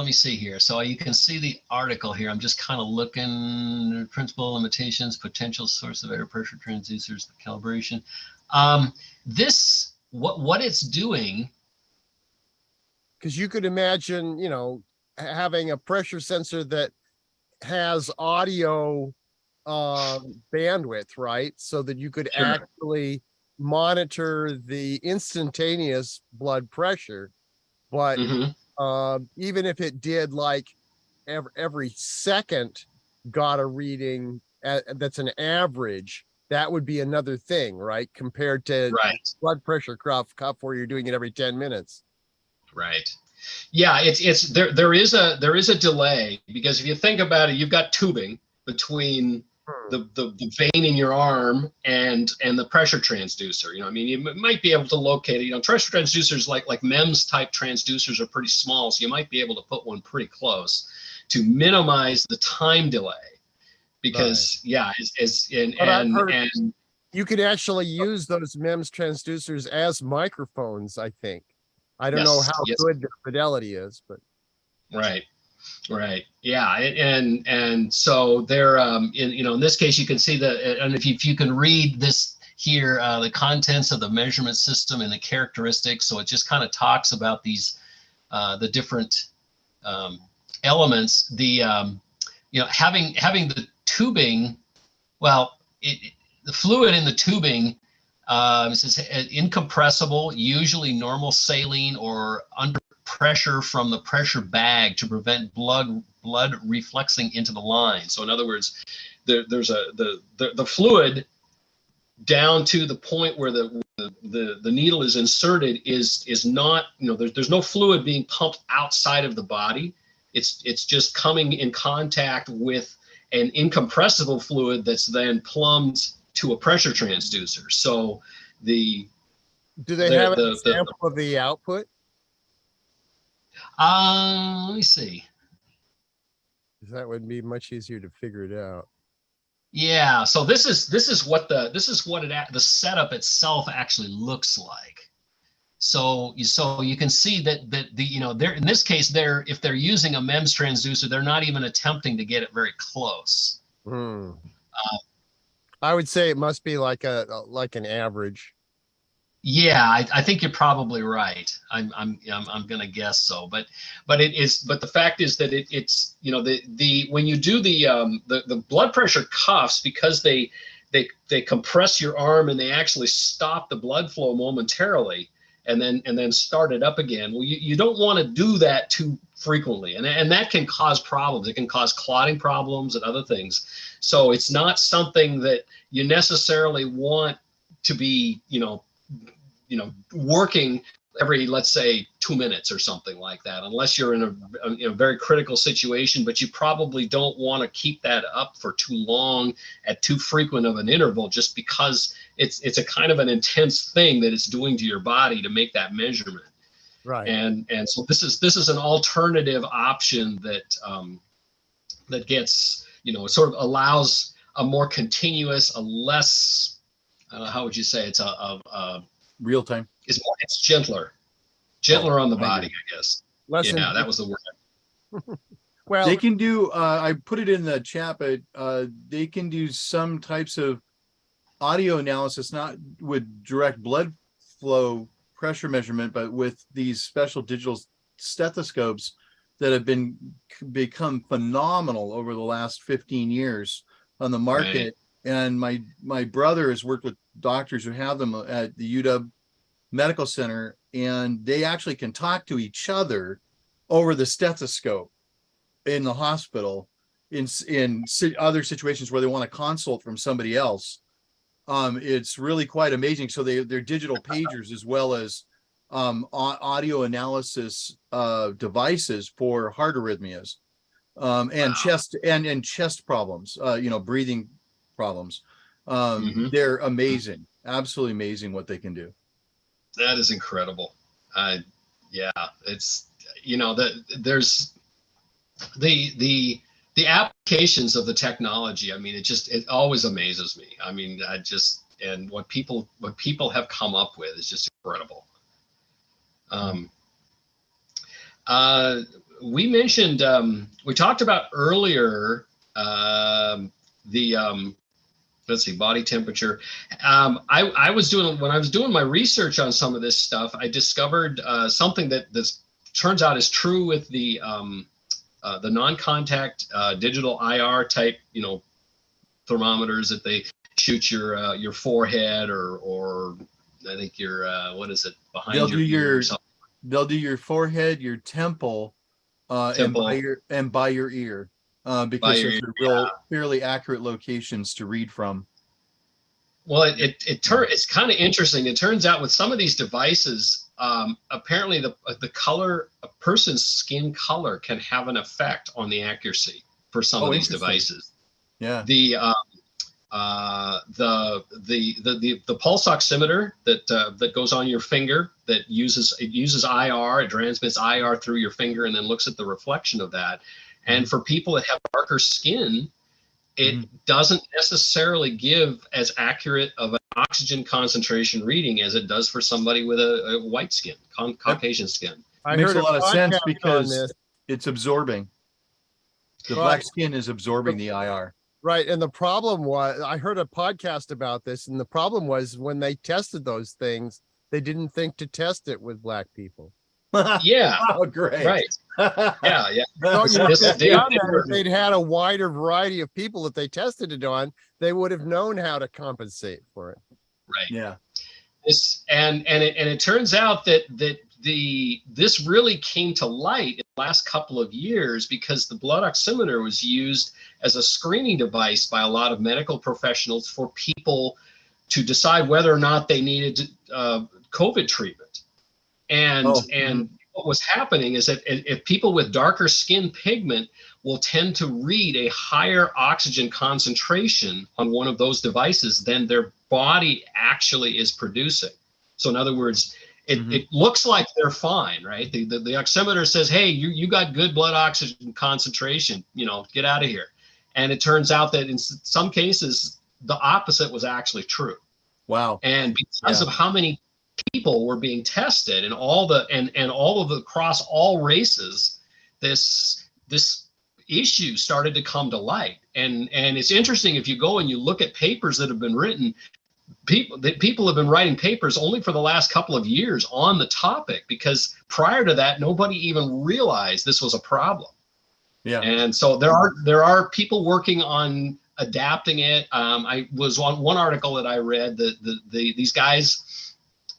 me see here. So you can see the article here. I'm just kind of looking, principal limitations, potential source of air pressure transducers, the calibration. What it's doing. Because you could imagine, you know, having a pressure sensor that has audio bandwidth, right? So that you could actually monitor the instantaneous blood pressure, but even if it did like every second got a reading that's an average, that would be another thing, right? Compared to blood pressure cuff where you're doing it every 10 minutes. Right. Yeah, there is a delay, because if you think about it, you've got tubing between the vein in your arm and the pressure transducer. You know, I mean, you might be able to locate it. You know, pressure transducers like MEMS type transducers are pretty small, so you might be able to put one pretty close to minimize the time delay. Because and you could actually use those MEMS transducers as microphones, I think. I don't know how good their fidelity is, but Right. Yeah. And so they're, in this case, you can see and if you can read this here, the contents of the measurement system and the characteristics. So it just kind of talks about these, the different elements, having the tubing, the fluid in the tubing, it says incompressible, usually normal saline or under pressure from the pressure bag to prevent blood reflexing into the line. So in other words, there's the fluid down to the point where the needle is inserted is not, there's no fluid being pumped outside of the body. It's just coming in contact with an incompressible fluid that's then plumbed to a pressure transducer. So do they have an example of the output? Let me see. That would be much easier to figure it out. Yeah. So this is what the setup itself actually looks like. So you can see that they're in this case if they're using a MEMS transducer, they're not even attempting to get it very close. I would say it must be like an average. Yeah, I think you're probably right. I'm gonna guess so, but the fact is that it's when you do the blood pressure cuffs, because they compress your arm and they actually stop the blood flow momentarily and then start it up again. Well, you don't want to do that too frequently, and that can cause problems. It can cause clotting problems and other things. So it's not something that you necessarily want to be working every, let's say, 2 minutes or something like that, unless you're in a very critical situation. But you probably don't want to keep that up for too long at too frequent of an interval, just because it's a kind of an intense thing that it's doing to your body to make that measurement. Right. And so this is an alternative option that gets, sort of allows a more continuous, a less, how would you say, it's a real time. It's gentler on the body, I guess. Yeah, that was the word. Well, they can do, I put it in the chat, but they can do some types of audio analysis, not with direct blood flow pressure measurement, but with these special digital stethoscopes that have become phenomenal over the last 15 years on the market. Right. And my brother has worked with doctors who have them at the UW Medical Center, and they actually can talk to each other over the stethoscope in the hospital in other situations where they want a consult from somebody else. It's really quite amazing. So they're digital pagers as well as audio analysis devices for heart arrhythmias and chest and chest problems, breathing problems. They're amazing, absolutely amazing what they can do. That is incredible. Yeah, it's there's the applications of the technology. I mean, it always amazes me. I mean, and what people have come up with is just incredible. We mentioned, we talked about earlier let's see, body temperature. When I was doing my research on some of this stuff, I discovered something that turns out is true with the non-contact digital IR type, thermometers that they shoot your forehead or I think your what is it, behind your ear or something. They'll do your forehead, your temple, and by your ear. Because those are fairly accurate locations to read from. Well, it's kind of interesting. It turns out with some of these devices, apparently the color, a person's skin color can have an effect on the accuracy for some of these devices. Yeah. The pulse oximeter that goes on your finger that uses IR, it transmits IR through your finger and then looks at the reflection of that. And for people that have darker skin, it doesn't necessarily give as accurate of an oxygen concentration reading as it does for somebody with a white skin, Caucasian skin. It makes a lot of sense because it's absorbing. The black skin is absorbing the IR. Right. And the problem was, I heard a podcast about this, and the problem was when they tested those things, they didn't think to test it with black people. Yeah. Oh, great. Right. Yeah. So, if they'd had a wider variety of people that they tested it on, they would have known how to compensate for it. Right. Yeah. And it turns out that this really came to light in the last couple of years because the blood oximeter was used as a screening device by a lot of medical professionals for people to decide whether or not they needed COVID treatment. And what was happening is that if people with darker skin pigment will tend to read a higher oxygen concentration on one of those devices than their body actually is producing. So in other words, it looks like they're fine, right? The oximeter says, hey, you got good blood oxygen concentration, get out of here. And it turns out that in some cases, the opposite was actually true. Wow. And because of how many people were being tested, and all of the across all races, this issue started to come to light. And it's interesting, if you go and you look at papers that have been written, people have been writing papers only for the last couple of years on the topic, because prior to that, nobody even realized this was a problem. Yeah. And so there are people working on adapting it. I was on one article that I read that these guys,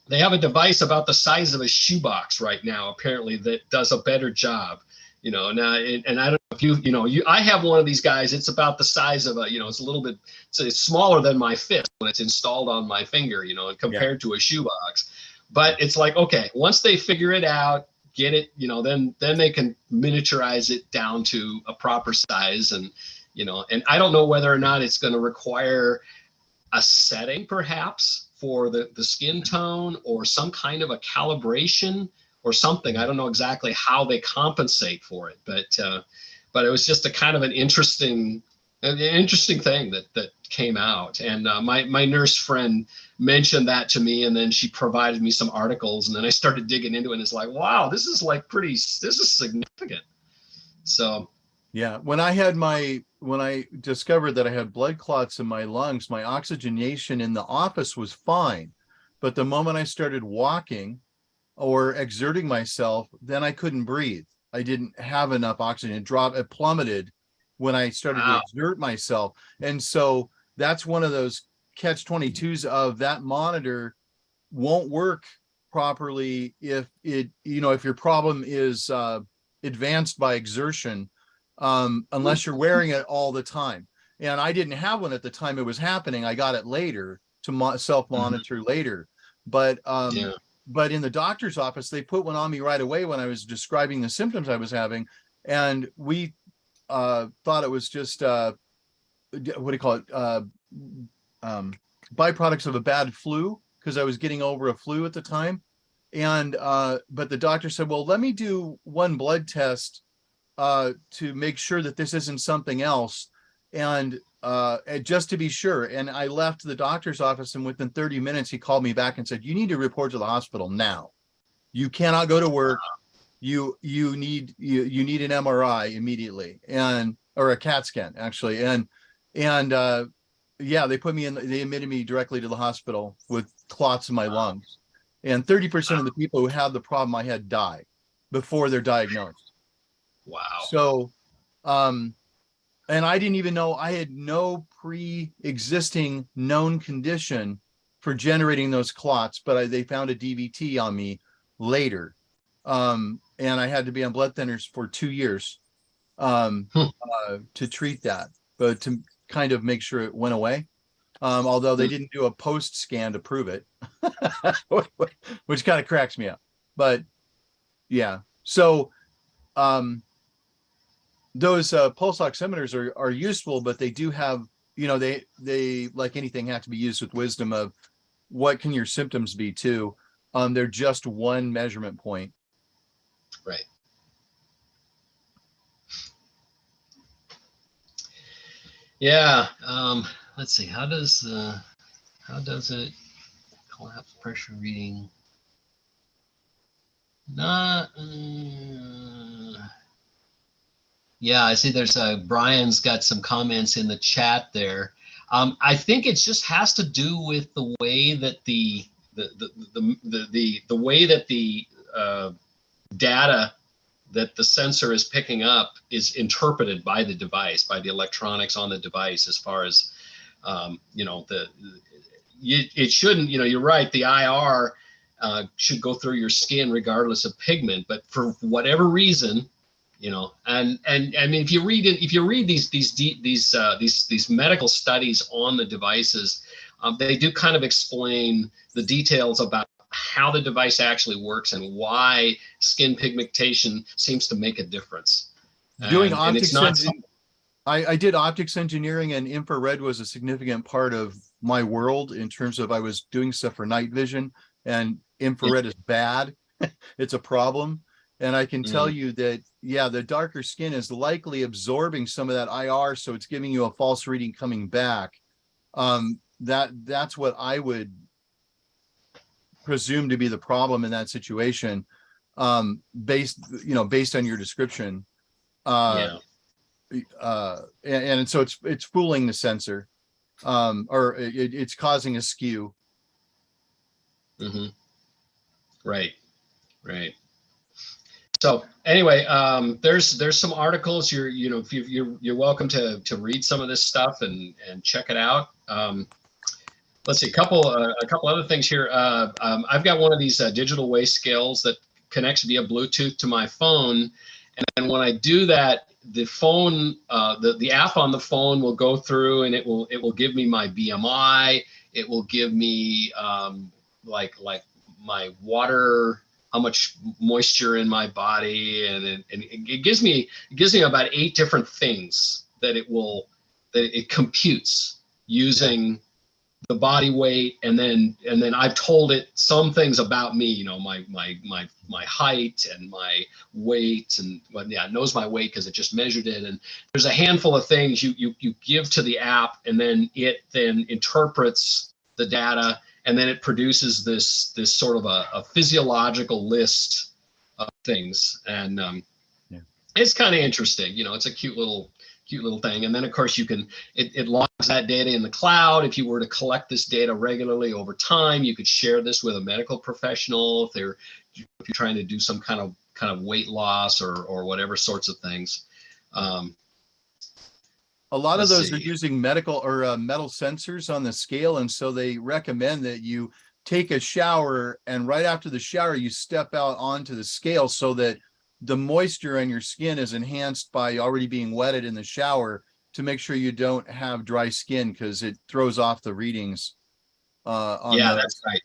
they have a device about the size of a shoebox right now, apparently, that does a better job. Now, and I don't know if I have one of these guys. It's about the size of it's a little bit, it's smaller than my fist when it's installed on my finger, and compared to a shoebox. But it's like, okay, once they figure it out, get it, then they can miniaturize it down to a proper size. And, and I don't know whether or not it's going to require a setting perhaps for the skin tone, or some kind of a calibration or something. I don't know exactly how they compensate for it, but it was just a kind of an interesting thing that came out. And my nurse friend mentioned that to me, and then she provided me some articles, and then I started digging into it, and it's like, wow, this is significant. So yeah, when I discovered that I had blood clots in my lungs, my oxygenation in the office was fine, but the moment I started walking or exerting myself, then I couldn't breathe. I didn't have enough oxygen. It plummeted when I started to exert myself. And so that's one of those catch-22s of that monitor won't work properly if your problem is advanced by exertion, unless you're wearing it all the time. And I didn't have one at the time it was happening. I got it later to self-monitor later. But in the doctor's office, they put one on me right away when I was describing the symptoms I was having. And we thought it was just, byproducts of a bad flu, because I was getting over a flu at the time. And, but the doctor said, well, let me do one blood test to make sure that this isn't something else. And just to be sure. And I left the doctor's office, and within 30 minutes, he called me back and said, you need to report to the hospital now. You cannot go to work. You need an MRI immediately, or a CAT scan actually. And yeah, they admitted me directly to the hospital with clots in my lungs. And 30% of the people who have the problem I had die before they're diagnosed. Wow. So, and I didn't even know, I had no pre-existing known condition for generating those clots, but they found a DVT on me later. And I had to be on blood thinners for 2 years to treat that, but to kind of make sure it went away. Although they didn't do a post scan to prove it, which kind of cracks me up. But yeah, so those pulse oximeters are useful, but they do have, they like anything have to be used with wisdom of what can your symptoms be too. They're just one measurement point. Right. Yeah. Let's see. How does it collapse pressure reading? Not. Yeah, I see there's Brian's got some comments in the chat there. I think it just has to do with the way that the way that the data that the sensor is picking up is interpreted by the device, by the electronics on the device, as far as it shouldn't, you're right, the IR should go through your skin regardless of pigment, but for whatever reason, and I mean, if you read these medical studies on the devices, they do kind of explain the details about how the device actually works and why skin pigmentation seems to make a difference. Doing optics, I did optics engineering, and infrared was a significant part of my world in terms of I was doing stuff for night vision, and infrared is bad. It's a problem. And I can tell you that, yeah, the darker skin is likely absorbing some of that IR, so it's giving you a false reading coming back. That's what I would presume to be the problem in that situation, based on your description. And so it's fooling the sensor, or it's causing a skew. Mm-hmm. Right. So anyway, there's some articles. You're welcome to read some of this stuff and check it out. Let's see, a couple other things here. I've got one of these digital weight scales that connects via Bluetooth to my phone, and when I do that, the phone, the app on the phone will go through and it will give me my BMI. It will give me like my water, how much moisture in my body, and it gives me about 8 different things that it computes using the body weight, and then I've told it some things about me, my height and my weight, and it knows my weight because it just measured it. And there's a handful of things you give to the app, and then it interprets the data, and then it produces this sort of a physiological list of things, and it's kind of interesting. It's a cute little thing. And then of course it logs that data in the cloud. If you were to collect this data regularly over time, you could share this with a medical professional if you're trying to do some kind of weight loss or whatever sorts of things. A lot of those are using medical or metal sensors on the scale, and so they recommend that you take a shower, and right after the shower you step out onto the scale so that the moisture on your skin is enhanced by already being wetted in the shower, to make sure you don't have dry skin, because it throws off the readings. That's right.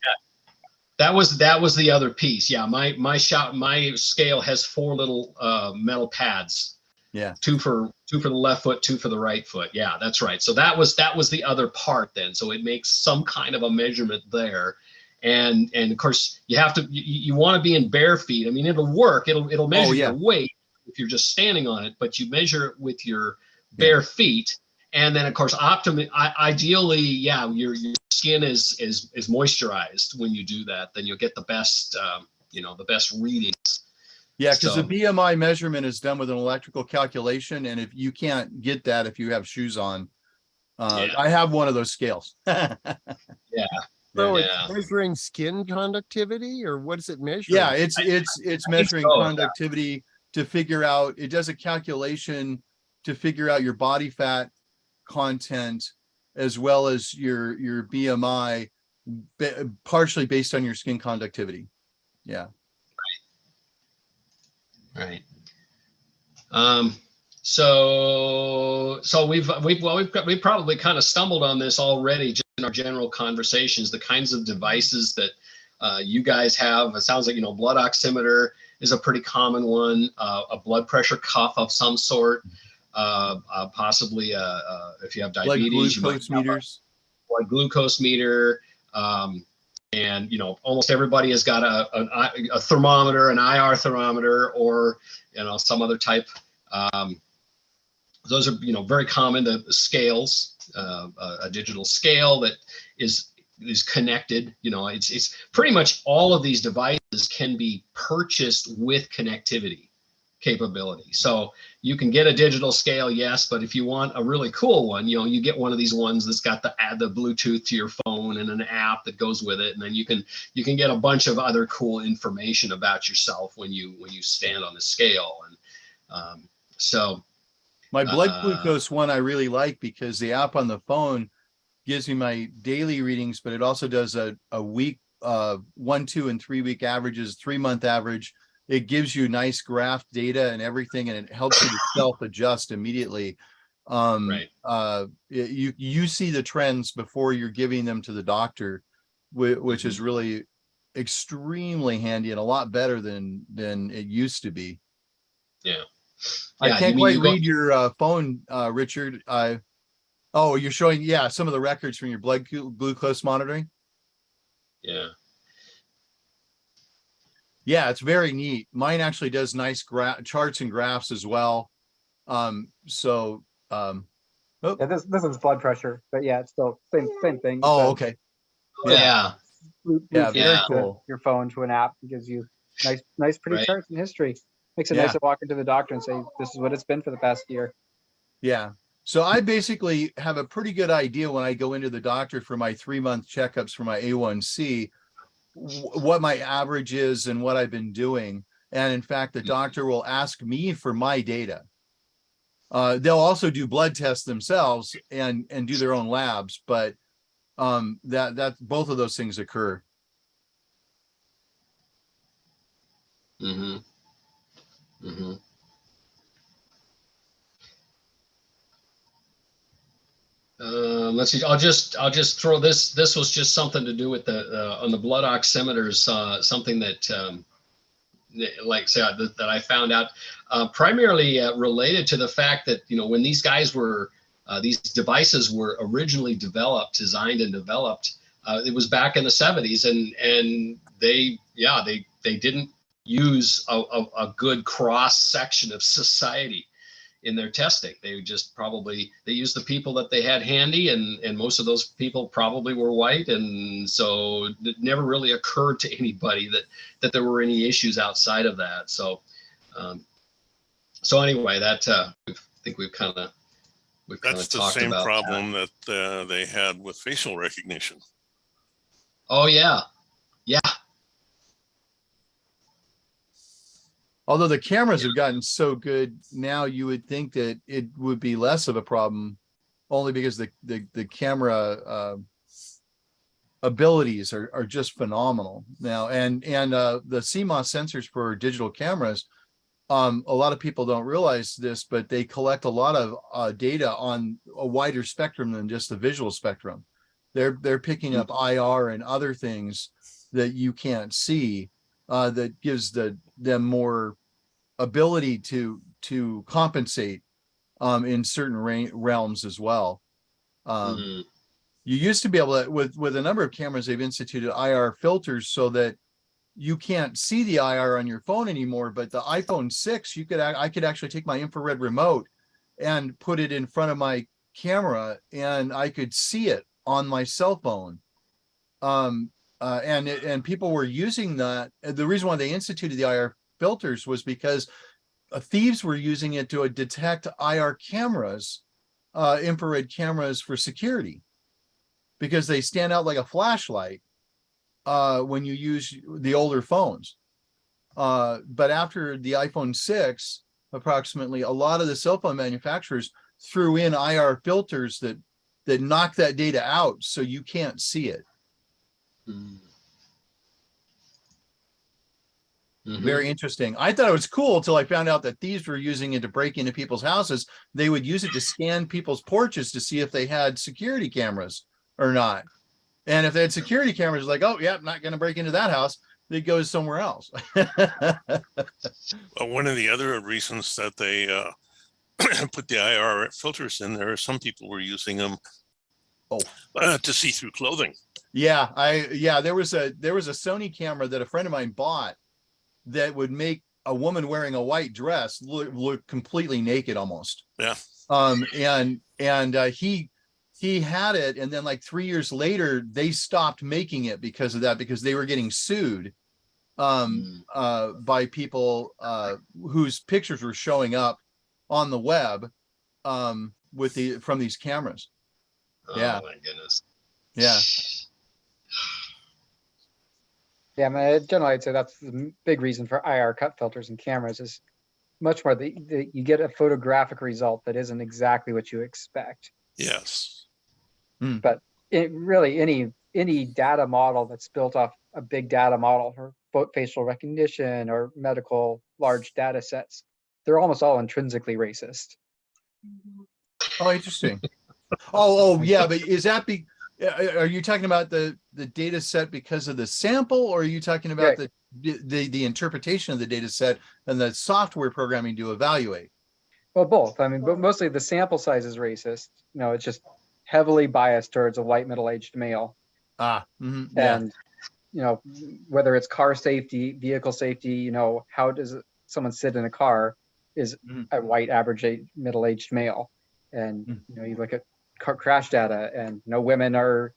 That was the other piece. Yeah, my scale has 4 little metal pads. Yeah, 2 for the left foot, 2 for the right foot. Yeah, that's right. So that was the other part then. So it makes some kind of a measurement there. And of course you want to be in bare feet. I mean, it'll work. It'll measure your weight if you're just standing on it, but you measure it with your bare feet. And then of course, ideally, your skin is moisturized when you do that. Then you'll get the best, the best readings. Yeah, because the BMI measurement is done with an electrical calculation, and if you can't get that if you have shoes on, I have one of those scales. So it's measuring skin conductivity, or what is it measuring? Yeah, it's measuring conductivity to figure out. It does a calculation to figure out your body fat content as well as your BMI, partially based on your skin conductivity. Yeah. Right. So we've probably kind of stumbled on this already just in our general conversations, the kinds of devices that you guys have. It sounds like, blood oximeter is a pretty common one, a blood pressure cuff of some sort, possibly if you have diabetes, blood glucose meters, blood glucose meter. And almost everybody has got a thermometer, an IR thermometer, or some other type. Those are very common. The scales, a digital scale that is connected. It's pretty much all of these devices can be purchased with connectivity capability. So you can get a digital scale, yes, but if you want a really cool one, you get one of these ones that's got the Bluetooth to your phone and an app that goes with it, and then you can get a bunch of other cool information about yourself when you stand on the scale. And so my blood glucose one I really like, because the app on the phone gives me my daily readings, but it also does a week, 1, 2, and 3 week averages, 3-month average. It gives you nice graph data and everything, and it helps you to self-adjust immediately. You see the trends before you're giving them to the doctor, which is really extremely handy and a lot better than it used to be. Yeah. I can't quite read your phone, Richard. Oh, you're showing, some of the records from your blood glucose monitoring. Yeah. Yeah, it's very neat. Mine actually does nice charts and graphs as well. This is blood pressure, but yeah, it's still same thing. Oh, okay. Yeah. Yeah, very Bluetooth cool. your phone to an app. It gives you nice, pretty Right. charts and history. Makes it Yeah. nice to walk into the doctor and say, this is what it's been for the past year. Yeah. So I basically have a pretty good idea when I go into the doctor for my 3-month checkups for my A1C, what my average is and what I've been doing. And in fact, the doctor will ask me for my data. They'll also do blood tests themselves and do their own labs, but that both of those things occur. Mm-hmm. Mm-hmm. Let's see. I'll just throw this. This was just something to do with the on the blood oximeters. Something that, like say that I found out, primarily related to the fact that when these guys were these devices were originally designed and developed. It was back in the 70s, and they didn't use a good cross section of society in their testing. They just they used the people that they had handy, and most of those people probably were white, and so it never really occurred to anybody that there were any issues outside of that. So anyway, that I think we've kind of That's the talked same about problem that they had with facial recognition. Oh yeah. Although the cameras have gotten so good now, you would think that it would be less of a problem, only because the camera abilities are just phenomenal now. And the CMOS sensors for digital cameras, a lot of people don't realize this, but they collect a lot of data on a wider spectrum than just the visual spectrum. They're picking up IR and other things that you can't see, that gives them more ability to compensate in certain realms as well. You used to be able to, with a number of cameras, they've instituted IR filters so that you can't see the IR on your phone anymore. But the iPhone 6, I could actually take my infrared remote and put it in front of my camera, and I could see it on my cell phone. And people were using that. The reason why they instituted the IR filters was because thieves were using it to detect IR cameras, infrared cameras, for security, because they stand out like a flashlight when you use the older phones. But after the iPhone 6, approximately, a lot of the cell phone manufacturers threw in IR filters that knock that data out so you can't see it. Very interesting. I thought it was cool until I found out that thieves were using it to break into people's houses. They would use it to scan people's porches to see if they had security cameras or not. And if they had security cameras, like, oh, yeah, I'm not going to break into that house, they'd go somewhere else. One of the other reasons that they put the IR filters in there, some people were using them to see through clothing. Yeah, there was a Sony camera that a friend of mine bought that would make a woman wearing a white dress look completely naked almost. Yeah. And he had it, and then like 3 years later they stopped making it because of that, because they were getting sued by people whose pictures were showing up on the web from these cameras. Yeah. Oh my goodness. Yeah. Yeah, I mean, generally, I'd say that's the big reason for IR cut filters and cameras is much more that you get a photographic result that isn't exactly what you expect. Yes. But really, any data model that's built off a big data model for facial recognition or medical large data sets, they're almost all intrinsically racist. Oh, interesting. Oh, yeah, but is that are you talking about the data set because of the sample, or are you talking about the interpretation of the data set and the software programming to evaluate? Well, both. I mean, but mostly the sample size is racist. It's just heavily biased towards a white middle-aged male. Yeah. And whether it's car safety, vehicle safety, how does someone sit in a car is a white average middle-aged male. And you look at car crash data, and women are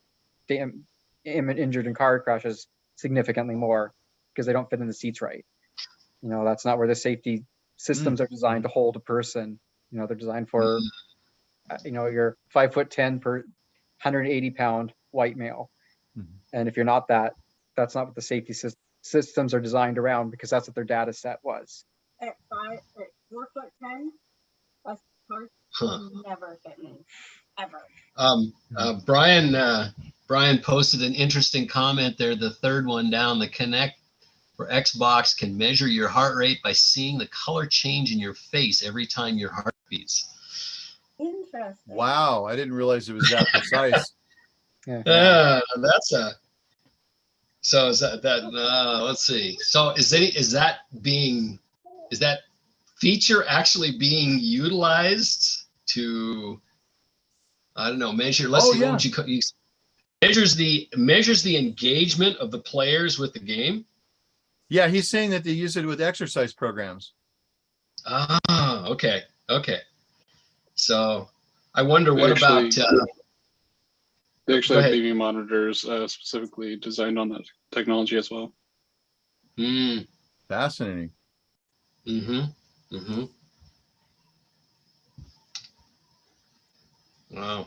injured in car crashes significantly more because they don't fit in the seats right. You know, that's not where the safety systems are designed to hold a person. You know, they're designed for, you know, you're 5'10" per 180-pound white male. And if you're not that, that's not what the safety systems are designed around, because that's what their data set was. At 4'10", that's never fit me, ever. Brian posted an interesting comment there. The third one down, the Kinect for Xbox can measure your heart rate by seeing the color change in your face every time your heart beats. Interesting. Wow, I didn't realize it was that precise. That's a. So is that let's see. So is that feature actually being utilized to, I don't know, measure? Let's see. What would you measures the engagement of the players with the game? Yeah, he's saying that they use it with exercise programs. Ah, okay. So I wonder what about. They actually have baby monitors specifically designed on that technology as well. Fascinating. Wow.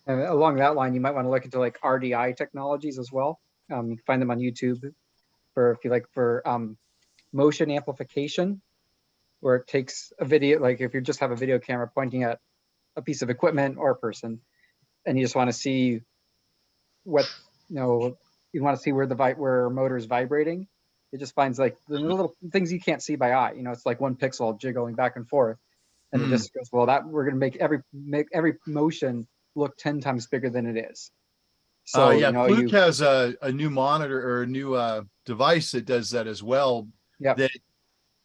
And along that line, you might want to look into like RDI technologies as well. You can find them on YouTube for, if you like, for motion amplification, where it takes a video, like if you just have a video camera pointing at a piece of equipment or a person, and you just want to see what, you know, you want to see where where motor is vibrating. It just finds like the little things you can't see by eye. You know, it's like one pixel jiggling back and forth, and it just goes, well, that we're going to make every motion look 10 times bigger than it is. So yeah, you know, Fluke has a new monitor or a new device that does that as well. Yeah, that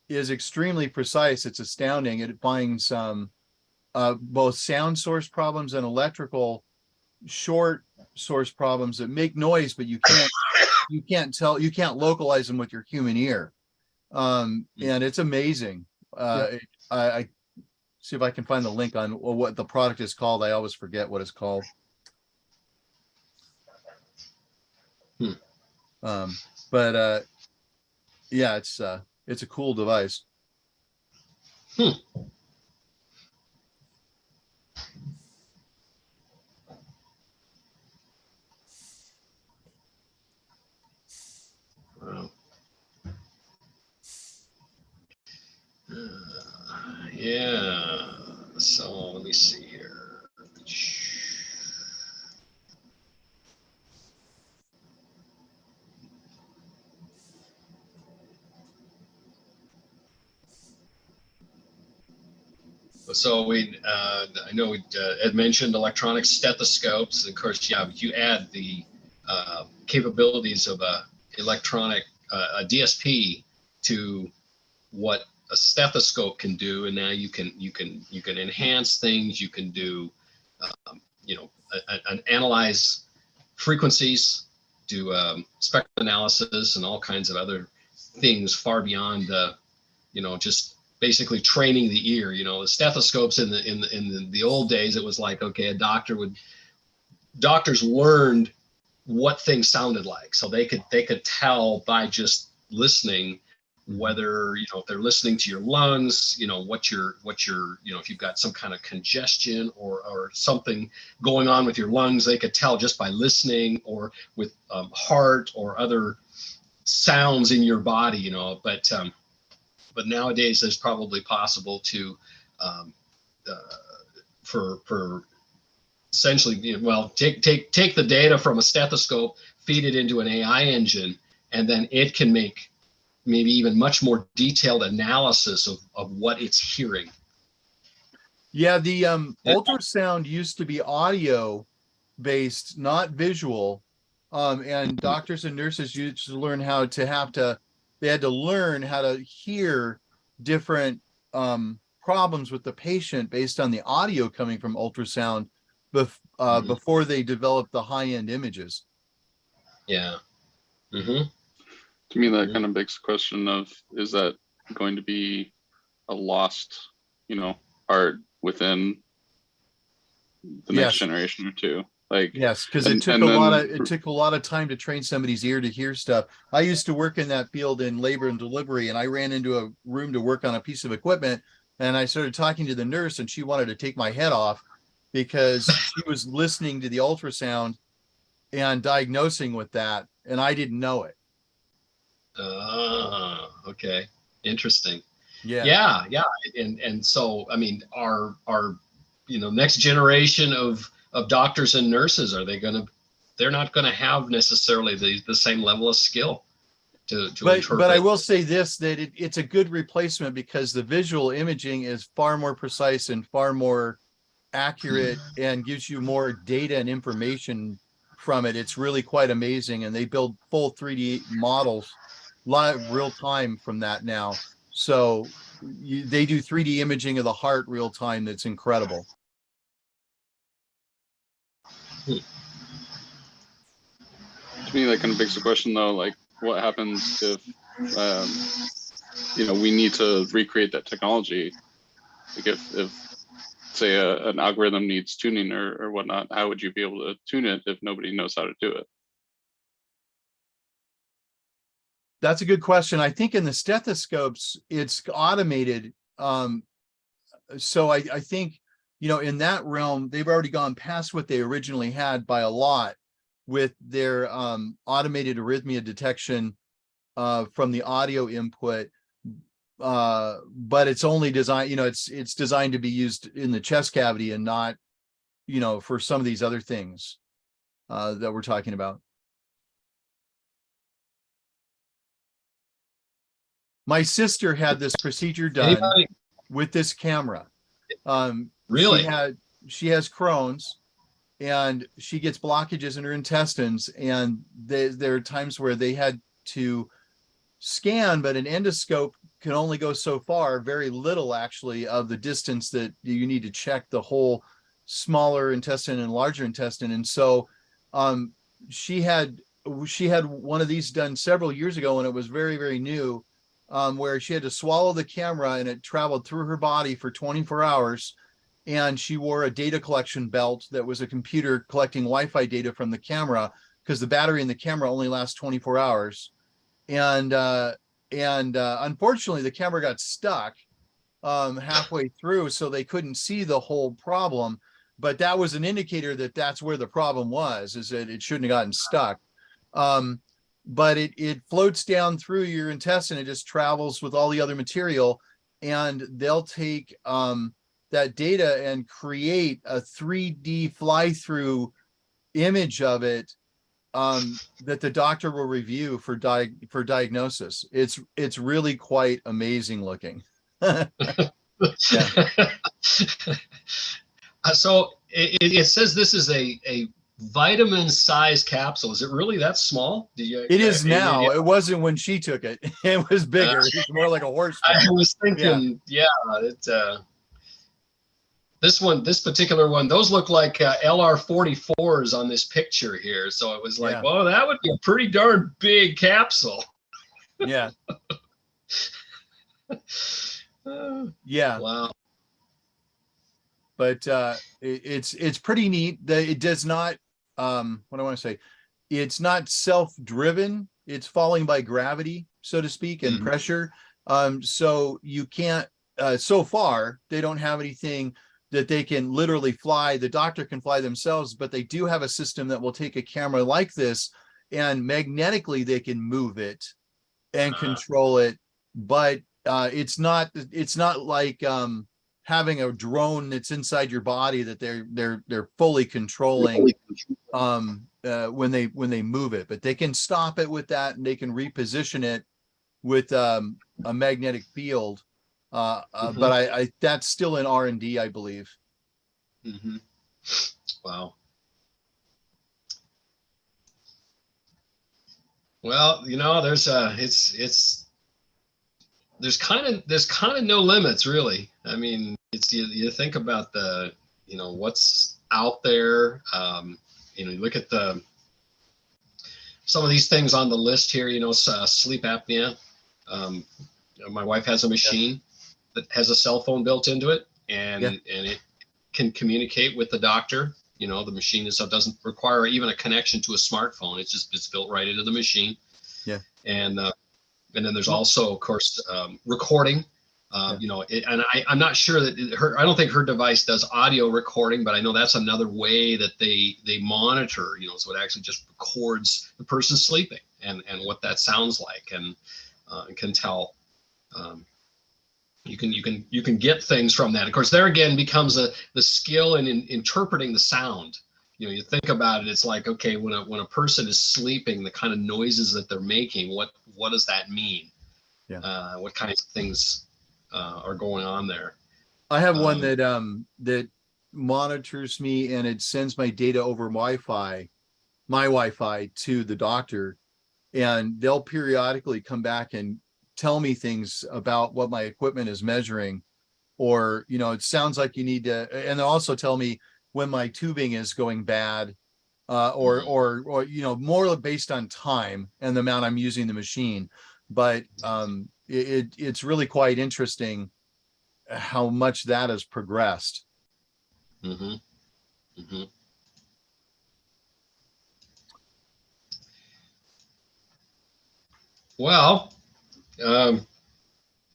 is extremely precise. It's astounding. It finds both sound source problems and electrical short source problems that make noise, but you can't localize them with your human ear. And it's amazing. I see if I can find the link on what the product is called. I always forget what it's called. But yeah, it's a cool device. Wow. Yeah. So let me see here. So I know we had mentioned electronic stethoscopes. Of course, yeah, but you add the capabilities of a electronic a DSP to what a stethoscope can do, and now you can enhance things. You can do analyze frequencies, do spectrum analysis, and all kinds of other things far beyond just basically training the ear. The stethoscopes in the old days, it was like, okay, doctors learned what things sounded like, so they could tell by just listening whether if they're listening to your lungs, what your if you've got some kind of congestion or something going on with your lungs, they could tell just by listening, or with heart or other sounds in your body, but nowadays it's probably possible to for essentially, take the data from a stethoscope, feed it into an AI engine, and then it can make maybe even much more detailed analysis of what it's hearing. Yeah, the ultrasound used to be audio based, not visual. And doctors and nurses used to learn they had to learn how to hear different problems with the patient based on the audio coming from ultrasound before they developed the high-end images. Yeah. To me, that kind of begs the question of, is that going to be a lost, art within the next generation or two? Like, yes, because it took a lot of time to train somebody's ear to hear stuff. I used to work in that field in labor and delivery, and I ran into a room to work on a piece of equipment, and I started talking to the nurse, and she wanted to take my head off because she was listening to the ultrasound and diagnosing with that, and I didn't know it. Okay. Interesting. Yeah. Yeah. And so, I mean, our next generation of doctors and nurses, they're not gonna have necessarily the same level of skill to interpret. But I will say this, that it's a good replacement because the visual imaging is far more precise and far more accurate and gives you more data and information from it. It's really quite amazing. And they build full 3D models live real time from that now. So they do 3D imaging of the heart real time. That's incredible. To me, that kind of begs the question though, like what happens if we need to recreate that technology? Like if say an algorithm needs tuning or whatnot, how would you be able to tune it if nobody knows how to do it? That's a good question. I think in the stethoscopes, it's automated. So I think, in that realm, they've already gone past what they originally had by a lot with their automated arrhythmia detection from the audio input. But it's only designed, it's designed to be used in the chest cavity and not, for some of these other things that we're talking about. My sister had this procedure done with this camera. Really? She has Crohn's and she gets blockages in her intestines, and there are times where they had to scan, but an endoscope can only go so far, very little actually of the distance that you need to check the whole smaller intestine and larger intestine. And so she had one of these done several years ago when it was very, very new, where she had to swallow the camera and it traveled through her body for 24 hours. And she wore a data collection belt that was a computer collecting Wi-Fi data from the camera, because the battery in the camera only lasts 24 hours. And unfortunately, the camera got stuck halfway through, so they couldn't see the whole problem. But that was an indicator that that's where the problem was, is that it shouldn't have gotten stuck. But it floats down through your intestine. It just travels with all the other material, and they'll take that data and create a 3D fly-through image of it that the doctor will review for diagnosis. It's really quite amazing looking. So it says this is a vitamin size capsule. Is it really that small? It is now. It wasn't when she took it. It was bigger. It's more like a horse. I was thinking, this particular one, those look like LR44s on this picture here. So it was like, well, that would be a pretty darn big capsule. Yeah. Yeah. Wow. But it's pretty neat. It does not, what do I want to say? It's not self-driven. It's falling by gravity, so to speak, and pressure. So you can't, so far, they don't have anything that they can literally fly. The doctor can fly themselves, but they do have a system that will take a camera like this and magnetically they can move it and control it. But it's not like having a drone that's inside your body that they're fully controlling when they move it. But they can stop it with that, and they can reposition it with a magnetic field. But I that's still in R&D, I believe. Wow. Well, there's kind of no limits, really. I mean, it's you think about the what's out there. You look at some of these things on the list here. Sleep apnea. My wife has a machine that has a cell phone built into it, and it can communicate with the doctor. You know, the machine itself doesn't require even a connection to a smartphone. It's built right into the machine. Yeah. And then there's also, of course, recording. You know, I'm not sure that I don't think her device does audio recording, but I know that's another way that they monitor. You know, so it actually just records the person sleeping and what that sounds like, and can tell. You can get things from that. Of course, there again becomes the skill in interpreting the sound. You know, you think about it, it's like, okay, when a person is sleeping, the kind of noises that they're making, what does that mean? Yeah. What kinds of things are going on there? I have one that monitors me, and it sends my data over my Wi-Fi to the doctor, and they'll periodically come back and tell me things about what my equipment is measuring, or, you know, it sounds like you need to, and they'll also tell me when my tubing is going bad, or you know, more based on time and the amount I'm using the machine. But it's really quite interesting how much that has progressed. Mm-hmm. Mm-hmm. Well,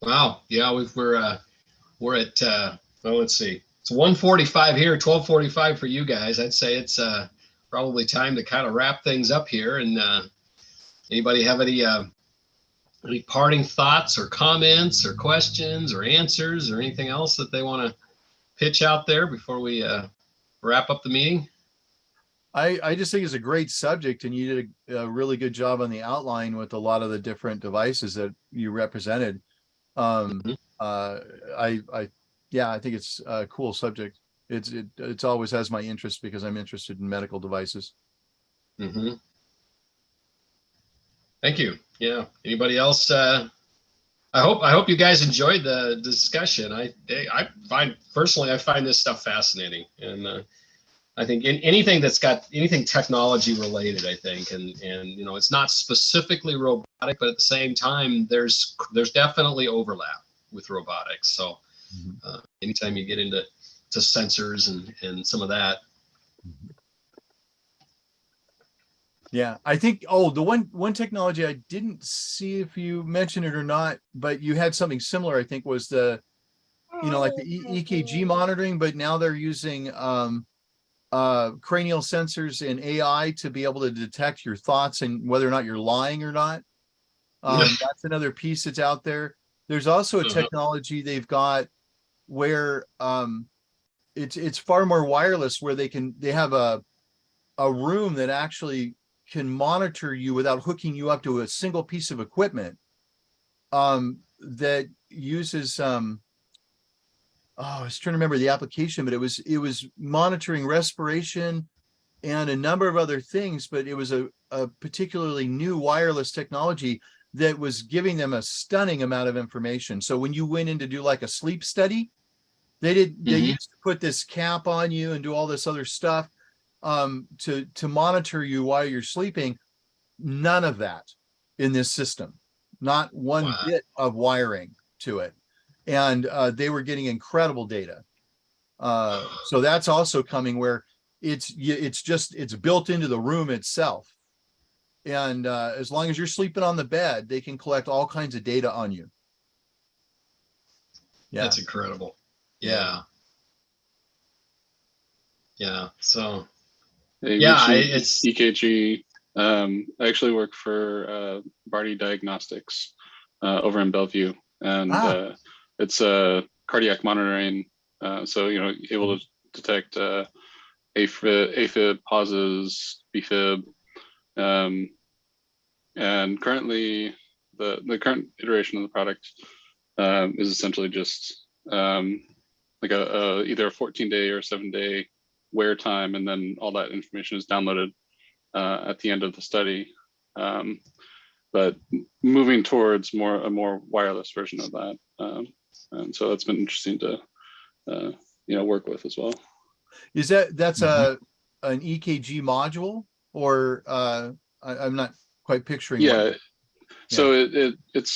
wow, yeah, we're at well, let's see, it's 1:45 here, 12:45 for you guys. I'd say it's probably time to kind of wrap things up here. And anybody have any parting thoughts or comments or questions or answers or anything else that they want to pitch out there before we wrap up the meeting? I just think it's a great subject, and you did a really good job on the outline with a lot of the different devices that you represented. I think it's a cool subject. It's always has my interest because I'm interested in medical devices. Mm-hmm. Thank you. Yeah. Anybody else? I hope you guys enjoyed the discussion. I find this stuff fascinating, and I think anything that's got anything technology related, I think, and you know, it's not specifically robotic, but at the same time, there's definitely overlap with robotics. So anytime you get into sensors and some of that. Yeah, I think, the one technology I didn't see if you mentioned it or not, but you had something similar, I think, was the, you know, like the EKG monitoring, but now they're using cranial sensors and AI to be able to detect your thoughts and whether or not you're lying or not. That's another piece that's out there. There's also a technology they've got where it's far more wireless, where they have a room that actually can monitor you without hooking you up to a single piece of equipment, that uses I was trying to remember the application, but it was monitoring respiration and a number of other things, but it was a particularly new wireless technology that was giving them a stunning amount of information. So when you went in to do like a sleep study, they used to put this cap on you and do all this other stuff to monitor you while you're sleeping. None of that in this system, not one bit of wiring to it. And they were getting incredible data. So that's also coming, where it's built into the room itself. And as long as you're sleeping on the bed, they can collect all kinds of data on you. Yeah. That's incredible. Yeah. So it's EKG. I actually work for Barty Diagnostics over in Bellevue, and it's cardiac monitoring. So, you know, able to detect AFib pauses, BFib, and currently the current iteration of the product is essentially just like either a 14-day or 7-day wear time, and then all that information is downloaded at the end of the study. But moving towards a more wireless version of that, and so that's been interesting to work with as well. Is that's an EKG module, or I'm not quite picturing? So it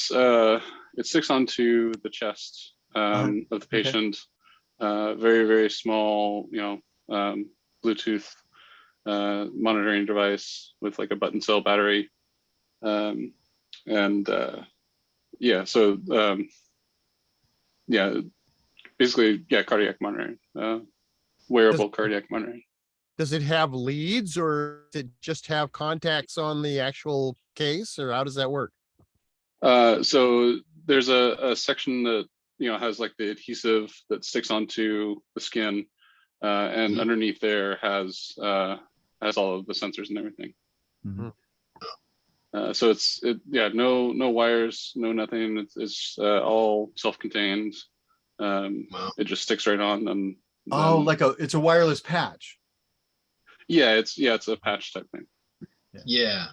sticks onto the chest of the patient. Very, very small, Bluetooth monitoring device with like a button cell battery. Yeah, so yeah, basically, yeah, cardiac monitoring, wearable cardiac monitoring. Does it have leads, or does it just have contacts on the actual case, or how does that work? So there's a section that, you know, has like the adhesive that sticks onto the skin, and underneath there has all of the sensors and everything. So yeah, no wires, no nothing. It's all self-contained. It just sticks right on, and Oh, like it's a wireless patch. Yeah, it's a patch type thing. Yeah.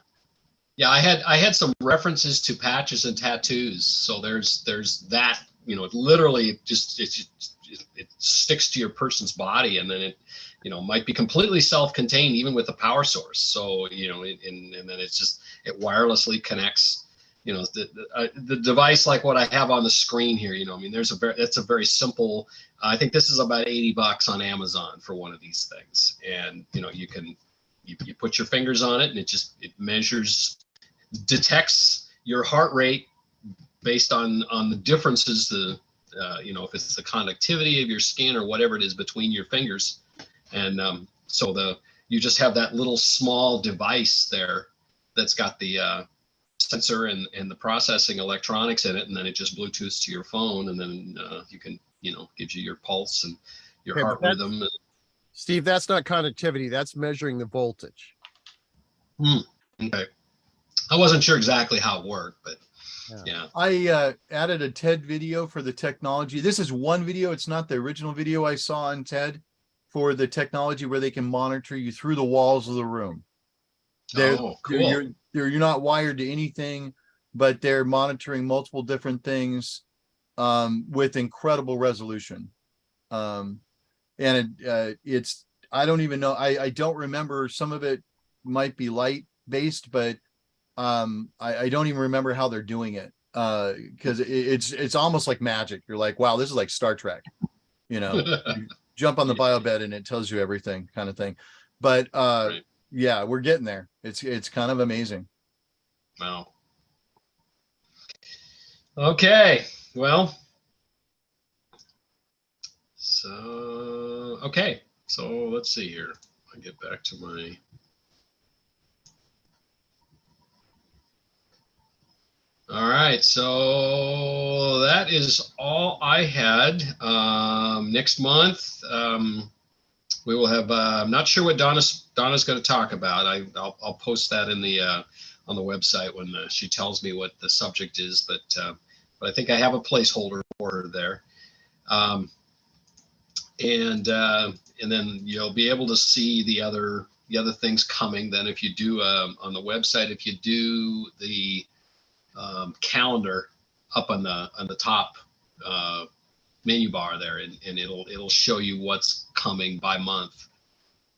Yeah, I had some references to patches and tattoos. So there's that, you know, it literally it sticks to your person's body, and then it, you know, might be completely self-contained even with a power source. So, you know, and then it's just, it wirelessly connects, you know, the device like what I have on the screen here. You know, I mean, that's a very simple, I think this is about $80 on Amazon for one of these things. And, you know, you put your fingers on it, and it measures, detects your heart rate based on the differences, you know, if it's the conductivity of your skin or whatever it is between your fingers. And so you just have that little small device there that's got the sensor and the processing electronics in it, and then it just Bluetooths to your phone, and then you can, you know, gives you your pulse and your Okay, heart rhythm. Steve, that's not conductivity, that's measuring the voltage. Okay. I wasn't sure exactly how it worked, but yeah. I added a TED video for the technology. This is one video. It's not the original video I saw on TED for the technology where they can monitor you through the walls of the room. Oh, cool. You're not wired to anything, but they're monitoring multiple different things with incredible resolution. And it's, I don't even know. I don't remember. Some of it might be light based, but I don't even remember how they're doing it. Because it's almost like magic. You're like, wow, this is like Star Trek. You know, you jump on the bio bed and it tells you everything, kind of thing. But Right. yeah, we're getting there. It's kind of amazing. Wow. Okay. Well, so, okay. So let's see here. I get back to my. All right. So that is all I had. Next month, we will have, I'm not sure what Donna's going to talk about. I'll post that in the, on the website when she tells me what the subject is, but I think I have a placeholder for her there. And then you'll be able to see the other things coming. Then if you do on the website, if you do the calendar up on the top menu bar there, and it'll show you what's coming by month.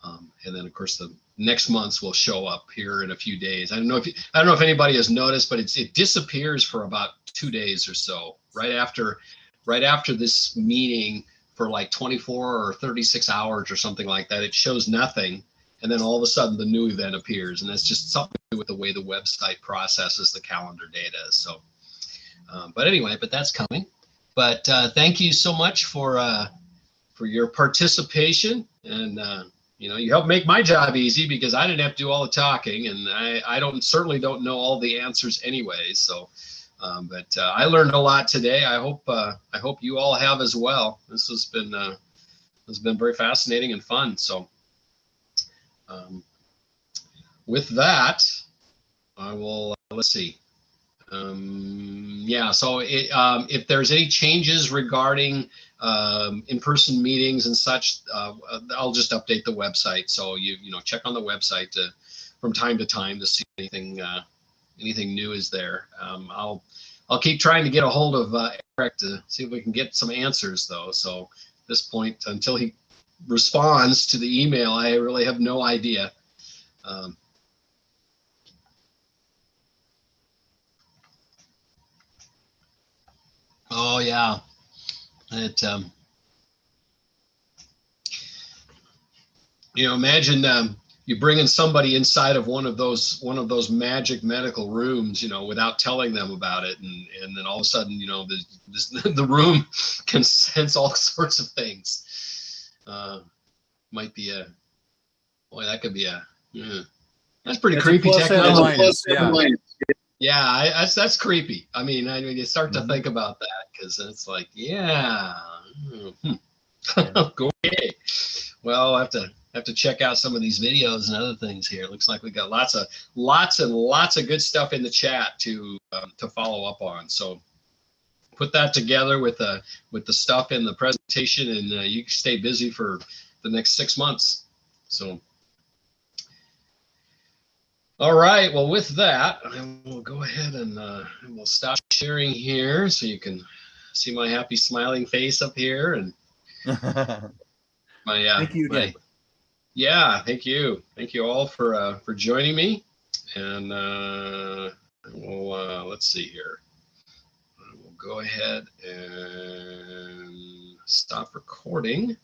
And then of course the next month's will show up here in a few days. I don't know if anybody has noticed, but it disappears for about 2 days or so, right after this meeting, for like 24 or 36 hours or something like that. It shows nothing, and then all of a sudden the new event appears, and that's just something to do with the way the website processes the calendar data. So but anyway, but that's coming. But thank you so much for your participation, and you know, you helped make my job easy because I didn't have to do all the talking, and I certainly don't know all the answers anyway. So, but I learned a lot today. I hope you all have as well. This has been very fascinating and fun. So, with that, I will let's see. Yeah, so if there's any changes regarding in-person meetings and such, I'll just update the website. So you know, check on the website from time to time to see anything new is there. I'll keep trying to get a hold of Eric to see if we can get some answers though. So at this point, until he responds to the email, I really have no idea. Oh yeah, you know, imagine you bringing somebody inside of one of those magic medical rooms, you know, without telling them about it, and then all of a sudden, you know, the room can sense all sorts of things. Might be a boy, that could be a that's pretty That's a creepy plus and a technology. minus, yeah. Yeah, that's creepy. I mean, you start to think about that because it's like, yeah. Okay. Well, I'll have to check out some of these videos and other things here. It looks like we got lots and lots of good stuff in the chat to follow up on. So put that together with the stuff in the presentation, and you can stay busy for the next 6 months. So. All right, well, with that, I will go ahead and we'll stop sharing here so you can see my happy smiling face up here. And my Thank you again. yeah, thank you all for joining me. And we'll let's see here. We'll go ahead and stop recording.